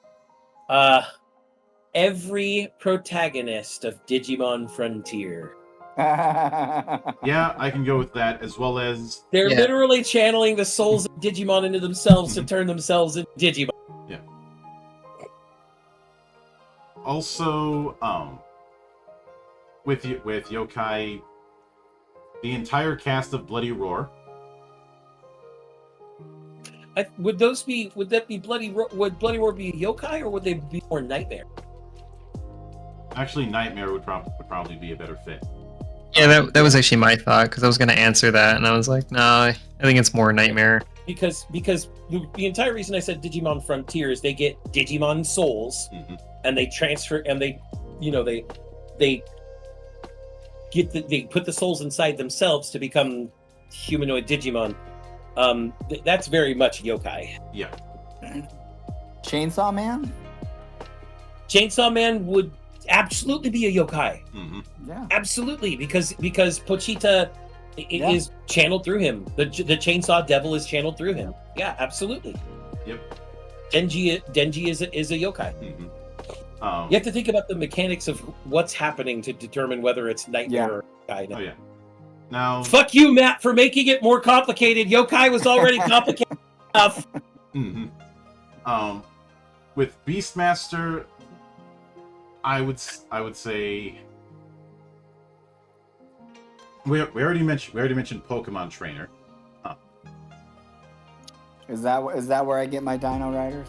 Every protagonist of Digimon Frontier. Yeah, I can go with that, as well as They're literally channeling the souls of Digimon into themselves to turn themselves into Digimon. Yeah. Also, with yokai, the entire cast of Bloody Roar. Would that be Bloody Roar? Would Bloody Roar be yokai, or would they be more nightmare? Actually, Nightmare would probably be a better fit. Yeah, that was actually my thought, because I was going to answer that, and I was like, no, I think it's more Nightmare. Because the entire reason I said Digimon Frontier is they get Digimon souls, and they transfer, and they put the souls inside themselves to become humanoid Digimon. That's very much yokai. Yeah. Chainsaw Man? Chainsaw Man would absolutely be a yokai. Yeah. Absolutely, because Pochita is channeled through him. The Chainsaw Devil is channeled through him. Yeah, absolutely. Yep. Denji is a yokai. You have to think about the mechanics of what's happening to determine whether it's nightmare or yokai. Oh yeah. Now, fuck you, Matt, for making it more complicated. Yokai was already complicated enough. With Beastmaster, I would say we already mentioned Pokemon Trainer. Is that where I get my Dino Riders?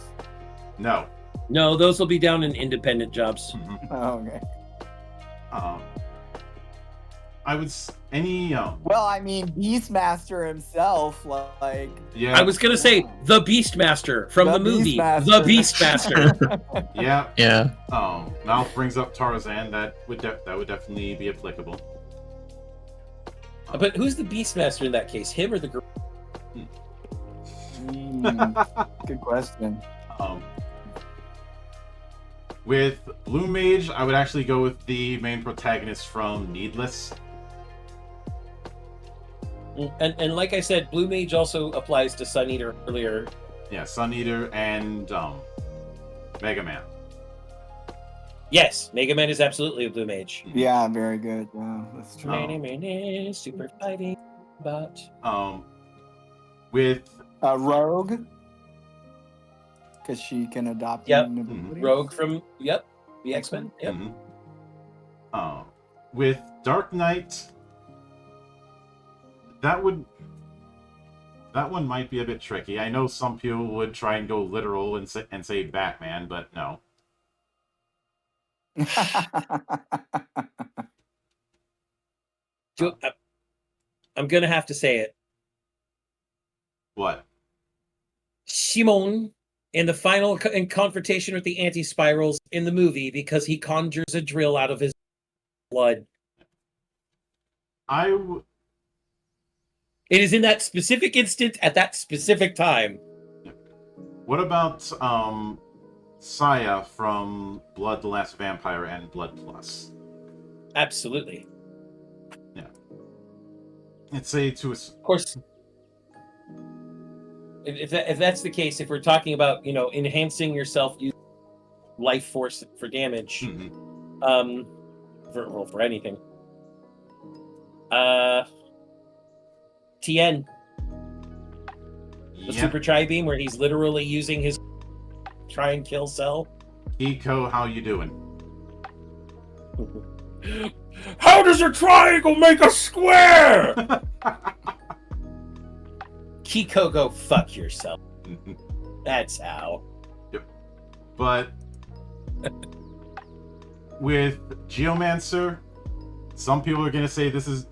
No. No, those will be down in independent jobs. Oh, okay. I would any Well, I mean, Beastmaster himself, like. Yeah. I was gonna say the Beastmaster from the movie, Beastmaster. the Beastmaster. Yeah. Yeah. Mouth brings up Tarzan. That would definitely be applicable. But who's the Beastmaster in that case? Him or the girl? Good question. With Blue Mage, I would actually go with the main protagonist from Needless. And like I said, Blue Mage also applies to Sun Eater earlier. Yeah, Sun Eater and Mega Man. Yes, Mega Man is absolutely a Blue Mage. Yeah, very good. Yeah, that's true. Super fighting bot. With Rogue, because she can adopt. Yep. abilities. Rogue from the X-Men. Yep. With Dark Knight, that one might be a bit tricky. I know some people would try and go literal and say Batman, but no. I'm gonna have to say it. What? Shimon in the final confrontation with the anti-spirals in the movie, because he conjures a drill out of his blood. It is in that specific instant at that specific time. What about Saya from Blood the Last Vampire and Blood Plus? Absolutely. Yeah. I'd say to a... Of course. If that's the case, if we're talking about, enhancing yourself using life force for damage, for anything, Tien, the Super Tri-Beam, where he's literally using his try and kill cell. Eco, how you doing? How does a triangle make a square? Kiko, go fuck yourself. That's how. Yep. but with Geomancer, some people are going to say this is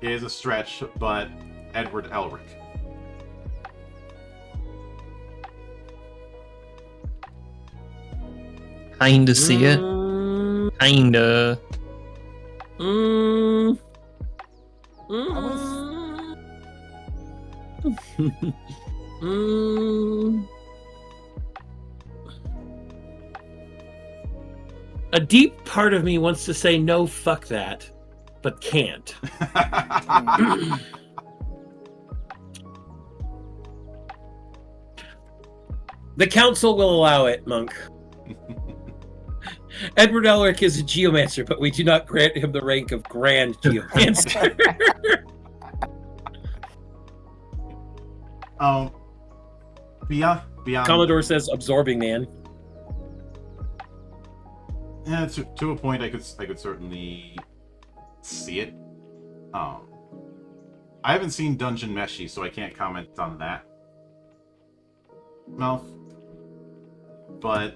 a stretch, but Edward Elric. Kinda see it. Kinda. A deep part of me wants to say no, fuck that, but can't. The council will allow it, Monk. Edward Elric is a geomancer, but we do not grant him the rank of Grand Geomancer. Beyond Commodore says absorbing man. Yeah, to a point, I could certainly see it. I haven't seen Dungeon Meshi, so I can't comment on that. Mouth. But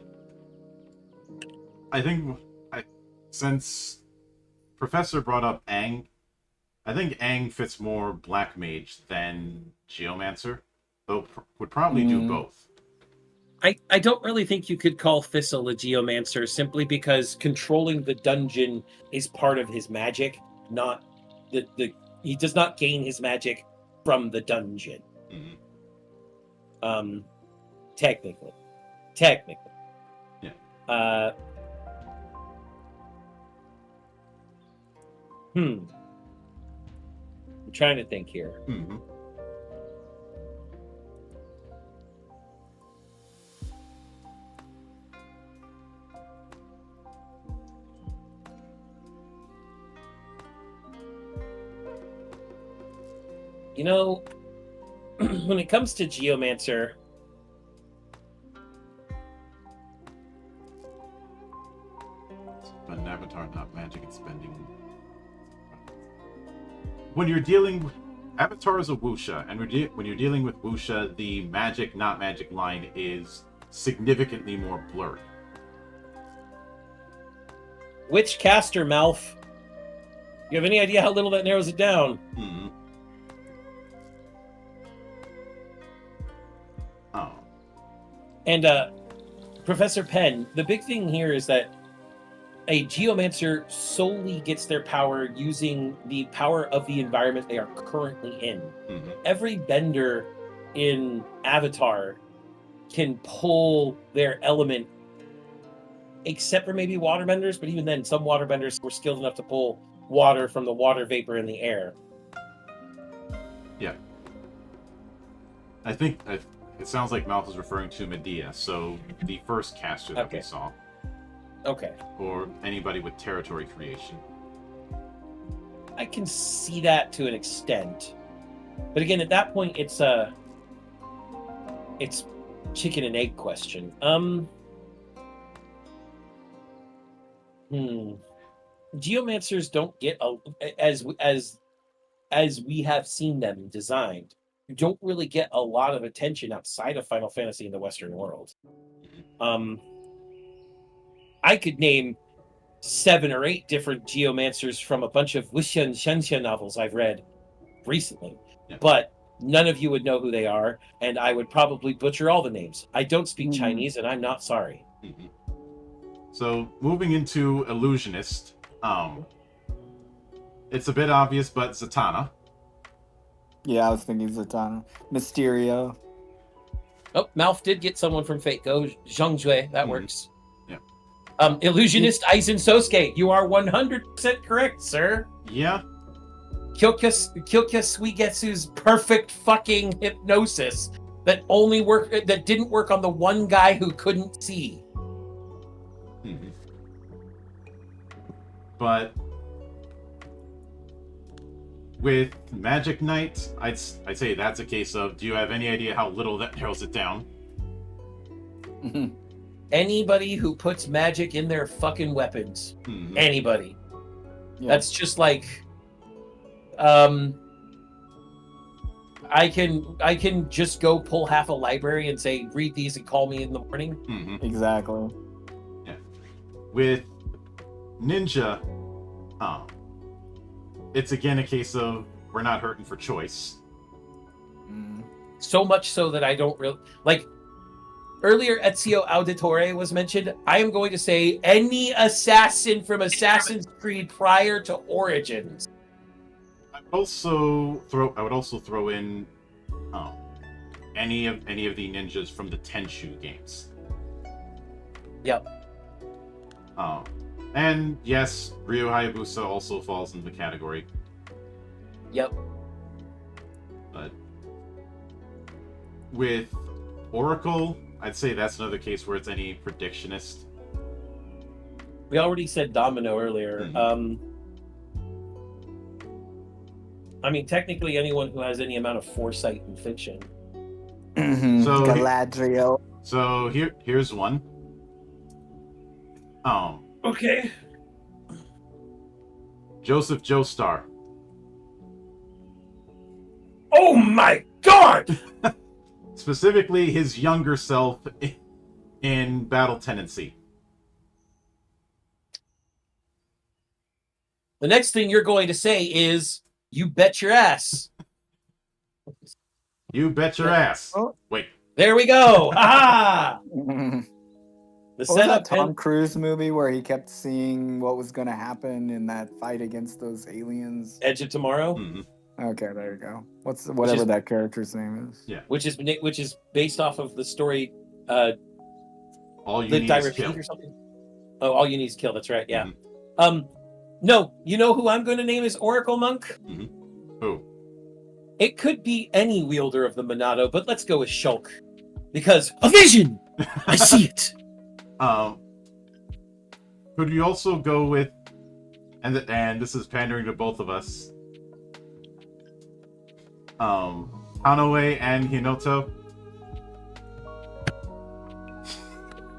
I think since Professor brought up Aang, I think Aang fits more Black Mage than Geomancer, though would probably do both. I don't really think you could call Thistle a geomancer simply because controlling the dungeon is part of his magic, not he does not gain his magic from the dungeon. Mm-hmm. Technically. Yeah. I'm trying to think here. Mm-hmm. You know, when it comes to Geomancer, But an avatar, not magic, it's spending. When you're dealing, Avatar is a wuxia, and when you're dealing with wuxia, the magic, not magic line is significantly more blurry. Witch caster, Malf. You have any idea how little that narrows it down? Mm-hmm. Oh. And Professor Penn, the big thing here is that a geomancer solely gets their power using the power of the environment they are currently in. Mm-hmm. Every bender in Avatar can pull their element, except for maybe waterbenders, but even then, some waterbenders were skilled enough to pull water from the water vapor in the air. Yeah. I think it sounds like Mouth is referring to Medea, so the first caster that we saw. Okay. Or anybody with territory creation. I can see that to an extent. But again, at that point, it's chicken and egg question. Geomancers don't get as we have seen them designed. You don't really get a lot of attention outside of Final Fantasy in the Western world. I could name 7 or 8 different geomancers from a bunch of Wuxian Shensha novels I've read recently, but none of you would know who they are, and I would probably butcher all the names. I don't speak Chinese, and I'm not sorry. Mm-hmm. So, moving into Illusionist, it's a bit obvious, but Zatanna. Yeah, I was thinking Zatanna. Mysterio. Oh, Malf did get someone from Fate Go, Zhang Jue. That works. Yeah. Illusionist Aizen Sosuke. You are 100% correct, sir. Yeah. Kyokya Suigetsu's perfect fucking hypnosis that didn't work on the one guy who couldn't see. Mm-hmm. But with Magic Knight, I'd say that's a case of, do you have any idea how little that narrows it down? Anybody who puts magic in their fucking weapons. Mm-hmm. Anybody. Yeah. That's just like I I can just go pull half a library and say, read these and call me in the morning. Mm-hmm. Exactly. With Ninja, it's again a case of we're not hurting for choice. So much so that I don't really like. Earlier, Ezio Auditore was mentioned. I am going to say any assassin from Assassin's Creed prior to Origins. I would also throw in any of the ninjas from the Tenchu games. Yep. And yes, Ryu Hayabusa also falls in the category. Yep. But with Oracle, I'd say that's another case where it's any predictionist. We already said Domino earlier. Mm-hmm. I mean, technically, anyone who has any amount of foresight in fiction. Mm-hmm. So Galadriel. So here's one. Okay. Joseph Joestar. Oh my God! Specifically, his younger self in Battle Tendency. The next thing you're going to say is, "You bet your ass." You bet your ass. Oh. Wait. There we go. Aha! The What was that setup. Tom Cruise movie where he kept seeing what was going to happen in that fight against those aliens? Edge of Tomorrow. Mm-hmm. Okay, there you go. Whatever that character's name is? Yeah. Which is based off of the story. All you Did need I is repeat kill. or something? Oh, all you need is kill. That's right. Yeah. Mhm. No, you know who I'm going to name as Oracle Monk? Who? It could be any wielder of the Monado, but let's go with Shulk. Because a vision! I see it. Could you also go with, and this is pandering to both of us, Hanoe and Hinoto?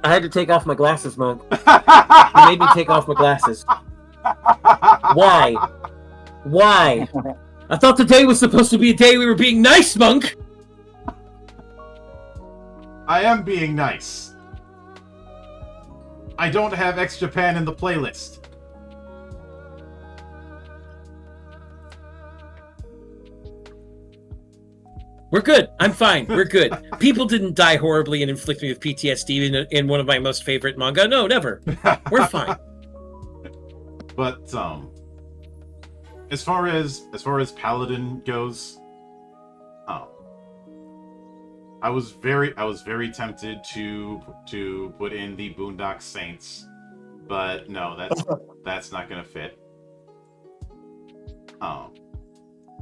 I had to take off my glasses, Monk. You made me take off my glasses. Why? Why? I thought today was supposed to be a day we were being nice, Monk! I am being nice. I don't have X Japan in the playlist. We're good. I'm fine. We're good. People didn't die horribly and inflict me with PTSD in one of my most favorite manga. No, never. We're fine. But as far as Paladin goes, I was very tempted to put in the Boondock Saints, but no, that's not gonna fit.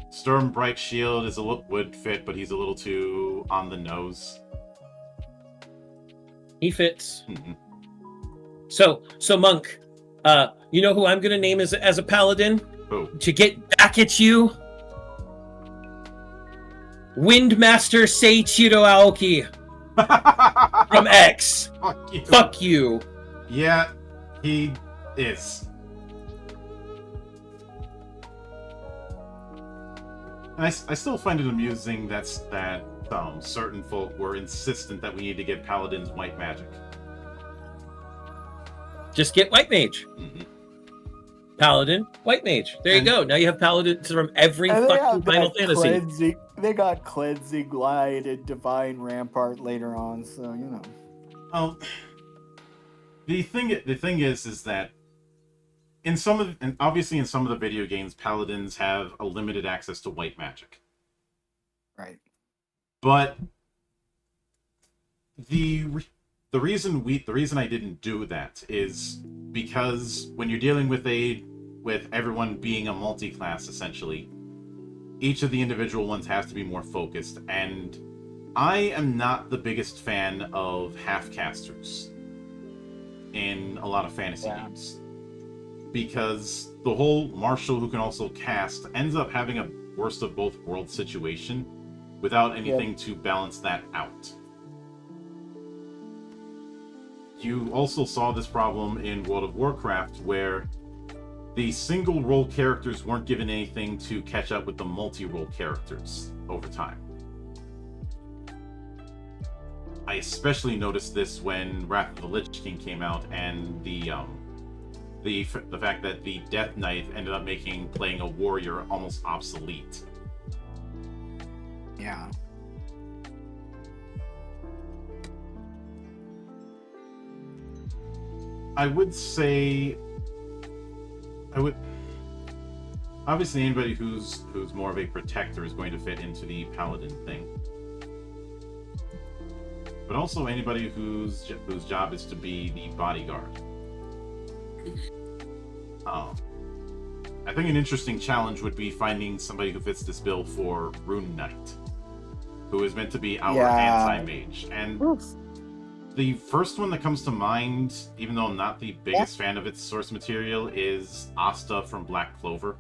Storm Bright Shield would fit, but he's a little too on the nose. He fits. Mm-hmm. So Monk, you know who I'm gonna name as a paladin? Who? To get back at you? Windmaster Seiichiro Aoki from X. Fuck you. Fuck you. Yeah, he is. And I still find it amusing that certain folk were insistent that we need to give paladins white magic. Just get White Mage. Mm-hmm. Paladin, White Mage. There you go. Now you have paladins from every And fucking Final Fantasy. They got Cleansing Glide and Divine Rampart later on, so you know. The thing is that obviously in some of the video games, paladins have a limited access to white magic. Right. But the reason I didn't do that is because when you're dealing with everyone being a multi-class essentially, each of the individual ones has to be more focused, and I am not the biggest fan of half-casters in a lot of fantasy games. Because the whole martial who can also cast ends up having a worst of both worlds situation without anything to balance that out. You also saw this problem in World of Warcraft where the single role characters weren't given anything to catch up with the multi-role characters over time. I especially noticed this when Wrath of the Lich King came out, and the fact that the Death Knight ended up making playing a warrior almost obsolete. Yeah. I would say, obviously anybody who's more of a protector is going to fit into the paladin thing, but also anybody whose job is to be the bodyguard. I think an interesting challenge would be finding somebody who fits this bill for Rune Knight, who is meant to be our anti-mage. And the first one that comes to mind, even though I'm not the biggest fan of its source material, is Asta from Black Clover.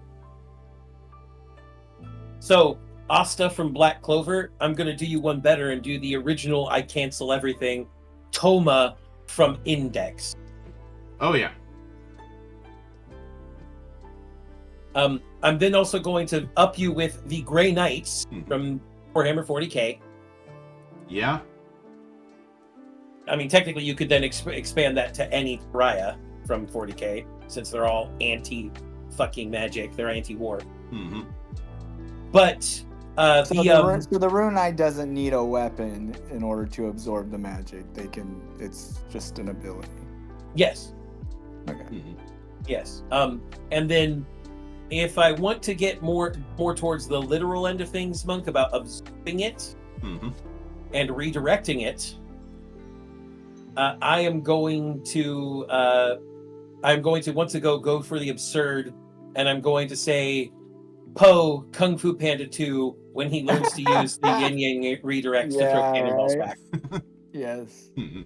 So, Asta from Black Clover, I'm going to do you one better and do the original I Cancel Everything, Toma from Index. Oh, yeah. I'm then also going to up you with the Grey Knights from Warhammer 40k. Yeah. I mean, technically, you could then expand that to any pariah from 40k, since they're all anti-fucking magic. They're anti-war. Mm-hmm. But So the Rune Knight doesn't need a weapon in order to absorb the magic. It's just an ability. Yes. Okay. Mm-hmm. Yes. And then if I want to get more towards the literal end of things, Monk, about absorbing it and redirecting it, I am going to once ago go for the absurd, and I'm going to say Poe Kung Fu Panda 2 when he learns to use the yin yang redirects to throw cannonballs back. Yes. Mm-hmm.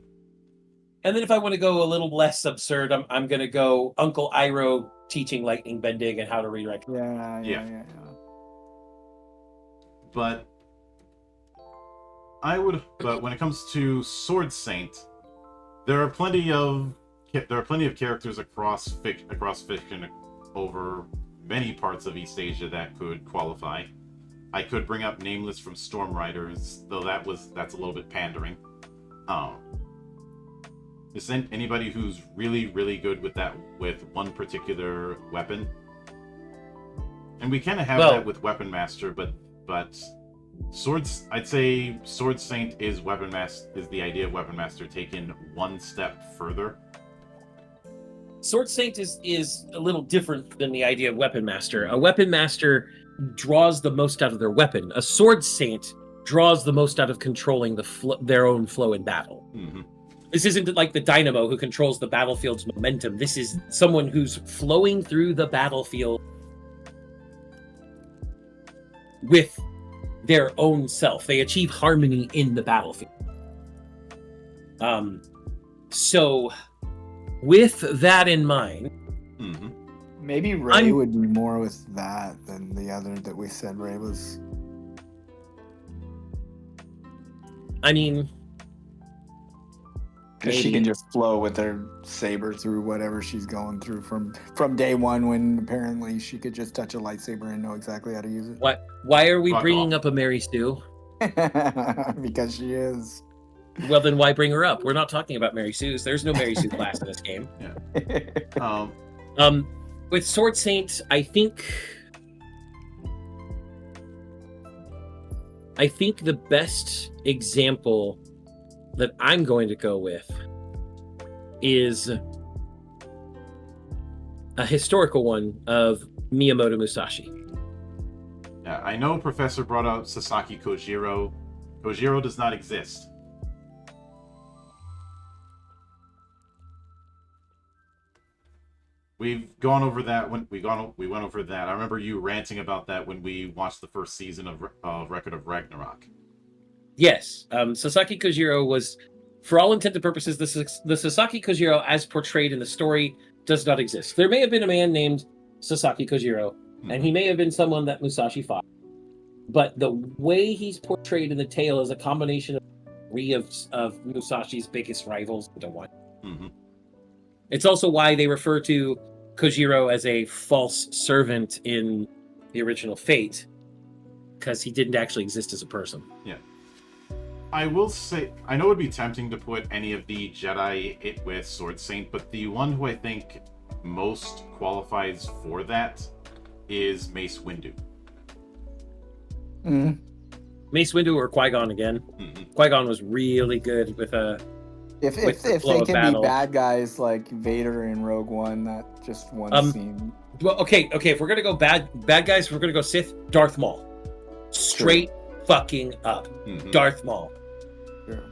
And then if I want to go a little less absurd, I'm going to go Uncle Iroh teaching lightning bending and how to redirect. Yeah. But when it comes to Sword Saint, there are plenty of characters across fiction over many parts of East Asia that could qualify. I could bring up Nameless from Storm Riders, though that's a little bit pandering. Is anybody who's really, really good with one particular weapon? And we kind of have that with Weapon Master, but I'd say Sword Saint is the idea of Weapon Master taken one step further. Sword Saint is a little different than the idea of Weapon Master. A Weapon Master draws the most out of their weapon. A Sword Saint draws the most out of controlling their own flow in battle. Mm-hmm. This isn't like the dynamo who controls the battlefield's momentum. This is someone who's flowing through the battlefield with their own self. They achieve harmony in the battlefield. So with that in mind, maybe Ray would be more with that than the other that we said Ray was. I mean, because she can just flow with her saber through whatever she's going through from day one, when apparently she could just touch a lightsaber and know exactly how to use it. Why are we bringing up a Mary Sue? Because she is. Well, then why bring her up? We're not talking about Mary Sue's. There's no Mary Sue class in this game. Yeah. With Sword Saint, I think the best example that I'm going to go with is a historical one of Miyamoto Musashi. Yeah, I know Professor brought up Sasaki Kojiro. Kojiro does not exist. We've gone over that when we went over that. I remember you ranting about that when we watched the first season of Record of Ragnarok. Yes, Sasaki Kojiro was, for all intents and purposes, the Sasaki Kojiro as portrayed in the story does not exist. There may have been a man named Sasaki Kojiro, and he may have been someone that Musashi fought. But the way he's portrayed in the tale is a combination of three of Musashi's biggest rivals into one. Mm-hmm. It's also why they refer to Kojiro as a false servant in the original Fate, because he didn't actually exist as a person. Yeah. I will say, I know it would be tempting to put any of the Jedi with Sword Saint, but the one who I think most qualifies for that is Mace Windu. Mm. Mace Windu or Qui-Gon again. Mm-hmm. Qui-Gon was really good with If with the if flow they of can battle. be bad guys like Vader in Rogue One, that just one scene. Well, okay. If we're gonna go bad guys, we're gonna go Sith. Darth Maul, straight fucking up. Mm-hmm. Darth Maul. Sure.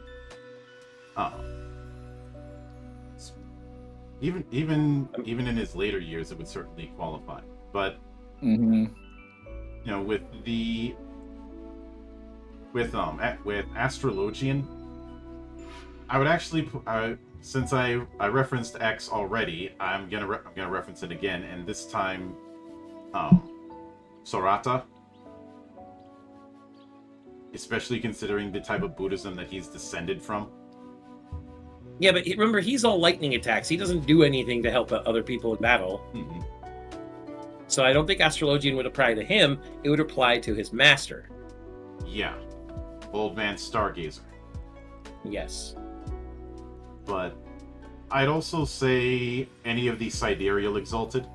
Even in his later years, it would certainly qualify. But Mm-hmm. you know, with Astrologian, I would actually since I referenced X already, I'm gonna reference it again, and this time, Sorata, especially considering the type of Buddhism that he's descended from. Yeah, but remember, he's all lightning attacks. He doesn't do anything to help other people in battle. Mm-hmm. So I don't think Astrologian would apply to him. It would apply to his master. Yeah, Old Man Stargazer. Yes. But I'd also say any of the Sidereal Exalted.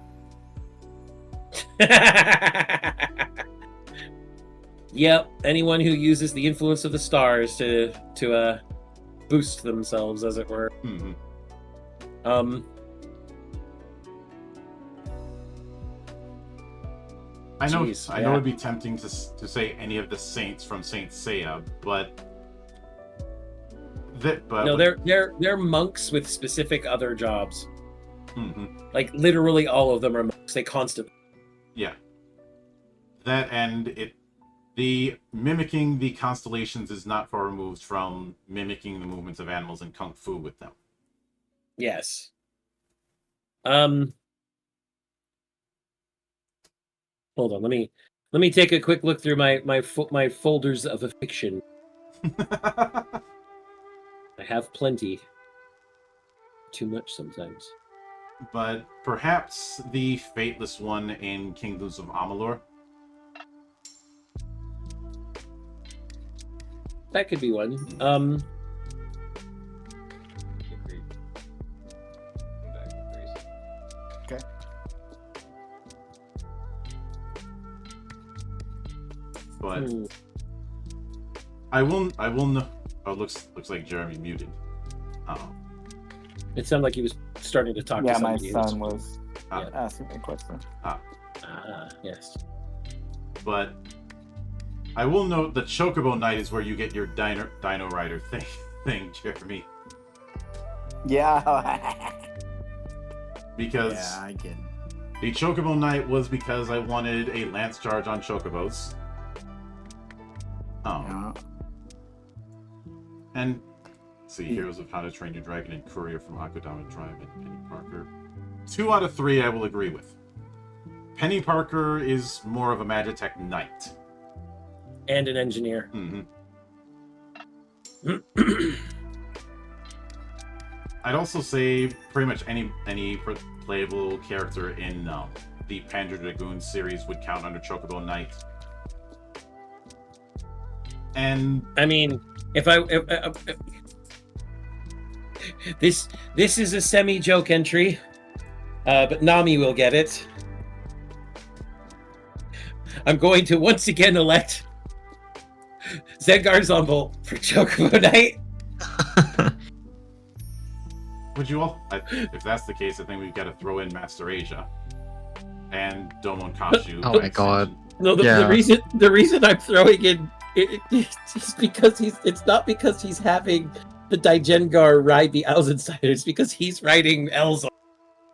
Yep. Anyone who uses the influence of the stars to boost themselves, as it were. Mm-hmm. I know it'd be tempting to say any of the saints from Saint Seiya, but no, they're monks with specific other jobs. Mm-hmm. Like literally all of them are monks. They constantly. Yeah. That and the mimicking the constellations is not far removed from mimicking the movements of animals in kung fu with them. Yes. Hold on. Let me take a quick look through my folders of fiction. I have plenty. Too much sometimes. But perhaps the Fateless one in Kingdoms of Amalur. That could be one. Okay. But I will know. Oh, looks like Jeremy muted. It sounded like he was starting to talk to Yeah, my somebody. son was Yeah. asking me a question. Yes. But I will note that Chocobo Knight is where you get your Dino Rider thing, Jeremy. Yeah. Because Yeah, I get it. the Chocobo Knight was because I wanted a lance charge on Chocobos. Yeah. And see, Heroes of How to Train Your Dragon and Courier from Akudama Drive and Penny Parker. 2 out of 3 I will agree with. Penny Parker is more of a Magitech Knight. And an engineer. Mm-hmm. I'd also say pretty much any playable character in the Panzer Dragoon series would count under Chocobo Knight. And I mean, if this is a semi-joke entry, but Nami will get it. I'm going to once again elect Zengar Zumble for Chocobo Knight. would you all? If that's the case, I think we've got to throw in Master Asia and Domon Kashu. Oh my god. No, the reason I'm throwing in it's because it's not because he's having the Daijengar ride the Ausensider, it's because he's riding Elzar.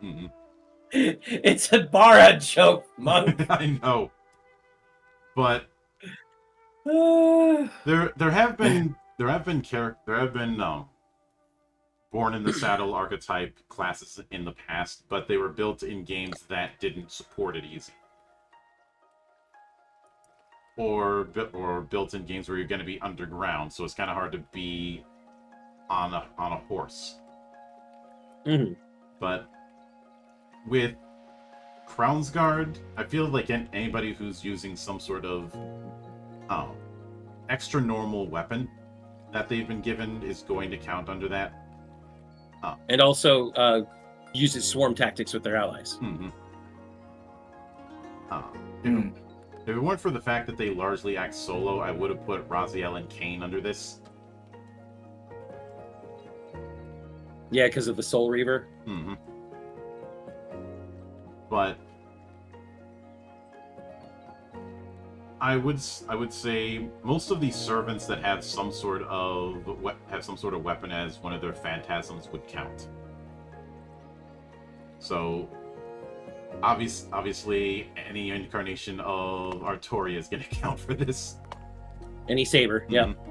Mm-hmm. It's a Bara joke, monk. I know. But there have been Born in the Saddle archetype classes in the past, but they were built in games that didn't support it easy. Or built in games where you're going to be underground, so it's kind of hard to be on a horse. Mm-hmm. But with Crown's Guard, I feel like anybody who's using some sort of extra normal weapon that they've been given is going to count under that. And also uses swarm tactics with their allies. Mm-hmm. If it weren't for the fact that they largely act solo, I would have put Raziel and Kane under this. Yeah, because of the Soul Reaver. Mm-hmm. But I would say most of these servants that have some sort of weapon as one of their phantasms would count. So obviously any incarnation of Artoria is going to count for this. Any saber, yeah. Mm-hmm.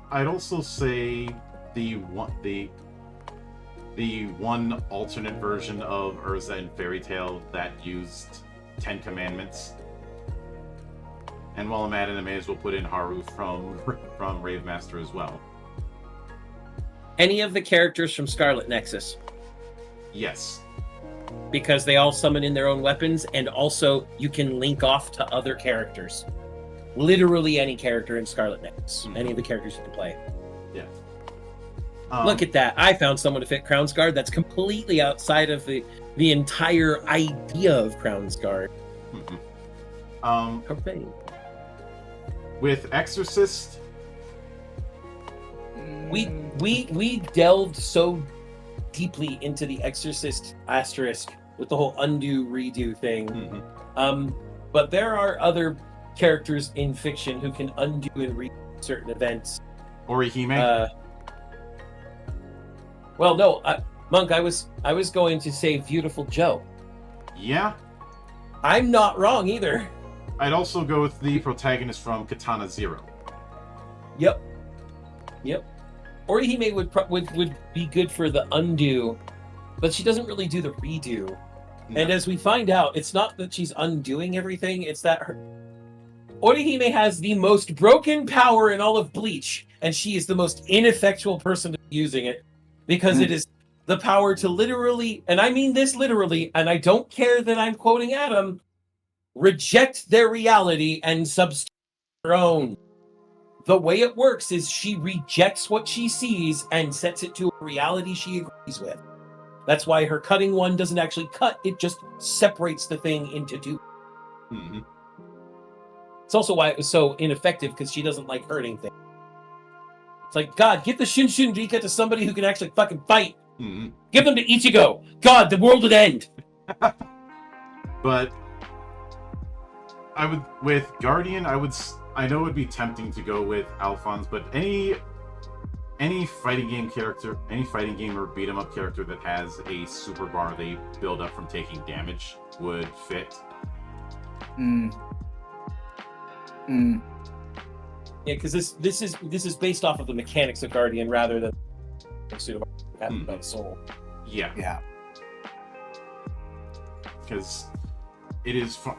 I'd also say the one alternate version of Urza in Fairy Tail that used 10 Commandments. And while I'm at it, I may as well put in Haru from Rave Master as well. Any of the characters from Scarlet Nexus, Yes. because they all summon in their own weapons, and also you can link off to other characters. Literally any character in Scarlet Nexus. Any of the characters you can play. Yeah. Look at that. I found someone to fit Crown's Guard that's completely outside of the entire idea of Crown's Guard. Mm-hmm. With Exorcist, we delved so deeply into the Exorcist asterisk with the whole undo redo thing. Mm-hmm. But there are other characters in fiction who can undo and redo certain events. Orihime. Well, no, Monk. I was going to say Beautiful Joe. Yeah. I'm not wrong either. I'd also go with the protagonist from Katana Zero. Yep. Orihime would be good for the undo, but she doesn't really do the redo. No. And as we find out, it's not that she's undoing everything; it's that Orihime has the most broken power in all of Bleach, and she is the most ineffectual person using it, because it is the power to literally, and I mean this literally, and I don't care that I'm quoting Adam, reject their reality and substitute her own. The way it works is she rejects what she sees and sets it to a reality she agrees with. That's why her cutting one doesn't actually cut, it just separates the thing into two. Mm-hmm. It's also why it was so ineffective, because she doesn't like hurting things. It's like, God, give the Shinshin Rika to somebody who can actually fucking fight. Mm-hmm. Give them to Ichigo. God, the world would end. But with Guardian, I know it'd be tempting to go with Alphonse, but any fighting game character, any fighting game or beat 'em up character that has a super bar they build up from taking damage would fit. Yeah, because this is based off of the mechanics of Guardian rather than pursuit of soul. Yeah. Because it is fun.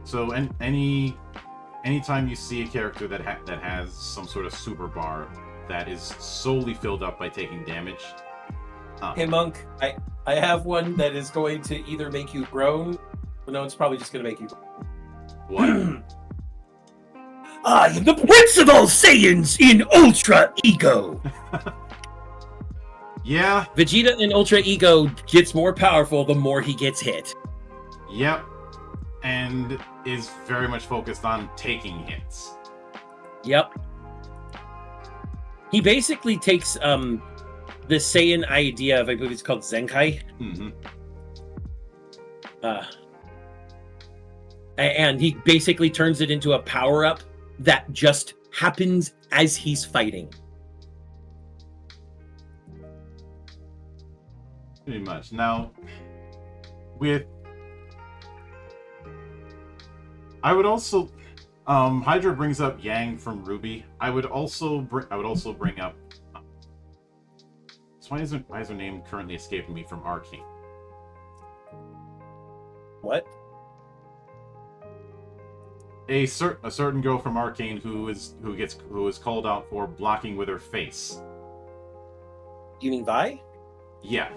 So anytime you see a character that has some sort of super bar that is solely filled up by taking damage. Hey Monk, I have one that is going to either make you groan. No, it's probably just going to make you. What? I am the Prince of all Saiyans in Ultra Ego. Yeah. Vegeta in Ultra Ego gets more powerful the more he gets hit. Yep. And is very much focused on taking hits. Yep. He basically takes the Saiyan idea of, I believe it's called Zenkai. Mm-hmm. And he basically turns it into a power-up that just happens as he's fighting. Pretty much. Now, I would also, Hydra brings up Yang from Ruby. I would also bring up. So why is her name currently escaping me from Arcane? What? a certain girl from Arcane who is called out for blocking with her face. You mean Vi? Yeah.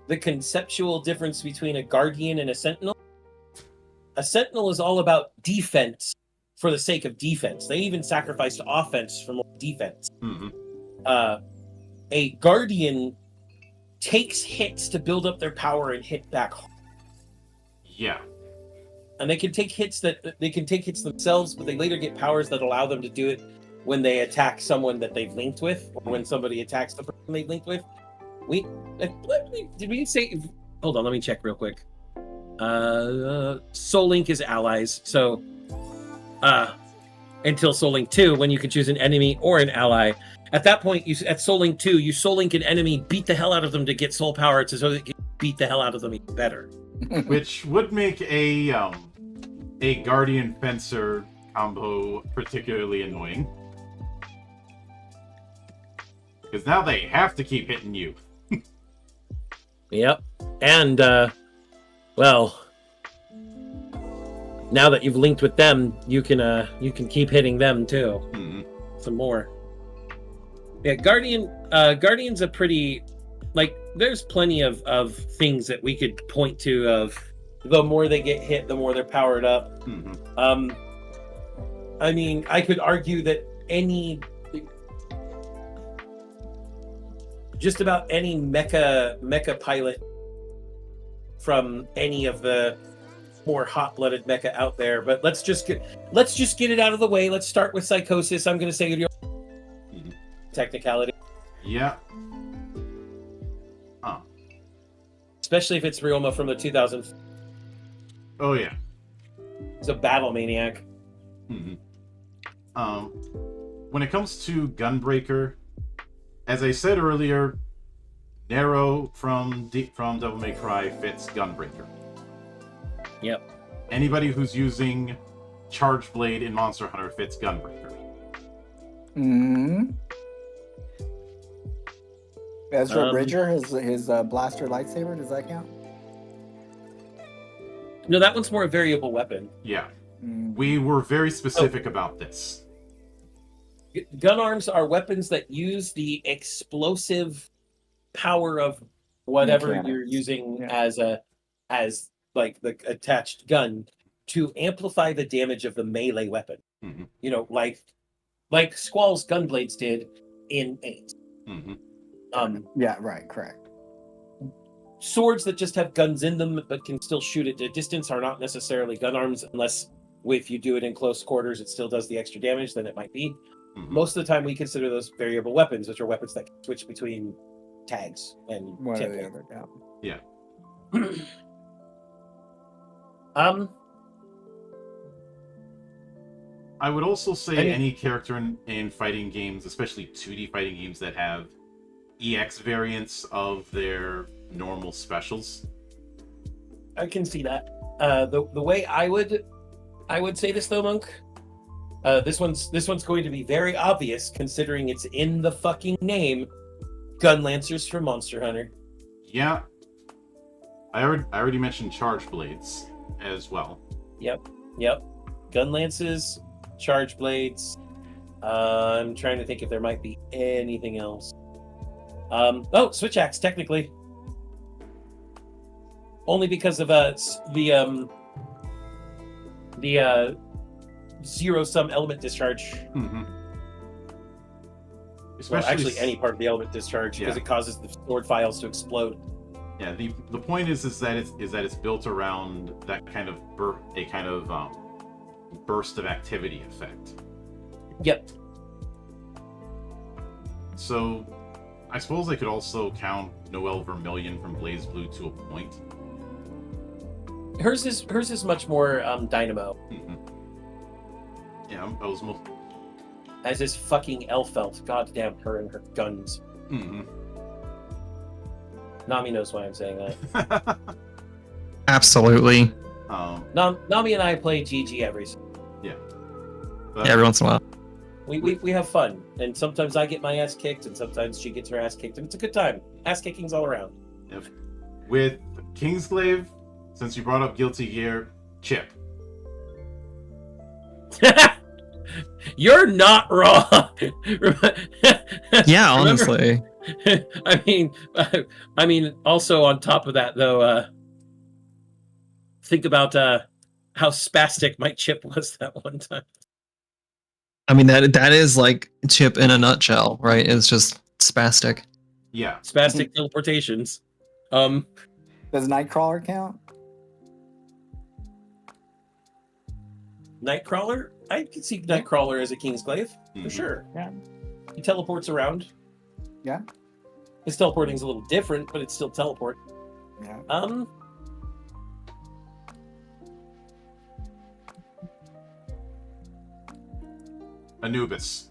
The conceptual difference between a Guardian and a Sentinel? A Sentinel is all about defense for the sake of defense. They even sacrifice to offense for more defense. Mm-hmm. A Guardian takes hits to build up their power and hit back hard. Yeah. And they can take hits themselves, but they later get powers that allow them to do it when they attack someone that they've linked with, or when somebody attacks the person they've linked with. Did we say? Hold on, let me check real quick. Soul Link is allies, so until Soul Link 2, when you can choose an enemy or an ally. At that point, at Soul Link 2, you Soul Link an enemy, beat the hell out of them to get soul power, so that you can beat the hell out of them even better. Which would make a Guardian Fencer combo particularly annoying. Because now they have to keep hitting you. Yep. And, well, now that you've linked with them, you can keep hitting them too. Mm-hmm. Some more. Yeah, Guardian's a pretty, like, there's plenty of things that we could point to of the more they get hit, the more they're powered up. Mm-hmm. I mean, I could argue that just about any mecha pilot from any of the more hot-blooded mecha out there, but let's just get it out of the way. Let's start with Psychosis. I'm going to say technicality. Yeah. Huh. Especially if it's Ryoma from the 2000s. Oh yeah. He's a battle maniac. Mm-hmm. When it comes to Gunbreaker, as I said earlier, Nero from Devil May Cry fits Gunbreaker. Yep. Anybody who's using Charge Blade in Monster Hunter fits Gunbreaker. Mm-hmm. Ezra Bridger, his blaster lightsaber, does that count? No, that one's more a variable weapon. Yeah. Mm. We were very specific about this. Gun arms are weapons that use the explosive power of whatever Mechanics. you're using Yeah. as like the attached gun to amplify the damage of the melee weapon. Mm-hmm. You know, like Squall's gunblades did in 8. Mm-hmm. Yeah, right, correct. Swords that just have guns in them but can still shoot at a distance are not necessarily gun arms, unless if you do it in close quarters it still does the extra damage, then it might be. Mm-hmm. Most of the time we consider those variable weapons, which are weapons that can switch between tags and One or the templates. other, yeah. Yeah. I would also say any character in fighting games, especially 2D fighting games that have EX variants of their normal specials. I can see that. The way I would say this though, Monk. This one's going to be very obvious considering it's in the fucking name. Gun Lancers from Monster Hunter. Yeah. I already mentioned Charge Blades as well. Yep. Gun Lances, Charge Blades. I'm trying to think if there might be anything else. Switch Axe, technically. Only because of the zero-sum element discharge. Mm-hmm. Well, actually, any part of the element discharge, because it causes the stored files to explode. Yeah, the point is that it's built around that kind of burst of activity effect. Yep. So, I suppose I could also count Noelle Vermillion from Blaze Blue to a point. Hers is much more dynamo. Mm-hmm. Yeah, I was most. As is fucking Elfelt. God damn her and her guns. Mm-hmm. Nami knows why I'm saying that. Absolutely. Nami and I play GG every. Yeah. Every once in a while. We have fun, and sometimes I get my ass kicked, and sometimes she gets her ass kicked, and it's a good time. Ass kicking's all around. Yep. with Kingsglaive, since you brought up Guilty Gear, Chip. You're not wrong. Yeah, Remember- honestly. I mean, also on top of that, though, think about how spastic my Chip was that one time. I mean, that is like Chip in a nutshell, right? It's just spastic. Yeah. Spastic teleportations. Does Nightcrawler count? Nightcrawler? I could see Nightcrawler as a Kingsglaive, for Mhm. sure. Yeah. He teleports around. Yeah. His teleporting's a little different, but it's still teleport. Yeah. Anubis.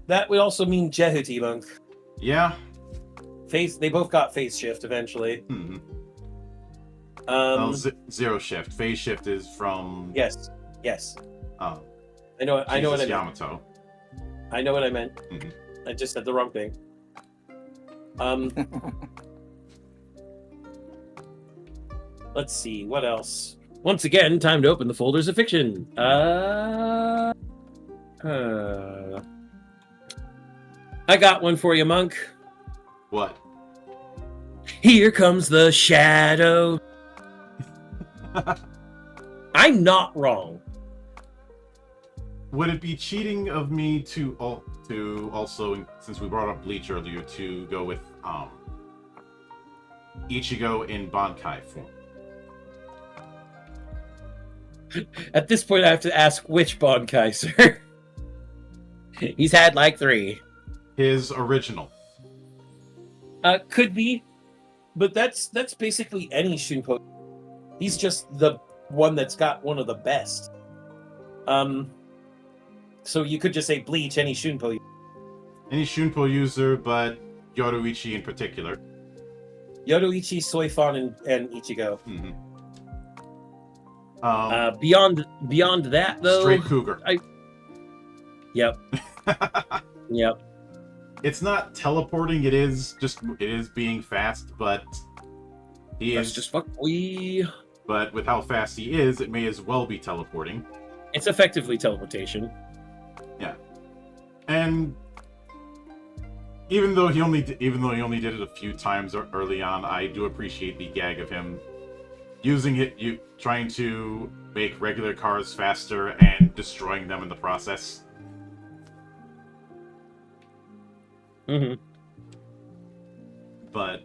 That would also mean Jehuti Monk. Yeah. They both got phase shift eventually. Hmm. Um, Zero Shift. Phase Shift is from. yes. Oh, I know what I meant. Yamato. I know what I meant. Mhm. I just said the wrong thing. Let's see, what else? Once again, time to open the folders of fiction. I got one for you, Monk. What? Here comes the shadow. I'm not wrong. Would it be cheating of me to also, since we brought up Bleach earlier, to go with Ichigo in Bankai form? At this point, I have to ask which Bonkai, sir. He's had like 3. His original. Could be, but that's basically any Shunpo. He's just the one that's got one of the best. So you could just say Bleach, any Shunpo. Any Shunpo user, but Yoruichi in particular. Yoruichi, Soifon, and Ichigo. Mm-hmm. Beyond that, though. Straight Cougar. Yep. Yep. It's not teleporting. It is being fast, but That's just fuck. But with how fast he is, it may as well be teleporting. It's effectively teleportation. Yeah, and even though he only did it a few times early on, I do appreciate the gag of him using it, trying to make regular cars faster and destroying them in the process. Mm-hmm. But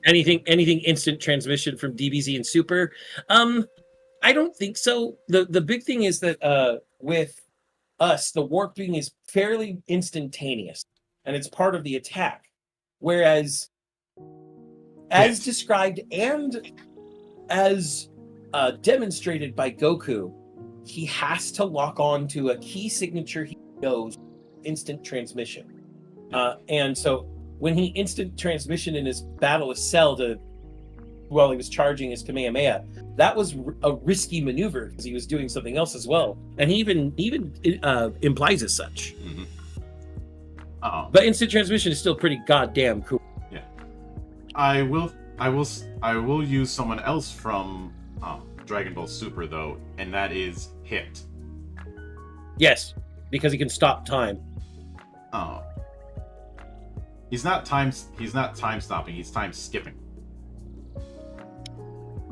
Anything instant transmission from DBZ and Super? I don't think so. The big thing is that with us, the warping is fairly instantaneous, and it's part of the attack. Whereas, as Yes. described and as demonstrated by Goku, he has to lock on to a key signature he knows, instant transmission. And so when he instant transmission in his battle with Cell while he was charging his Kamehameha, that was a risky maneuver because he was doing something else as well, and he even implies as such. mm-hmm. But instant transmission is still pretty goddamn cool. Yeah, I will use someone else from Dragon Ball Super though, and that is Hit. Yes, because he can stop time. He's not time stopping. He's time skipping.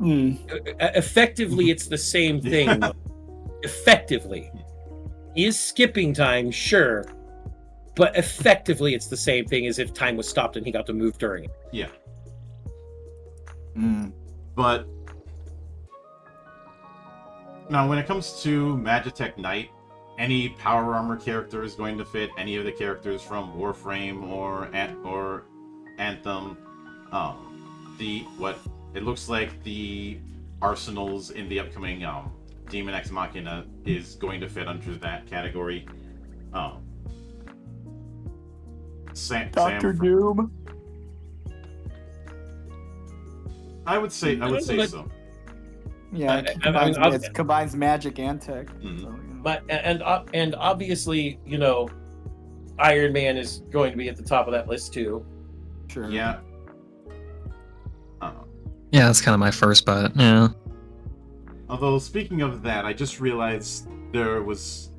Effectively, it's the same thing. Yeah. Effectively, he is skipping time, sure, but effectively, it's the same thing as if time was stopped and he got to move during it. Yeah. Mm. But now, when it comes to Magitech Knight, any Power Armor character is going to fit. Any of the characters from Warframe or Anthem. It looks like the arsenals in the upcoming Demon Ex Machina is going to fit under that category. Dr. Doom. I would say so. Yeah, it combines magic and tech. Mhm. So, you know. But and obviously, Iron Man is going to be at the top of that list too. Sure. Yeah. Uh, Yeah, that's kind of my first, but yeah. although speaking of that, I just realized there was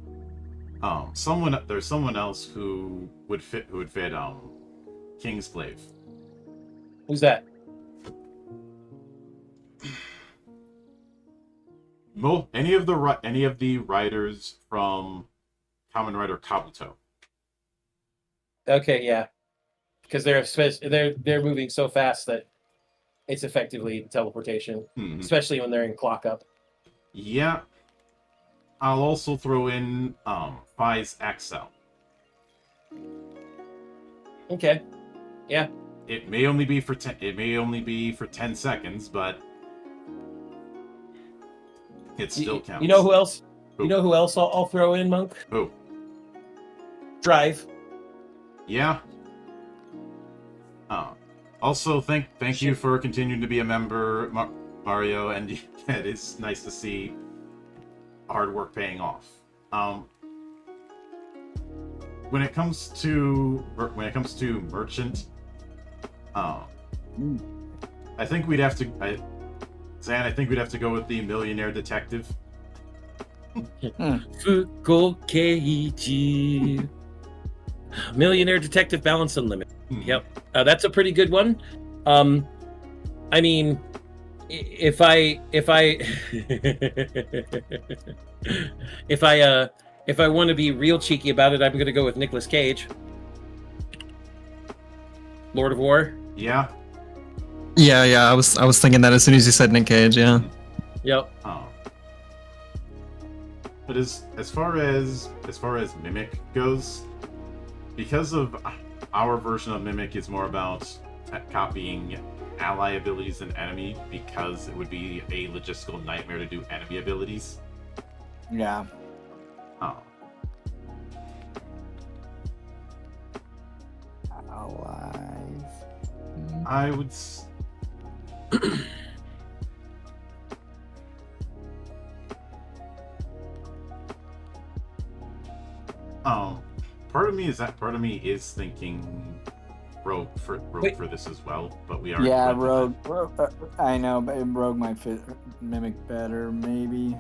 there's someone else who would fit Kingsglaive. Who's that? Any of the writers from Kamen Rider Kabuto. Okay, yeah, because they're moving so fast that it's effectively teleportation, Mhm. especially when they're in clock up. Yeah. I'll also throw in Fi's Axel. Okay, yeah. It may only be for 10 seconds, but it still counts. You know who else? Who? You know who else I'll throw in, Monk? Who? Drive. Yeah. Also, thank you for continuing to be a member, Mario, and it is nice to see hard work paying off. When it comes to merchant, I think we'd have to. Zan, I think we'd have to go with the millionaire detective. Fuko Keiji. Millionaire Detective Balance Unlimited. Yep, that's a pretty good one. I mean, if I if I want to be real cheeky about it, I'm going to go with Nicolas Cage. Lord of War. Yeah. Yeah. I was thinking that as soon as you said Nick Cage. Yeah. Yep. But as far as Mimic goes, because of our version of Mimic is more about copying ally abilities than enemy, because it would be a logistical nightmare to do enemy abilities. Yeah. Allies. I would. Part of me is thinking Rogue for this as well, but we are. Yeah, Rogue. I know, but Rogue might fit Mimic better, maybe.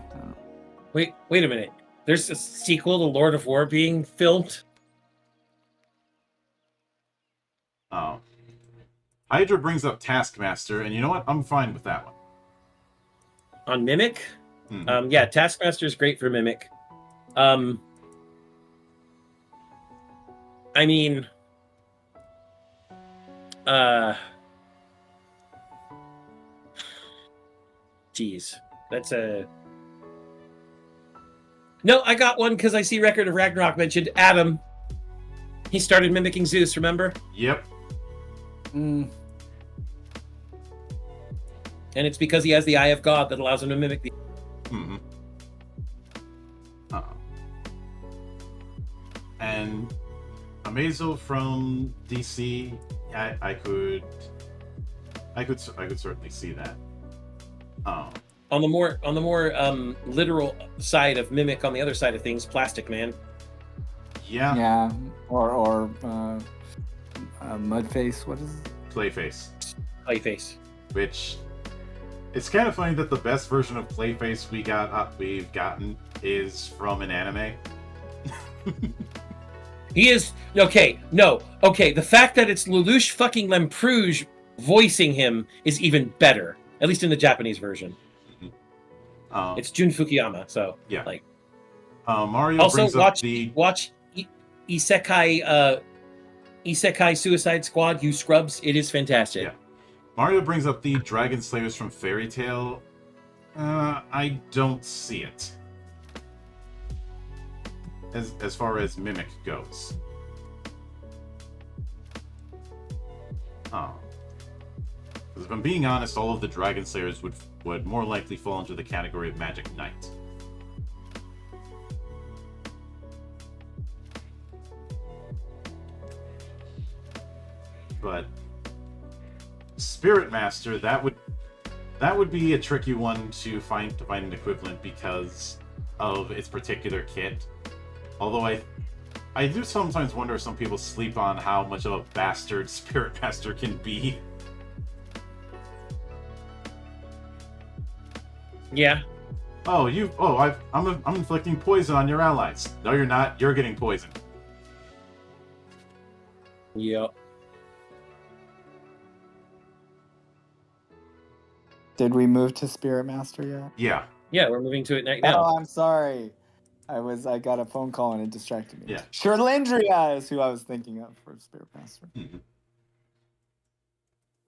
Wait a minute. There's a sequel to Lord of War being filmed. Hydra brings up Taskmaster, and you know what? I'm fine with that one. On Mimic? Mm-hmm. Yeah, Taskmaster is great for Mimic. I mean, geez, that's a... No, I got one because I see Record of Ragnarok mentioned Adam. He started mimicking Zeus, remember? Yep. And it's because he has the Eye of God that allows him to mimic the... Mm-hmm. And Amazo from DC, I could certainly see that. On the more literal side of Mimic, on the other side of things, Plastic Man. Yeah. Yeah. Or Mudface. What is it? Playface. Playface. Which, it's kind of funny that the best version of Playface we've gotten is from an anime. He is okay. No, okay. The fact that it's Lelouch fucking Lempuge voicing him is even better, at least in the Japanese version. It's Jun Fukuyama, so yeah. Like, Mario also brings watch Isekai Suicide Squad. You scrubs, it is fantastic. Yeah. Mario brings up the Dragon Slayers from Fairy Tail. I don't see it. As far as Mimic goes. Because if I'm being honest, all of the Dragon Slayers would more likely fall into the category of Magic Knight. But Spirit Master, that would be a tricky one to find an equivalent because of its particular kit. Although I do sometimes wonder if some people sleep on how much of a bastard Spirit Master can be. Yeah. Oh, I'm inflicting poison on your allies. No, you're not. You're getting poisoned. Yep. Did we move to Spirit Master yet? Yeah. Yeah, we're moving to it right now. Oh, I'm sorry. I got a phone call and it distracted me. Yeah. Sherlindria is who I was thinking of for Spirit Master. Mhm.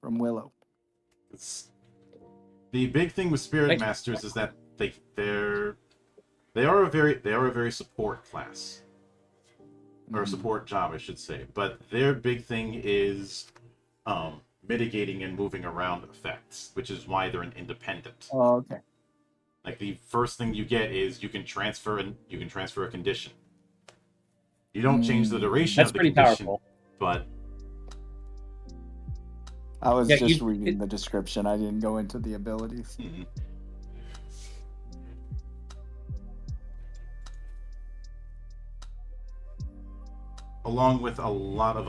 From Willow. The big thing with Spirit Thank you. Masters is that they are a very support class. Or support job, I should say. But their big thing is mitigating and moving around effects, which is why they're an independent. Oh, okay. Like the first thing you get is you can transfer a condition. You don't change the duration That's of the pretty condition, powerful. but I was Yeah, just reading the description. I didn't go into the abilities. mhm. along with a lot of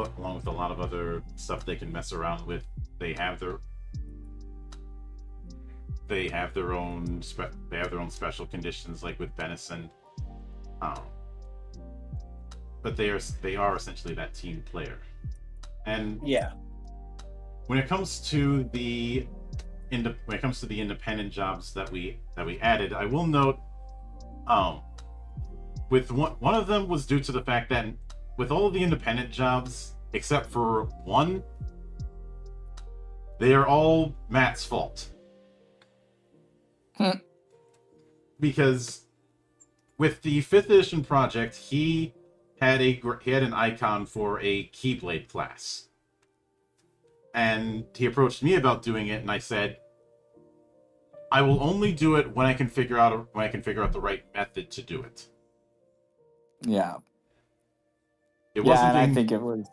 other stuff they can mess around with, they have their own special conditions, like with venison. But they are essentially that team player. And Yeah. when it comes to the independent jobs that we added, I will note, with one of them was due to the fact that with all of the independent jobs except for one, they are all Matt's fault. Because with the 5th edition project, he had an icon for a Keyblade class. And he approached me about doing it, and I said, I will only do it when I can figure out the right method to do it. Yeah. I think it was.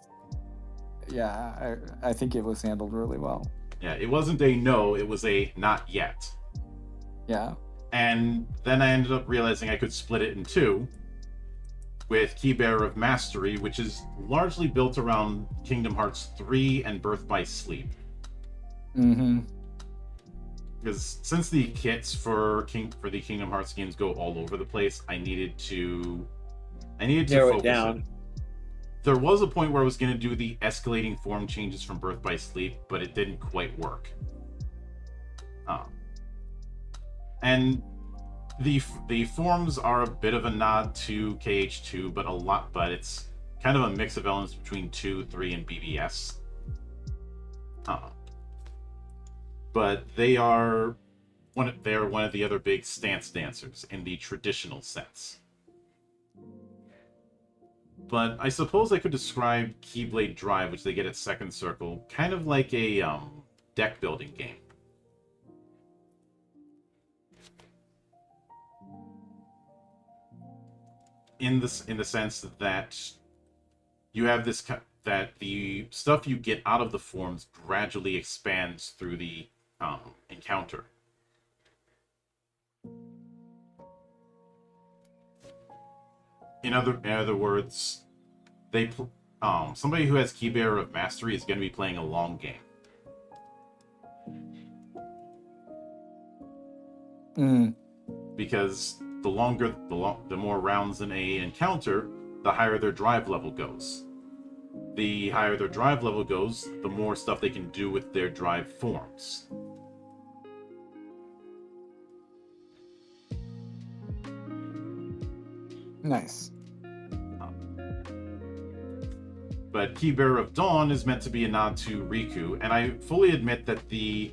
Yeah, I think it was handled really well. Yeah, it wasn't a no, it was a not yet. Yeah. And then I ended up realizing I could split it in two, with Keybearer of Mastery, which is largely built around Kingdom Hearts 3 and Birth by Sleep. Mm-hmm. Because since the kits for the Kingdom Hearts games go all over the place, I needed to Narrow focus it down. it. There was a point where I was going to do the escalating form changes from Birth by Sleep, but it didn't quite work. And the forms are a bit of a nod to KH2, but it's kind of a mix of elements between 2, 3, and BBS. But they are one of the other big stance dancers in the traditional sense. But I suppose I could describe Keyblade Drive, which they get at Second Circle, kind of like a deck building game. In the sense that you have that the stuff you get out of the forms gradually expands through the encounter. In other words, somebody who has Keybearer of Mastery is going to be playing a long game. Because the more rounds in a encounter, the higher their drive level goes. The higher their drive level goes, the more stuff they can do with their drive forms. Nice. But Keybearer of Dawn is meant to be a nod to Riku, and I fully admit that the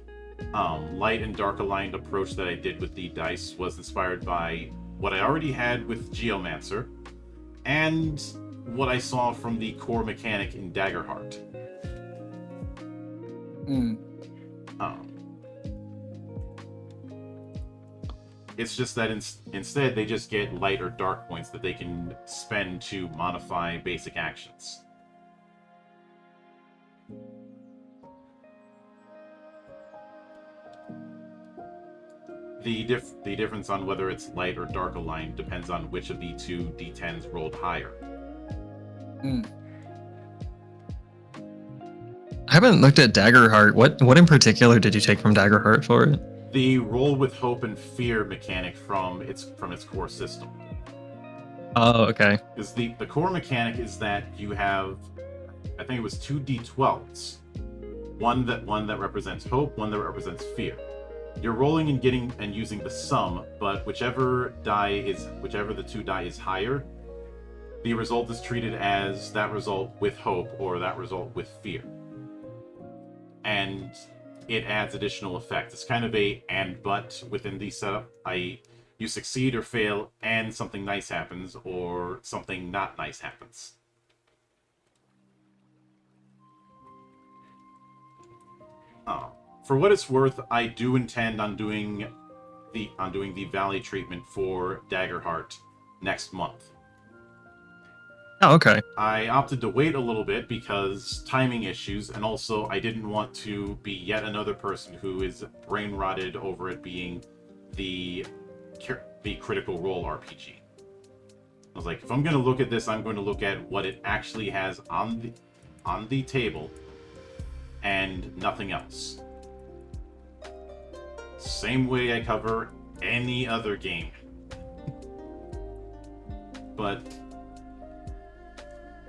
light and dark aligned approach that I did with the dice was inspired by what I already had with Geomancer, and what I saw from the core mechanic in Daggerheart. It's just that instead they just get light or dark points that they can spend to modify basic actions. The difference on whether it's light or dark aligned depends on which of the two D10s rolled higher. I haven't looked at Daggerheart. What in particular did you take from Daggerheart for it? the roll with hope and fear mechanic from its core system. Oh, okay. Is the core mechanic is that you have, I think it was 2 d12s, one that represents hope, one that represents fear. You're rolling and getting and using the sum, but whichever the 2 die is higher, the result is treated as that result with hope or that result with fear, and it adds additional effects. It's kind of a and but within the setup, i.e., you succeed or fail and something nice happens, or something not nice happens. For what it's worth, I do intend on doing the Valley treatment for Daggerheart next month. Oh, okay. I opted to wait a little bit because timing issues, and also I didn't want to be yet another person who is brain rotted over it being the Critical Role RPG. I was like, if I'm going to look at this, I'm going to look at what it actually has on the table and nothing else. Same way I cover any other game. But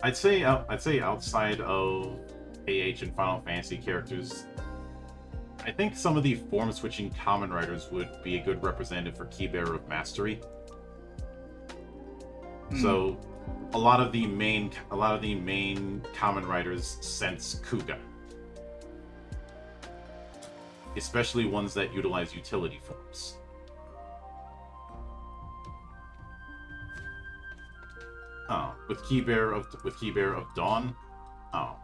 I'd say outside of AH and Final Fantasy characters, I think some of the form-switching common writers would be a good representative for Keybearer of Mastery. So, a lot of the main common writers sense Kuga, especially ones that utilize utility forms. Oh, with Keybearer of Dawn. Oh,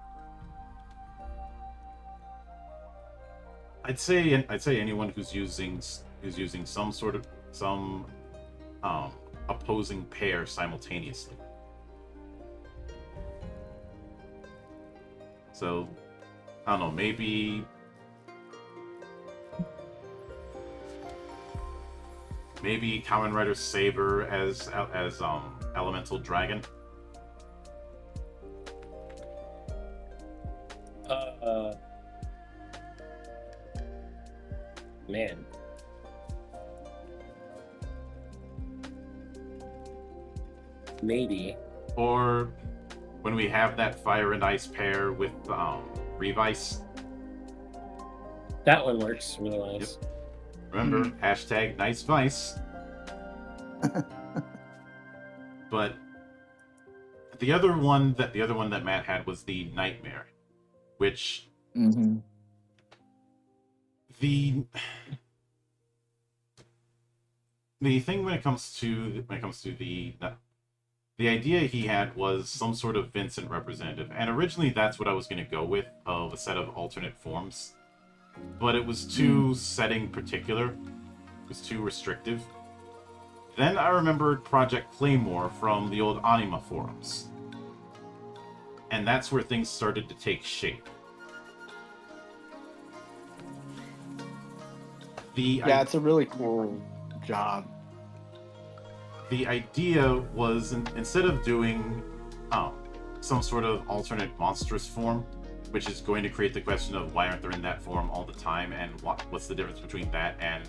I'd say anyone who's using some opposing pair simultaneously. So, I don't know, maybe Kamen Rider Saber as Elemental Dragon. Man. Maybe. Or when we have that Fire and Ice pair with Revice. That one works really nice. Yep. Remember, hashtag nice vice. But the other one that Matt had was the Nightmare, which the thing when it comes to the idea he had was some sort of Vincent representative, and originally that's what I was going to go with, of a set of alternate forms, but it was too setting particular. It was too restrictive. Then I remembered Project Claymore from the old Anima forums, and that's where things started to take shape. It's a really cool job. The idea was, instead of doing some sort of alternate monstrous form, which is going to create the question of why aren't they in that form all the time, and what's the difference between that and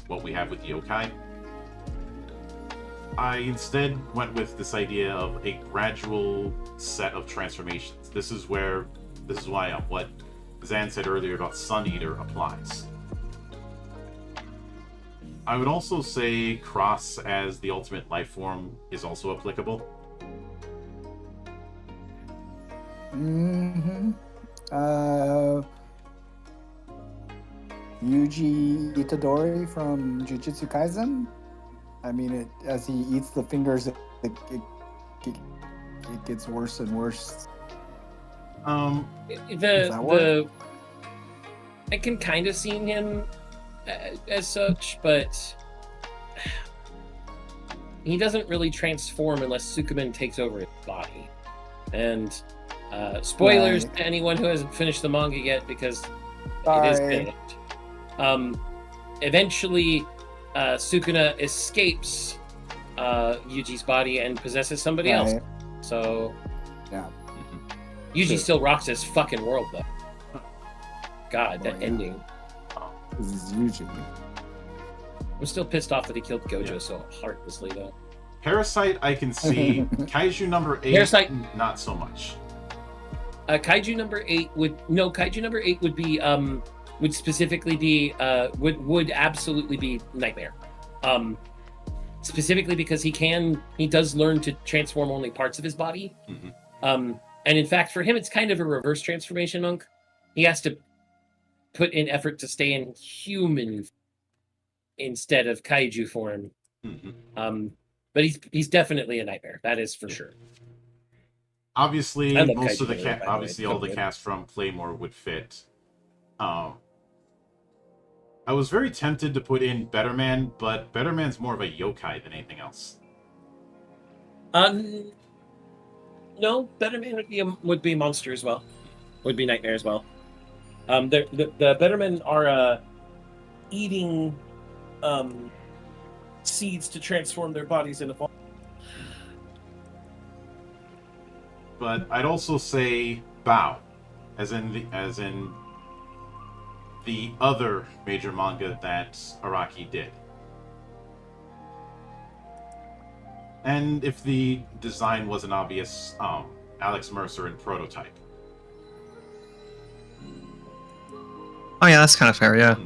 what we have with yokai, I instead went with this idea of a gradual set of transformations. This is why what Zan said earlier about Sun Eater applies. I would also say Cross as the ultimate life form is also applicable. Yuji Itadori from Jujutsu Kaisen. I mean, as he eats the fingers, it gets worse and worse. I can kind of see him as such, but he doesn't really transform unless Sukumen takes over his body. And spoilers to anyone who hasn't finished the manga yet, because it is finished. Eventually, Sukuna escapes Yuji's body and possesses somebody else. So, yeah. Yuji still rocks his fucking world, though. God, that ending. This is usually. I'm still pissed off that he killed Gojo so heartlessly, though. Parasite, I can see. Kaiju number 8, Parasite- not so much. Kaiju number 8 would be would specifically be would absolutely be Nightmare. Specifically because he does learn to transform only parts of his body. Mhm. And in fact, for him, it's kind of a reverse transformation, Monk. He has to put in effort to stay in human instead of kaiju form. Mhm. But he's definitely a Nightmare. That is for sure. Obviously, I love most of Kaiju the Nightmare, by the obviously way. all the cast from Claymore would fit. I was very tempted to put in Better Man, but Better Man's more of a yokai than anything else. No, Better Man would be a monster as well. Would be Nightmare as well. The Better Men are eating seeds to transform their bodies into form. But I'd also say Bao, as in the other major manga that Araki did. And if the design wasn't obvious, Alex Mercer in Prototype. Oh yeah, that's kind of fair. Yeah.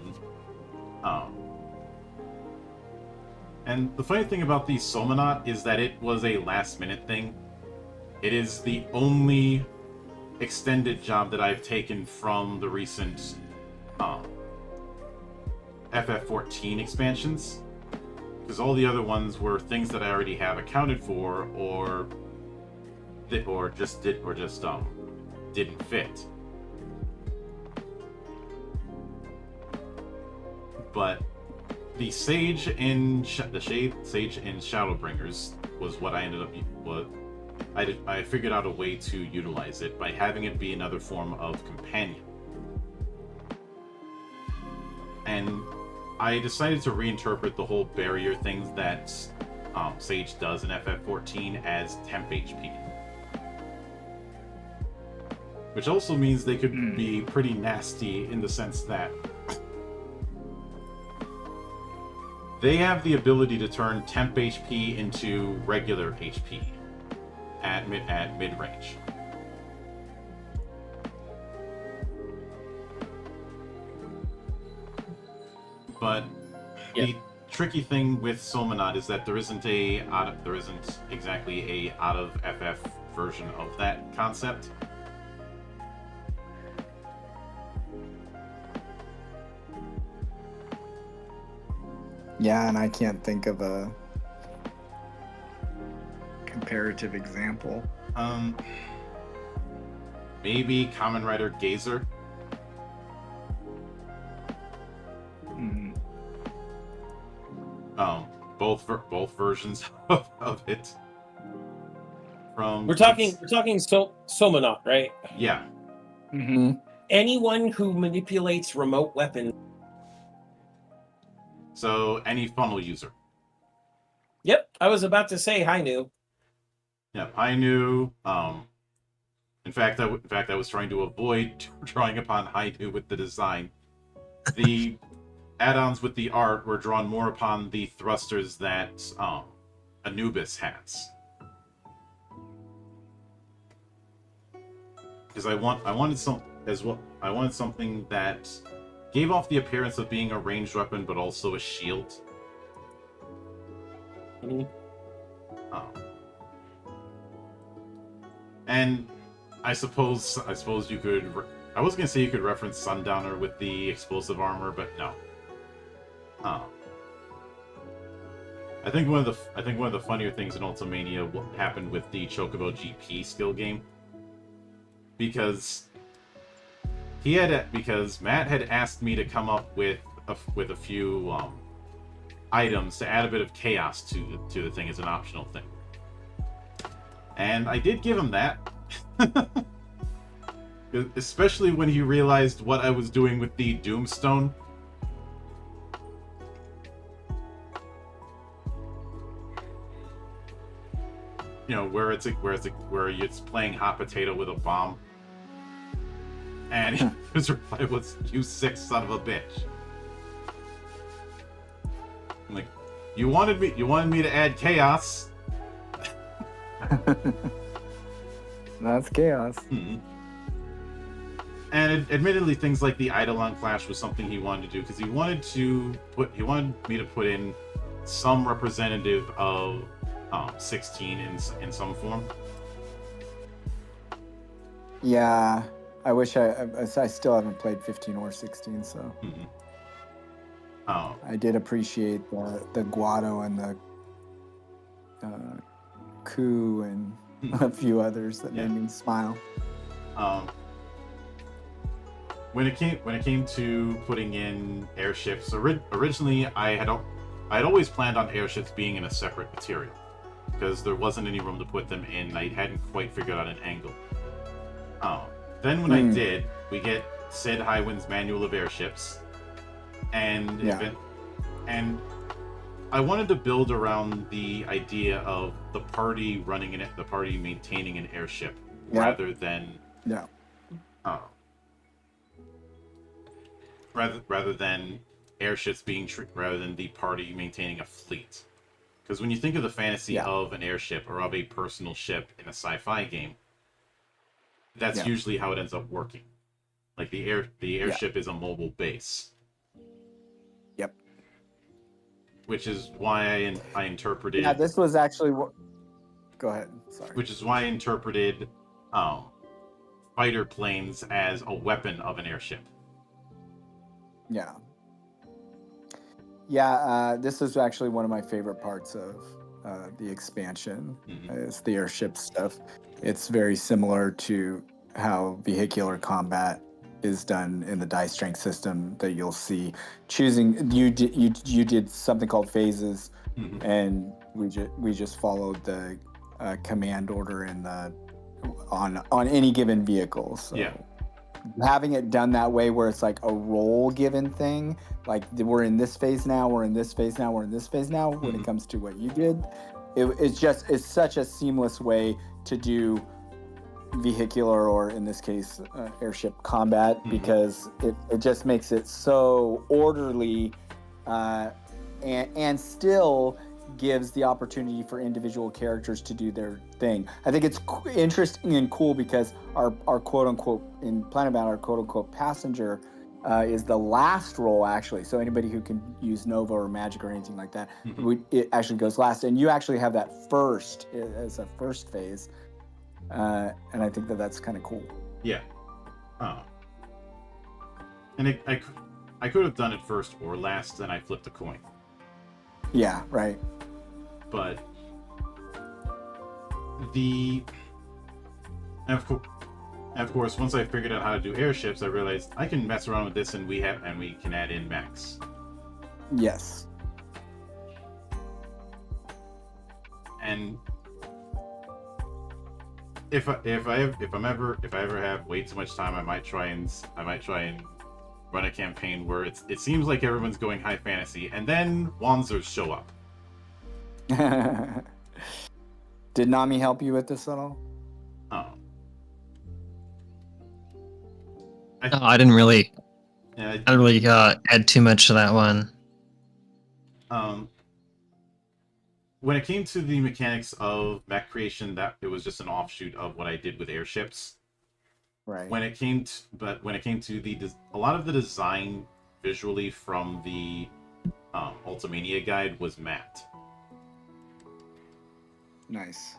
And the funny thing about the Somanot is that it was a last-minute thing. It is the only extended job that I've taken from the recent FF14 expansions, because all the other ones were things that I already have accounted for, or just didn't fit. But the Sage in Shadowbringers was what I ended up. I figured out a way to utilize it by having it be another form of companion. And I decided to reinterpret the whole barrier things that Sage does in FF14 as temp HP. Which also means they could be pretty nasty in the sense that they have the ability to turn temp HP into regular HP at mid-range. But the tricky thing with Somanot is that there isn't exactly a out of FF version of that concept. Yeah, and I can't think of a comparative example. Maybe Kamen Rider Gazer. Both versions of it. We're talking Somanot, right? Yeah. Mm-hmm. Anyone who manipulates remote weapons. So any funnel user. Yep, I was about to say Hainu. Yeah, Hainu. In fact, I was trying to avoid drawing upon Hainu with the design. The add-ons with the art were drawn more upon the thrusters that Anubis has. Because I wanted something that gave off the appearance of being a ranged weapon, but also a shield. Mm-hmm. And I suppose you could. I was gonna say you could reference Sundowner with the explosive armor, but no. I think one of the funnier things in Ultimania happened with the Chocobo GP skill game, because Matt had asked me to come up with a few items to add a bit of chaos to the thing as an optional thing, and I did give him that. Especially when he realized what I was doing with the Doomstone. You know, where it's playing hot potato with a bomb. And his reply was, "You sick son of a bitch." You wanted me to add chaos. That's chaos. Mm-hmm. And admittedly, things like the Eidolon Clash was something he wanted to do because he wanted me to put in some representative of 16 in some form. Yeah, I wish I still haven't played 15 or 16, so Mm-hmm. I did appreciate the Guado and the Ku and a few others that made me smile. When it came to putting in airships, originally I'd always planned on airships being in a separate material because there wasn't any room to put them in. I hadn't quite figured out an angle. Then when I did, we get Sid Highwind's Manual of Airships, and I wanted to build around the idea of the party maintaining an airship rather than rather than airships rather than the party maintaining a fleet. Because when you think of the fantasy of an airship or of a personal ship in a sci-fi game, that's usually how it ends up working. Like the airship is a mobile base. Yep. Which is why I interpreted. Yeah, this was actually what. Go ahead. Sorry. Which is why I interpreted fighter planes as a weapon of an airship. Yeah. Yeah, this is actually one of my favorite parts of the expansion, is the airship stuff. It's very similar to how vehicular combat is done in the dice strength system that you'll see. Choosing you did something called phases, and we just followed the command order in the on any given vehicle. So. Yeah. Having it done that way where it's like a role given thing, like we're in this phase now, we're in this phase now, we're in this phase now, when it comes to what you did, it's such a seamless way to do vehicular, or in this case airship combat, because it just makes it so orderly and still gives the opportunity for individual characters to do their thing. I think it's interesting and cool because our quote unquote in Planetbound, our quote unquote passenger is the last role actually. So anybody who can use Nova or Magic or anything like that, it actually goes last, and you actually have that first as a first phase, and I think that's kind of cool. Yeah. And I could have done it first or last, and I flipped a coin. Yeah, right. But of course, once I figured out how to do airships, I realized I can mess around with this, and we can add in mechs. Yes. And if I ever have way too much time, I might try and run a campaign where it seems like everyone's going high fantasy, and then Wanzers show up. Did Nami help you with this at all? I didn't really. I didn't really add too much to that one. When it came to the mechanics of mech creation, that it was just an offshoot of what I did with airships. Right. When it came to a lot of the design visually from the Ultimania guide was matte. Nice.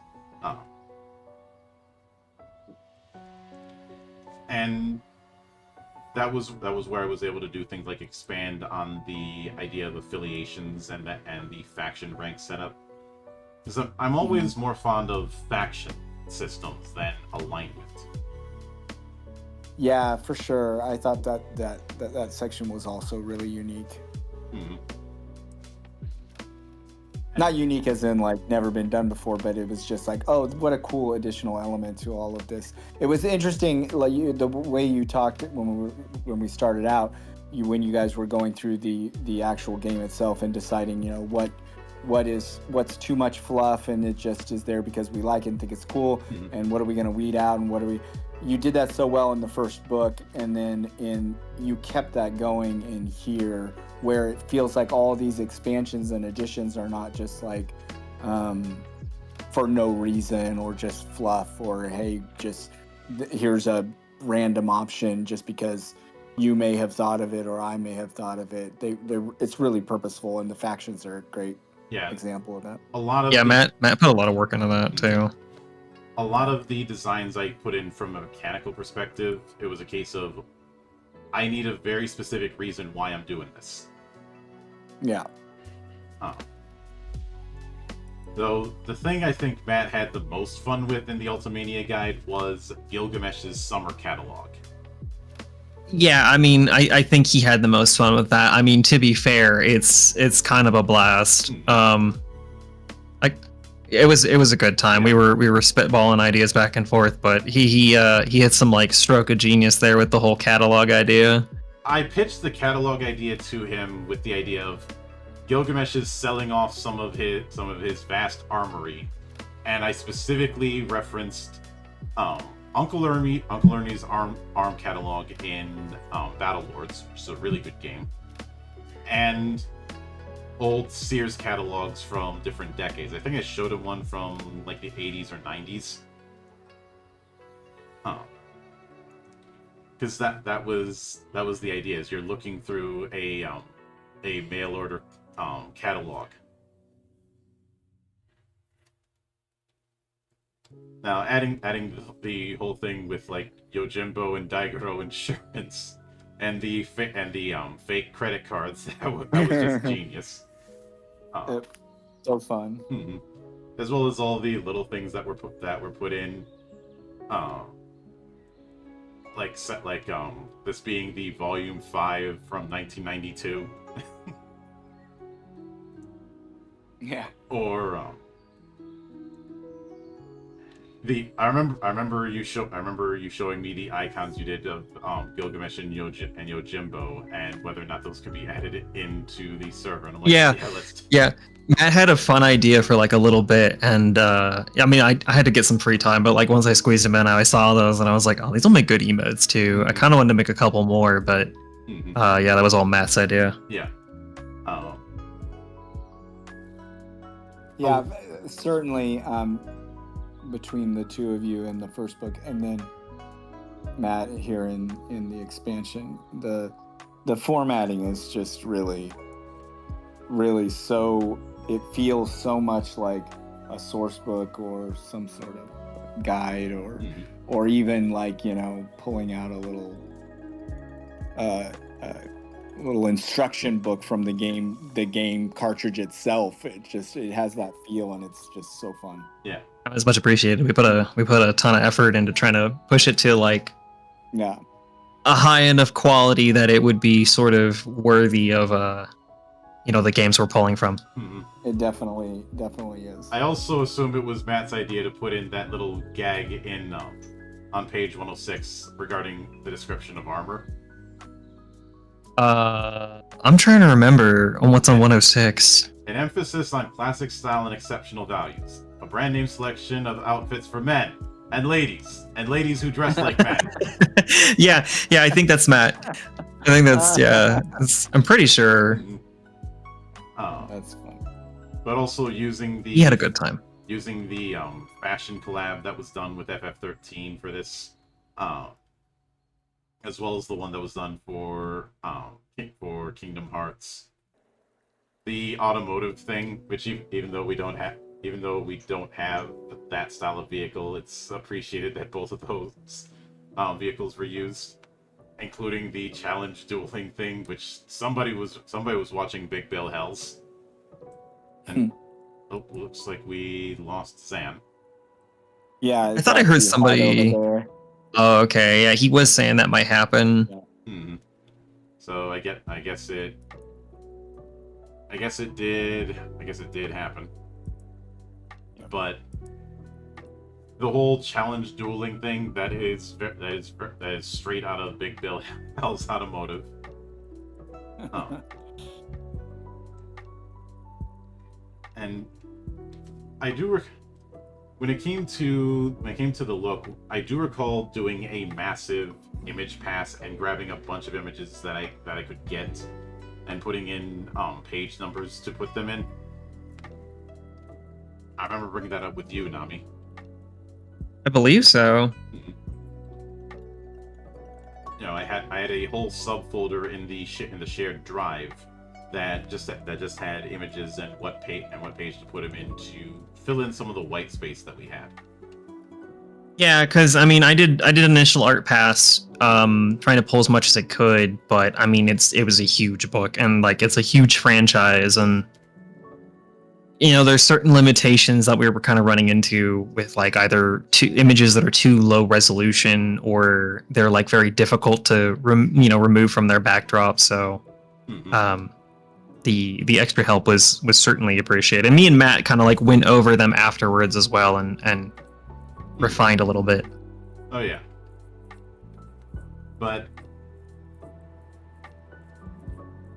And that was where I was able to do things like expand on the idea of affiliations and the faction rank setup. Because I'm always more fond of faction systems than alignment. Yeah, for sure. I thought that section was also really unique. Not unique as in like never been done before, but it was just like, oh, what a cool additional element to all of this. It was interesting, like the way you talked when we started out, when you guys were going through the actual game itself and deciding, you know, what's too much fluff and it just is there because we like it and think it's cool, and what are we going to weed out, and you did that so well in the first book, and then you kept that going in here, where it feels like all these expansions and additions are not just like for no reason or just fluff, or hey, just here's a random option just because you may have thought of it or I may have thought of it. It's really purposeful, and the factions are a great example of that. A lot of Matt put a lot of work into that too. A lot of the designs I put in from a mechanical perspective, it was a case of I need a very specific reason why I'm doing this. Yeah. Though the thing I think Matt had the most fun with in the Ultimania guide was Gilgamesh's summer catalog. Yeah, I mean, I think he had the most fun with that. I mean, to be fair, it's kind of a blast. Like it was a good time. We were spitballing ideas back and forth, but he had some like stroke of genius there with the whole catalog idea. I pitched the catalog idea to him with the idea of Gilgamesh is selling off some of his vast armory, and I specifically referenced Uncle Ernie's arm catalog in Battle Lords, which is a really good game, and old Sears catalogs from different decades. I think I showed him one from like the 80s or 90s. Because that was the idea. Is you're looking through a mail order catalog. Now, adding the whole thing with like Yojimbo and Daigoro insurance and the fake credit cards, that was just genius. So fun. Mm-hmm. As well as all the little things that were put in, like this being the volume 5 from 1992. Yeah. Or I remember you showing me the icons you did of Gilgamesh and Yojimbo, and whether or not those could be added into the server. And I'm like, yeah. Matt had a fun idea for like a little bit, and I mean, I had to get some free time, but like once I squeezed them in, I saw those, and I was like, oh, these will make good emotes too. I kind of wanted to make a couple more, but yeah, that was all Matt's idea. Yeah. Yeah, certainly. Between the two of you in the first book, and then Matt here in the expansion, the formatting is just really so, it feels so much like a source book or some sort of guide, or even like, you know, pulling out a little instruction book from the game cartridge itself. It has that feel, and it's just so fun. Yeah. That was much appreciated. We put a ton of effort into trying to push it to like a high enough quality that it would be sort of worthy of the games we're pulling from. It definitely is. I also assume it was Matt's idea to put in that little gag in on page 106 regarding the description of armor. I'm trying to remember on what's on 106. An emphasis on classic style and exceptional values. A brand name selection of outfits for men and ladies who dress like men. yeah, I think that's Matt. I think that's I'm pretty sure. That's fun. But also using he had a good time. Using the fashion collab that was done with FF13 for this, as well as the one that was done for Kingdom Hearts. The automotive thing, which even though we don't have that style of vehicle, it's appreciated that both of those vehicles were used, including the challenge dueling thing, which somebody was watching Big Bill Hells. And looks like we lost Sam. Yeah, I thought I heard somebody. Oh, okay. Yeah, he was saying that might happen. Yeah. So I guess it did happen. But the whole challenge dueling thing, that is straight out of Big Bill Hell's Automotive. And I do when it came to the look, I do recall doing a massive image pass and grabbing a bunch of images that I could get and putting in page numbers to put them in. I remember bringing that up with you, Nami. I believe so. You know, I had a whole subfolder in the shared drive that just had images and what page to put them in to fill in some of the white space that we had. Yeah, because I mean, I did initial art pass, trying to pull as much as I could, but I mean, it was a huge book, and like it's a huge franchise, and you know, there's certain limitations that we were kind of running into with like either images that are too low resolution or they're like very difficult to remove from their backdrop. So, the extra help was certainly appreciated. And me and Matt kind of like went over them afterwards as well and refined a little bit. Oh yeah, but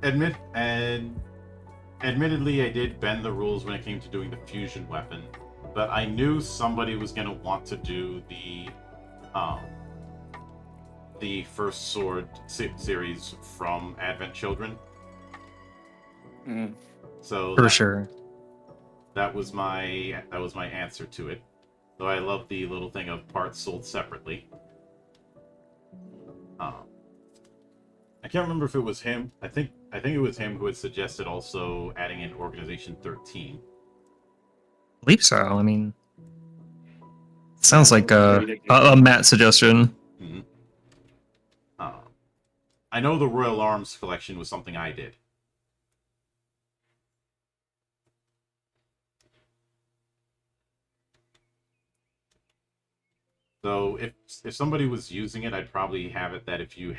admittedly, I did bend the rules when it came to doing the fusion weapon, but I knew somebody was going to want to do the first sword series from Advent Children. So For sure. that was my answer to it. Though I love the little thing of parts sold separately. I can't remember if it was him. I think it was him who had suggested also adding in Organization 13. I believe so. I mean, it sounds like a Matt suggestion. Mm-hmm. I know the Royal Arms collection was something I did. So if somebody was using it, I'd probably have it that if you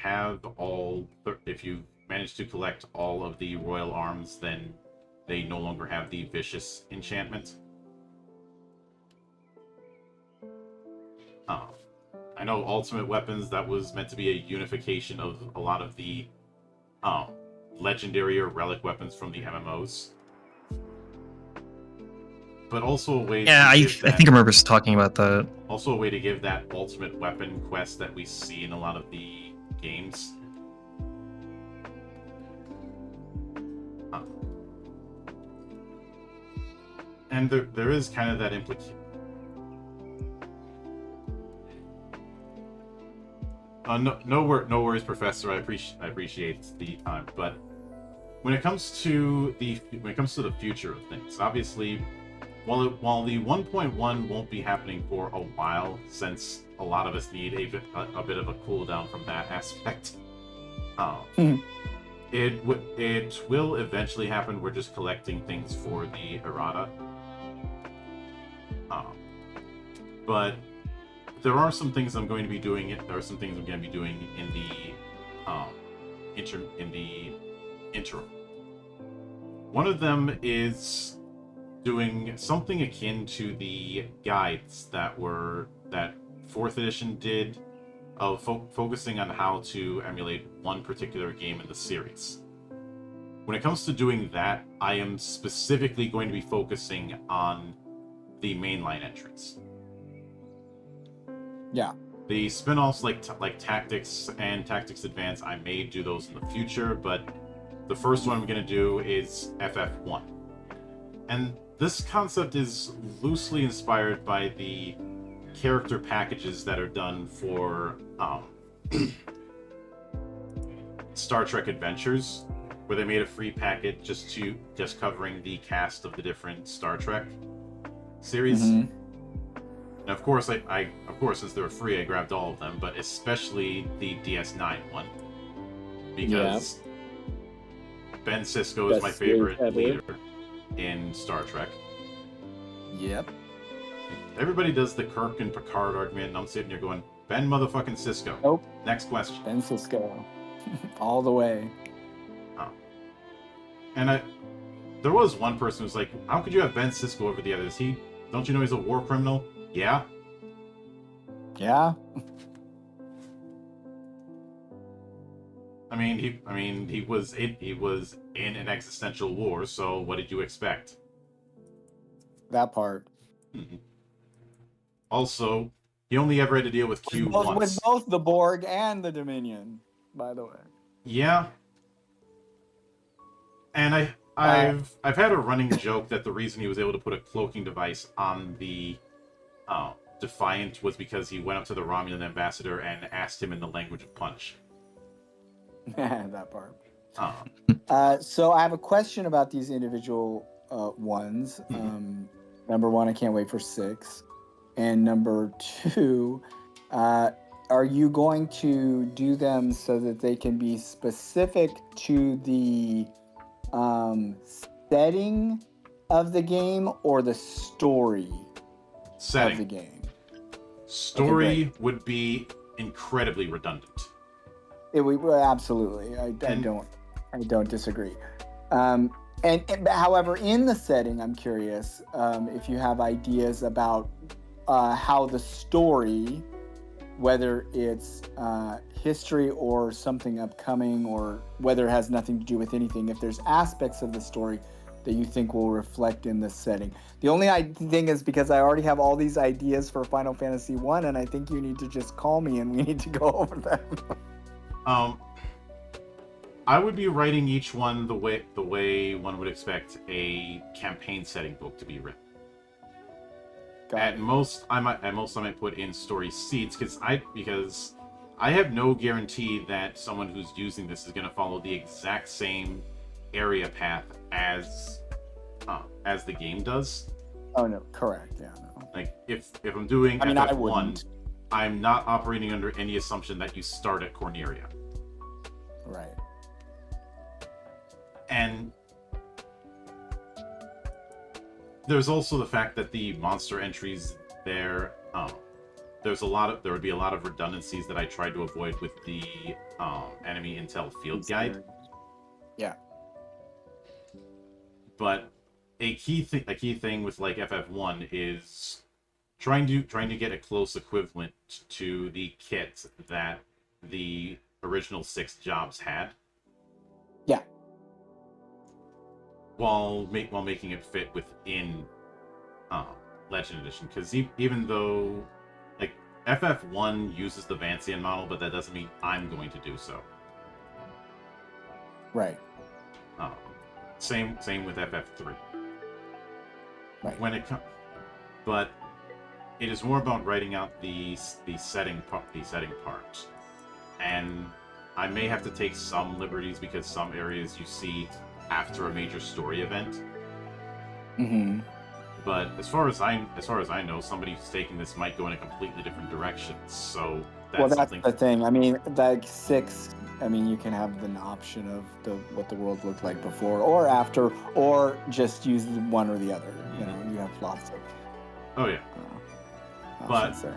manage to collect all of the Royal Arms, then they no longer have the Vicious enchantment. I know Ultimate Weapons, that was meant to be a unification of a lot of the legendary or relic weapons from the MMOs. But also a way I think I remember talking about that. Also a way to give that ultimate weapon quest that we see in a lot of the games. And there is kind of that implication. No worries, Professor. I appreciate the time, but when it comes to the future of things, obviously, while the 1.1 won't be happening for a while, since a lot of us need a bit of a cooldown from that aspect, it will eventually happen. We're just collecting things for the errata, but there are some things I'm going to be doing. There are some things I'm going to be doing in the interim. One of them is doing something akin to the guides that 4th edition did, of focusing on how to emulate one particular game in the series. When it comes to doing that, I am specifically going to be focusing on the mainline entries. Yeah. The spin-offs like Tactics and Tactics Advance, I may do those in the future, but the first one I'm going to do is FF1. And this concept is loosely inspired by the character packages that are done for Star Trek Adventures, where they made a free packet just covering the cast of the different Star Trek series. Mm-hmm. And of course, since they were free, I grabbed all of them, but especially the DS9 one, because Ben Sisko is my favorite leader in Star Trek. Yep. Everybody does the Kirk and Picard argument, and I'm sitting here going, Ben motherfucking Sisko. Nope. Next question. Ben Sisko. All the way. Oh. And there was one person who was like, how could you have Ben Sisko over the others? Don't you know he's a war criminal? Yeah. Yeah. I mean, he was in an existential war, so what did you expect? That part. Mm-hmm. Also, he only ever had to deal with Q with once. both the Borg and the Dominion, by the way. Yeah. And I've had a running joke that the reason he was able to put a cloaking device on the Defiant was because he went up to the Romulan ambassador and asked him in the language of punch. That part. Uh, So I have a question about these individual ones. Number one, I can't wait for 6. And number 2, are you going to do them so that they can be specific to the setting of the game or the story of the game? Story Okay, would be incredibly redundant. Well, absolutely. I don't disagree. And however, in the setting, I'm curious if you have ideas about how the story, whether it's history or something upcoming, or whether it has nothing to do with anything, if there's aspects of the story that you think will reflect in this setting. The only thing is because I already have all these ideas for Final Fantasy 1, and I think you need to just call me and we need to go over them. I would be writing each one the way one would expect a campaign setting book to be written. At most, I might put in story seeds because I have no guarantee that someone who's using this is going to follow the exact same area path as the game does. Oh no, correct. Yeah, no. Like if I'm doing I FF1, wouldn't. I'm not operating under any assumption that you start at Corneria. Right. And there's also the fact that the monster entries there, there would be a lot of redundancies that I tried to avoid with the enemy intel field guide. Yeah. But a key thing with like FF1 is trying to get a close equivalent to the kit that the original 6 jobs had. Yeah. While making it fit within Legend Edition, because even though like FF1 uses the Vancian model, but that doesn't mean I'm going to do so. Right. Same with FF3. Right. But it is more about writing out the setting part, and I may have to take some liberties because some areas you see after a major story event. Mm-hmm. But as far as I know, somebody who's taking this might go in a completely different direction. So that's something. The thing. I mean, like 6. I mean, you can have an option of what the world looked like before or after, or just use one or the other. You know, you have lots of. Oh yeah. Options there.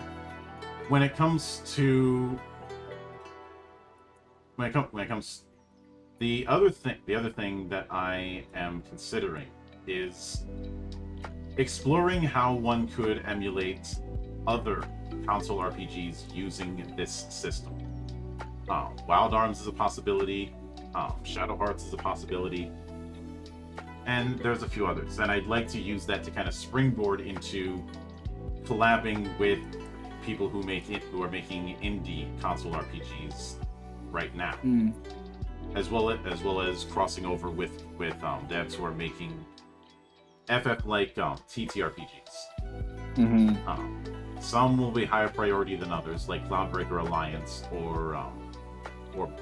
When it comes to the other thing that I am considering is exploring how one could emulate other console RPGs using this system. Wild Arms is a possibility, Shadow Hearts is a possibility, and there's a few others. And I'd like to use that to kind of springboard into collabing with people who are making indie console RPGs right now, as well as crossing over with devs who are making FF-like TTRPGs. Mm-hmm. Some will be higher priority than others, like Cloudbreaker Alliance or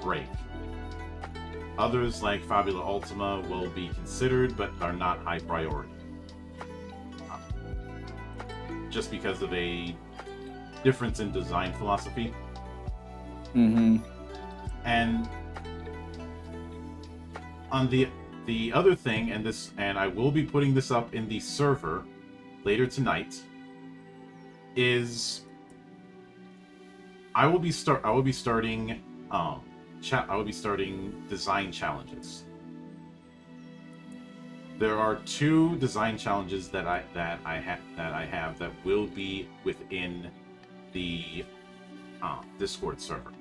Break. Others, like Fabula Ultima, will be considered but are not high priority, just because of a difference in design philosophy. Mm-hmm. And on the other thing, and I will be putting this up in the server later tonight, is I will be starting design challenges. There are 2 design challenges that I have that will be within the Discord server.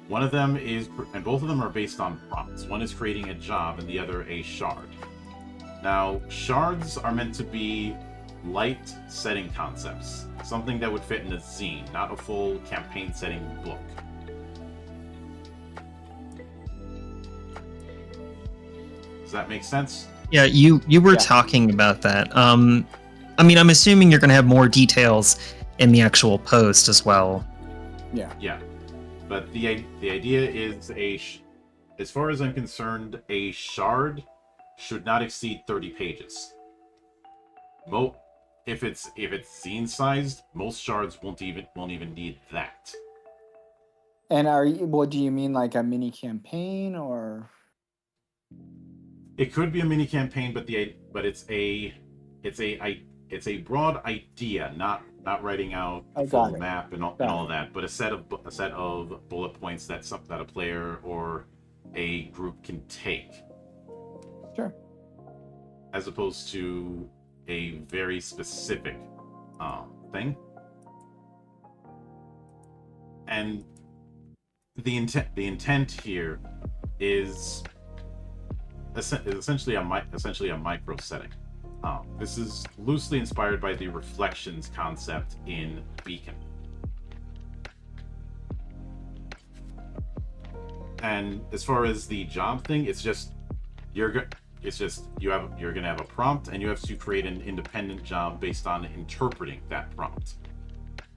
One of them is, and both of them are based on prompts. One is creating a job, and the other a shard. Now, shards are meant to be light setting concepts. Something that would fit in a zine, not a full campaign setting book. Does that make sense? Yeah, you were Yeah. talking about that. I mean, I'm assuming you're going to have more details in the actual post as well. Yeah. Yeah. But the idea is as far as I'm concerned, a shard should not exceed 30 pages. If it's zine sized, most shards won't even need that. And what do you mean, like a mini campaign or? It could be a mini campaign, but it's a broad idea, not writing out a full map and all that, but a set of bullet points that a player or a group can take. Sure. As opposed to a very specific thing. And the intent here is essentially a micro setting. This is loosely inspired by the reflections concept in Beacon. And as far as the job thing, it's just you're gonna have a prompt, and you have to create an independent job based on interpreting that prompt,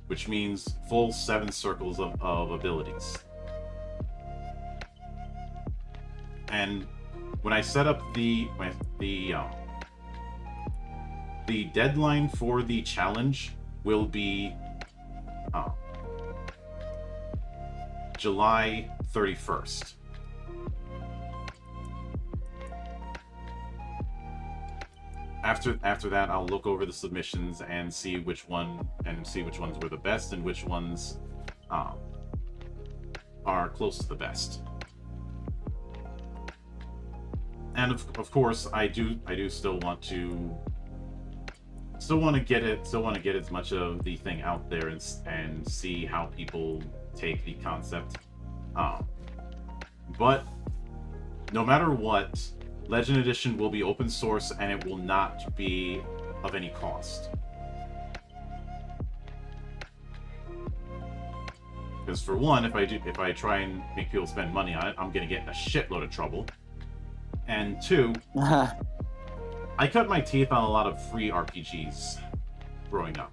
which means full 7 circles of abilities. And when I set up the deadline for the challenge will be July 31st. After that, I'll look over the submissions and see which ones were the best and which ones are close to the best. And of course, I do still want to get as much of the thing out there and see how people take the concept. But no matter what, Legend Edition will be open source, and it will not be of any cost. Because for one, if I try and make people spend money on it, I'm gonna get in a shitload of trouble. And two, I cut my teeth on a lot of free RPGs growing up,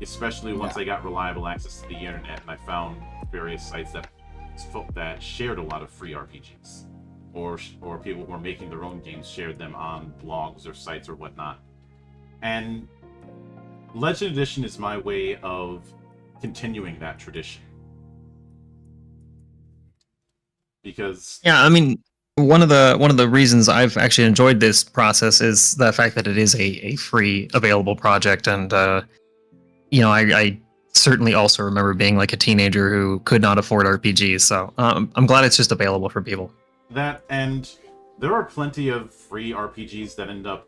especially once I got reliable access to the internet and I found various sites that shared a lot of free RPGs, or people who were making their own games shared them on blogs or sites or whatnot. And Legend Edition is my way of continuing that tradition. Because yeah, I mean, one of the reasons I've actually enjoyed this process is the fact that it is a free available project, and I certainly also remember being like a teenager who could not afford RPGs, so I'm glad it's just available for people. That, and there are plenty of free RPGs that end up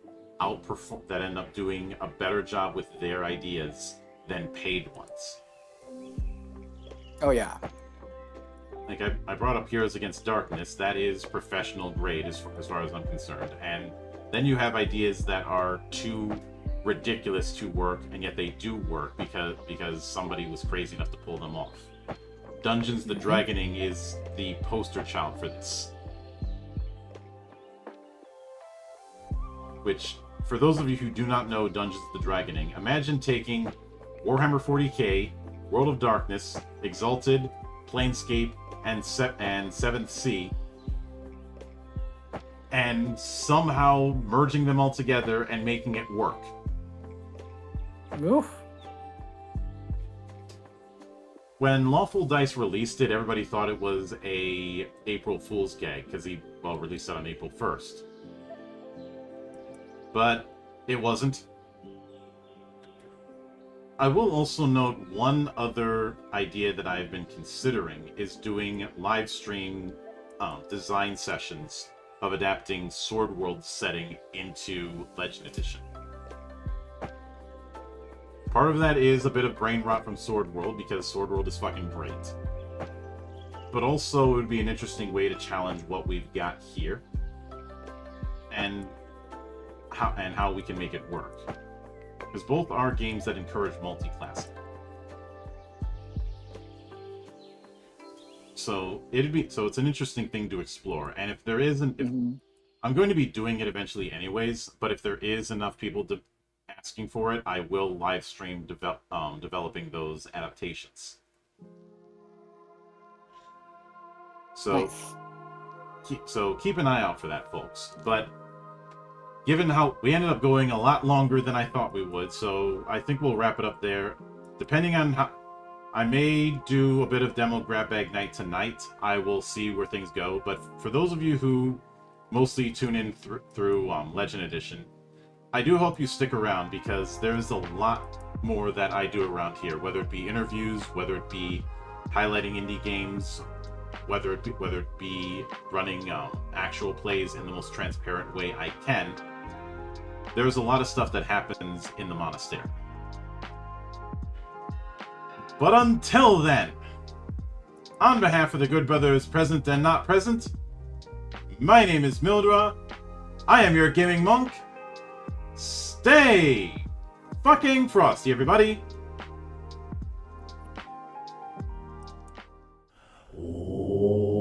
doing a better job with their ideas than paid ones. Oh yeah. Like I brought up Heroes Against Darkness. That is professional grade as far as I'm concerned. And then you have ideas that are too ridiculous to work, and yet they do work because somebody was crazy enough to pull them off. Dungeons the Dragoning is the poster child for this. Which, for those of you who do not know Dungeons the Dragoning, imagine taking Warhammer 40k, World of Darkness, Exalted, Planescape, and 7th Sea, and somehow merging them all together and making it work. Oof. When Lawful Dice released it, everybody thought it was a April Fool's gag, because he released it on April 1st. But it wasn't. I will also note one other idea that I've been considering is doing live stream design sessions of adapting Sword World setting into Legend Edition. Part of that is a bit of brain rot from Sword World, because Sword World is fucking great. But also it would be an interesting way to challenge what we've got here, and how we can make it work. because both are games that encourage multi-classing. So it's an interesting thing to explore. And if there isn't, I'm going to be doing it eventually anyways, but if there is enough people asking for it, I will live stream developing those adaptations. So, Nice. keep an eye out for that, folks. But given how we ended up going a lot longer than I thought we would, so I think we'll wrap it up there. Depending on how, I may do a bit of demo grab bag night tonight. I will see where things go. But for those of you who mostly tune in through Legend Edition, I do hope you stick around, because there's a lot more that I do around here, whether it be interviews, whether it be highlighting indie games, whether it be running actual plays in the most transparent way I can. There's a lot of stuff that happens in the monastery. But until then, on behalf of the good brothers present and not present, my name is Mildra. I am your gaming monk. Stay fucking frosty, everybody. Oh.